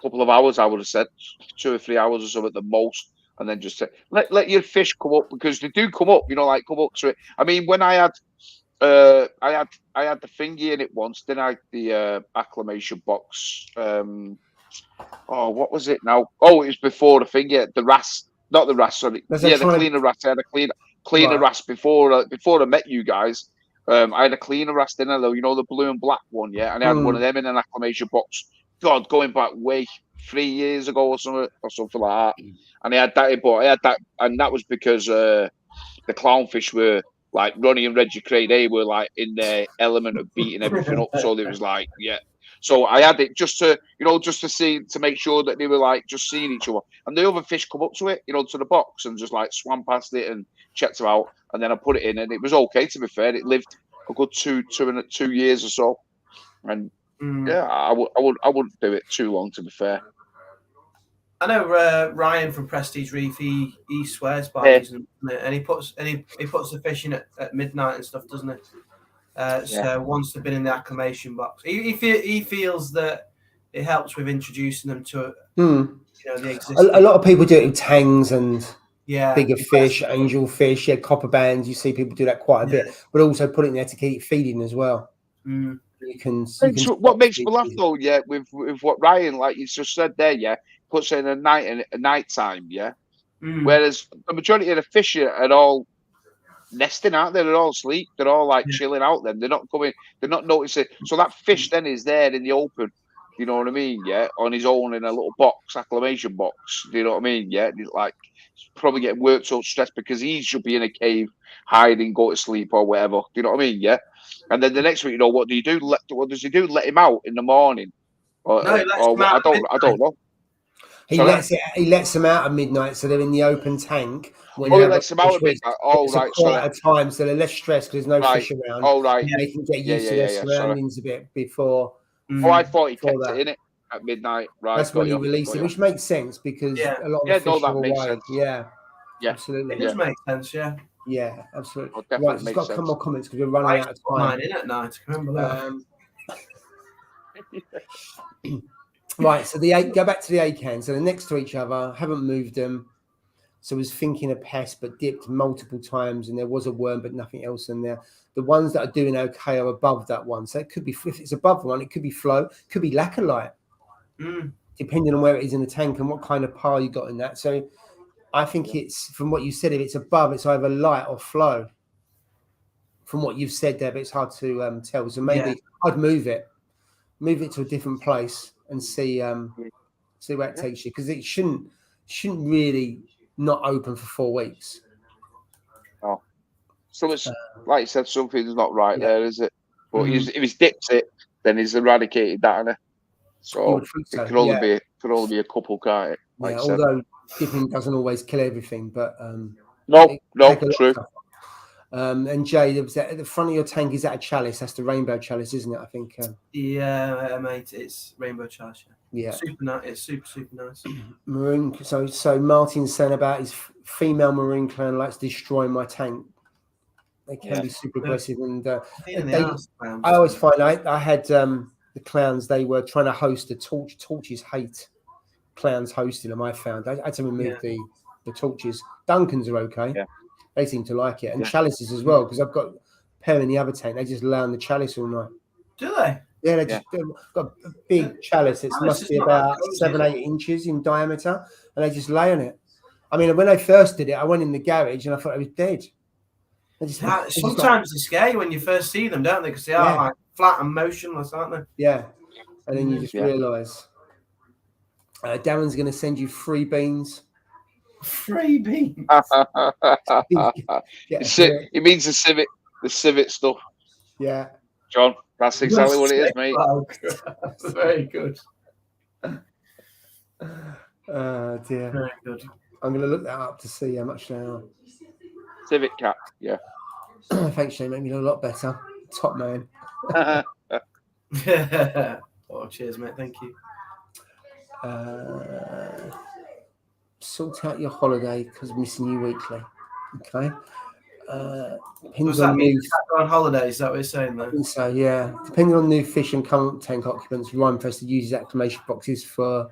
couple of hours. I would have said 2 or 3 hours or so at the most, and then just let your fish come up, because they do come up. Come up to it. I mean, when I had the thingy in it once, then I had the acclimation box. What was it now? Oh, it was before the thingy, the RAS, not the RAS. Sorry, the cleaner RAS. I had a cleaner RAS before I met you guys. I had a cleaner RAS, didn't I? The blue and black one, and I had one of them in an acclimation box God, going back way 3 years ago or something like that. And I had that, and that was because the clownfish were like Ronnie and Reggie Craig. They were like in their element of beating everything up. So it was like, yeah. So I had it just to, just to make sure that they were like just seeing each other. And the other fish come up to it, to the box and just like swam past it and checked them out. And then I put it in, and it was okay. To be fair, it lived a good 2 years or so. And yeah, I wouldn't do it too long. To be fair. I know Ryan from Prestige Reef. He swears by using it, and he puts the fish in at midnight and stuff, doesn't he? So once they've been in the acclimation box, he feels that it helps with introducing them to the existing. A lot of people do it with tangs and Yeah, bigger fish, angelfish, copper bands. You see people do that quite a bit, but also put it in there to keep feeding as well. Mm. You can what makes me laugh though, with what Ryan, like you just said there, puts in a night time, whereas the majority of the fish are all nesting out there, they're all asleep, they're all like chilling out then, they're not noticing. So that fish then is there in the open, you know what I mean, on his own in a little box, acclimation box, do you know what I mean, he's like probably getting worked up, stressed because he should be in a cave hiding, go to sleep or whatever, do you know what I mean, and then the next week, what do you do? What does he do? Let him out in the morning? Or I don't know. He lets them out at midnight, so they're in the open tank. He lets them out at midnight. Right. Quieter time, so they're less stressed because there's no fish around. Oh, right. They can get used to their surroundings a bit before. I thought he kept it in it at midnight. Right. That's when he released it, which makes sense because a lot of the fish are away. Yeah, absolutely. It does make sense. Yeah, absolutely. Right, just got a couple more comments because we're running out of time. Mine in at night. Remember that. Right, so go back to the ACAN. So they're next to each other, haven't moved them. So I was thinking of pests, but dipped multiple times, and there was a worm, but nothing else in there. The ones that are doing okay are above that one. So it could be, if it's above one, it could be flow, could be laccolite, depending on where it is in the tank and what kind of pile you got in that. So I think it's, from what you said, if it's above, it's either light or flow. From what you've said there, but it's hard to tell. So maybe I'd move it to a different place and see where it takes you, because it shouldn't really not open for 4 weeks. Oh, so it's like you said, something's not right there, is it? But if he's dipped it, then he's eradicated that, isn't it? So it could only be a couple, can't it? Like although dipping doesn't always kill everything, but no, true. And Jay, there was at the front of your tank, is that a chalice? That's the rainbow chalice, isn't it? I think. Yeah, mate, it's rainbow chalice. Yeah, super nice. It's super nice. Maroon. So Martin's saying about his female marine clown likes destroying my tank. They can be super aggressive, and I always find I had the clowns. They were trying to host the torches. Hate clowns hosting them. I found I had to remove the torches. Duncans are okay. Yeah. They seem to like it, and chalices as well, because I've got a pair in the other tank. They just lay on the chalice all night. Do they? Yeah, they just got a big chalice. It must be about 7-8 inches in diameter, and they just lay on it. I mean, when they first did it, I went in the garage and I thought it was dead. Sometimes they scare you when you first see them, don't they? Because they are like flat and motionless, aren't they? Yeah, and then you just realise. Darren's going to send you 3 beans. 3 beans. It means the civet stuff. Yeah, John, that's exactly what it is, mate. Very good. Dear. Very good. I'm going to look that up to see how much they are. Civet cat, yeah. Thanks, Shane. Made me look a lot better. Top man. Oh, cheers, mate. Thank you. Sort out your holiday because I'm missing you weekly. Okay. Does that mean on holidays? Is that what you're saying, though? So, yeah. Depending on new fish and current tank occupants, Ryan Preston uses acclimation boxes for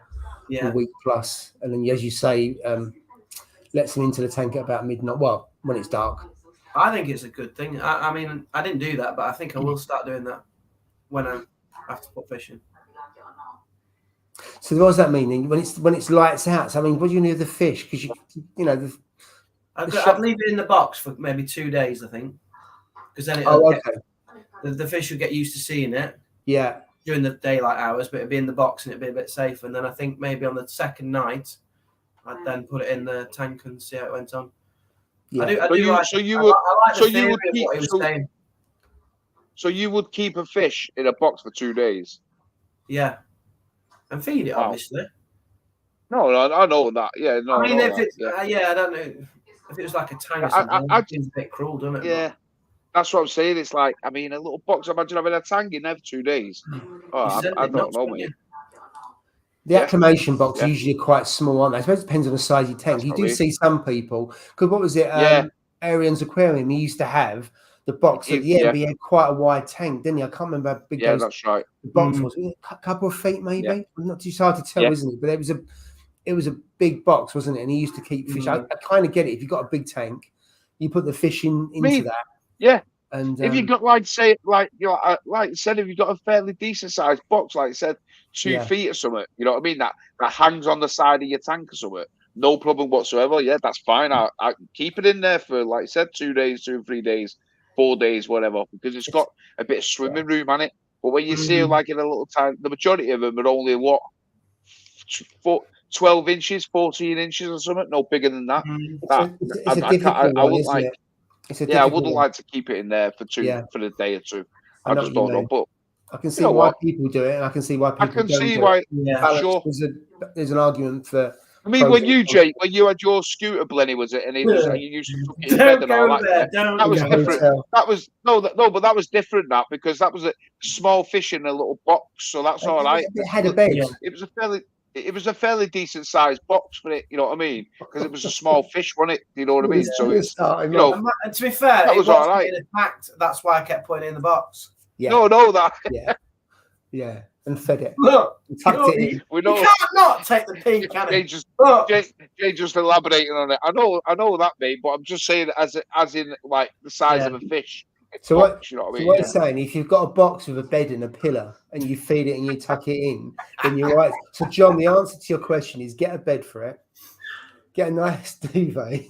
a week plus. And then, as you say, lets them into the tank at about midnight. Well, when it's dark. I think it's a good thing. I mean, I didn't do that, but I think I will start doing that when I have to put fish in. So what does that mean? When it's lights out? So, I mean, what do you do with the fish? Because I'd leave it in the box for maybe 2 days, I think, because then the fish will get used to seeing it. Yeah. during the daylight hours, but it'd be in the box and it'd be a bit safer. And then I think maybe on the second night, I'd then put it in the tank and see how it went on. Yeah. I do So like the theory of what he was saying. So you would keep a fish in a box for 2 days? Yeah. And feed it, obviously. No, I know that. Yeah, no. I mean, if it's I don't know if it was like a tank or something. It's a bit cruel, doesn't it? Yeah, that's what I'm saying. It's like, I mean, a little box. Imagine having a tank in there for 2 days. Oh, I don't know, mate. The acclimation box are usually quite small, aren't they? I suppose it depends on the size of your tank. You do see some people, because what was it? Arian's Aquarium, he used to have the box at the end. He had quite a wide tank, didn't he? I can't remember how big that's right. The box was. A couple of feet, maybe. Not too hard to tell, isn't it? But it was a big box, wasn't it? And he used to keep fish. I kind of get it. If you've got a big tank, you put the fish into that. Yeah. And if you've got like you said, if you've got a fairly decent sized box, like you said, 2 feet or something, you know what I mean? That hangs on the side of your tank or something, no problem whatsoever. Yeah, that's fine. I keep it in there for, like I said, 2 days, 2 or 3 days, 4 days, whatever, because it's got a bit of swimming room on it. But when you see like in a little tank, the majority of them are only 12 inches, 14 inches or something, no bigger than that. It's a difficult one, isn't it? I wouldn't like to keep it in there for the day or two. I just don't know. But I can see why people do it, and I can see why people don't do it. Yeah, sure. There's an argument for. I mean, when you had your scooter Blenny, was it? And and you used to took it in bed and all that. That was different. That was but that was different. That because that was a small fish in a little box, so that's all right. It had a bed. It was a fairly decent sized box for it, you know what I mean? Because it was a small fish, wasn't it? You know what I mean? So it's, and to be fair, that was all right. Attacked, that's why I kept putting it in the box. Yeah. No, that. Yeah, and fed it. Look, tucked it in. You can't not take the pee, can it? Jay just elaborating on it. I know that, mate, but I'm just saying as in like the size of a fish. So what you know what I mean? What I'm saying, if you've got a box with a bed and a pillow and you feed it and you tuck it in, then you're right. So John, the answer to your question is get a bed for it, get a nice duvet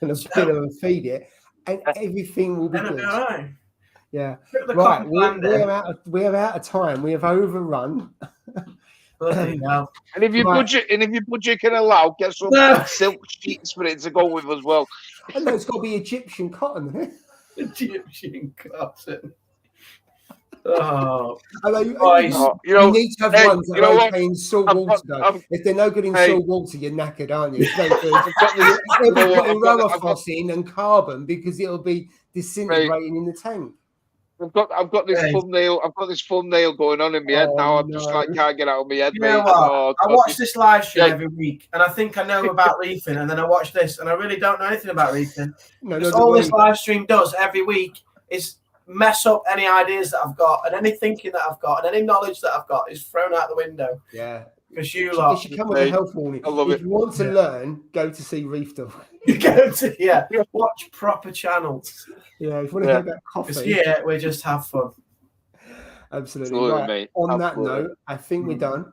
and a pillow and feed it, and everything will be good. Yeah. Right. We're out of time. We have overrun. And if your budget can allow, get some silk sheets for it to go with as well. I know it's got to be Egyptian cotton. Egyptian cotton. Oh, you need to have ones that are okay in salt water. Though. If they're no good in salt water, you're knackered, aren't you? They'll be putting Rowaphos in and carbon because it'll be disintegrating in the tank. I've got this thumbnail. I've got this thumbnail going on in my head now. I'm just like can't get out of my head. You know what? I watch this live stream every week, and I think I know about reefing, and then I watch this, and I really don't know anything about reefing. All this live stream does every week is mess up any ideas that I've got, and any thinking that I've got, and any knowledge that I've got is thrown out the window. Yeah. Because you should come with a health warning. If you want to learn, go to see Reef Dog. Watch proper channels. Yeah, if you want to hear about coffee. We just have fun. Absolutely. Right. Mate. On that note, I think we're done.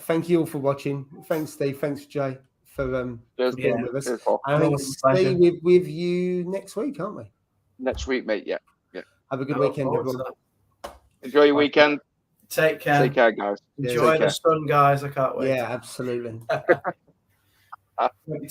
Thank you all for watching. Thanks, Steve. Thanks, Jay, for being with us. I'm going to stay with you next week, aren't we? Next week, mate. Yeah. Have a good weekend, everyone. Enjoy your weekend. Take care. Take care, guys. Enjoy the sun, guys. I can't wait. Yeah, absolutely.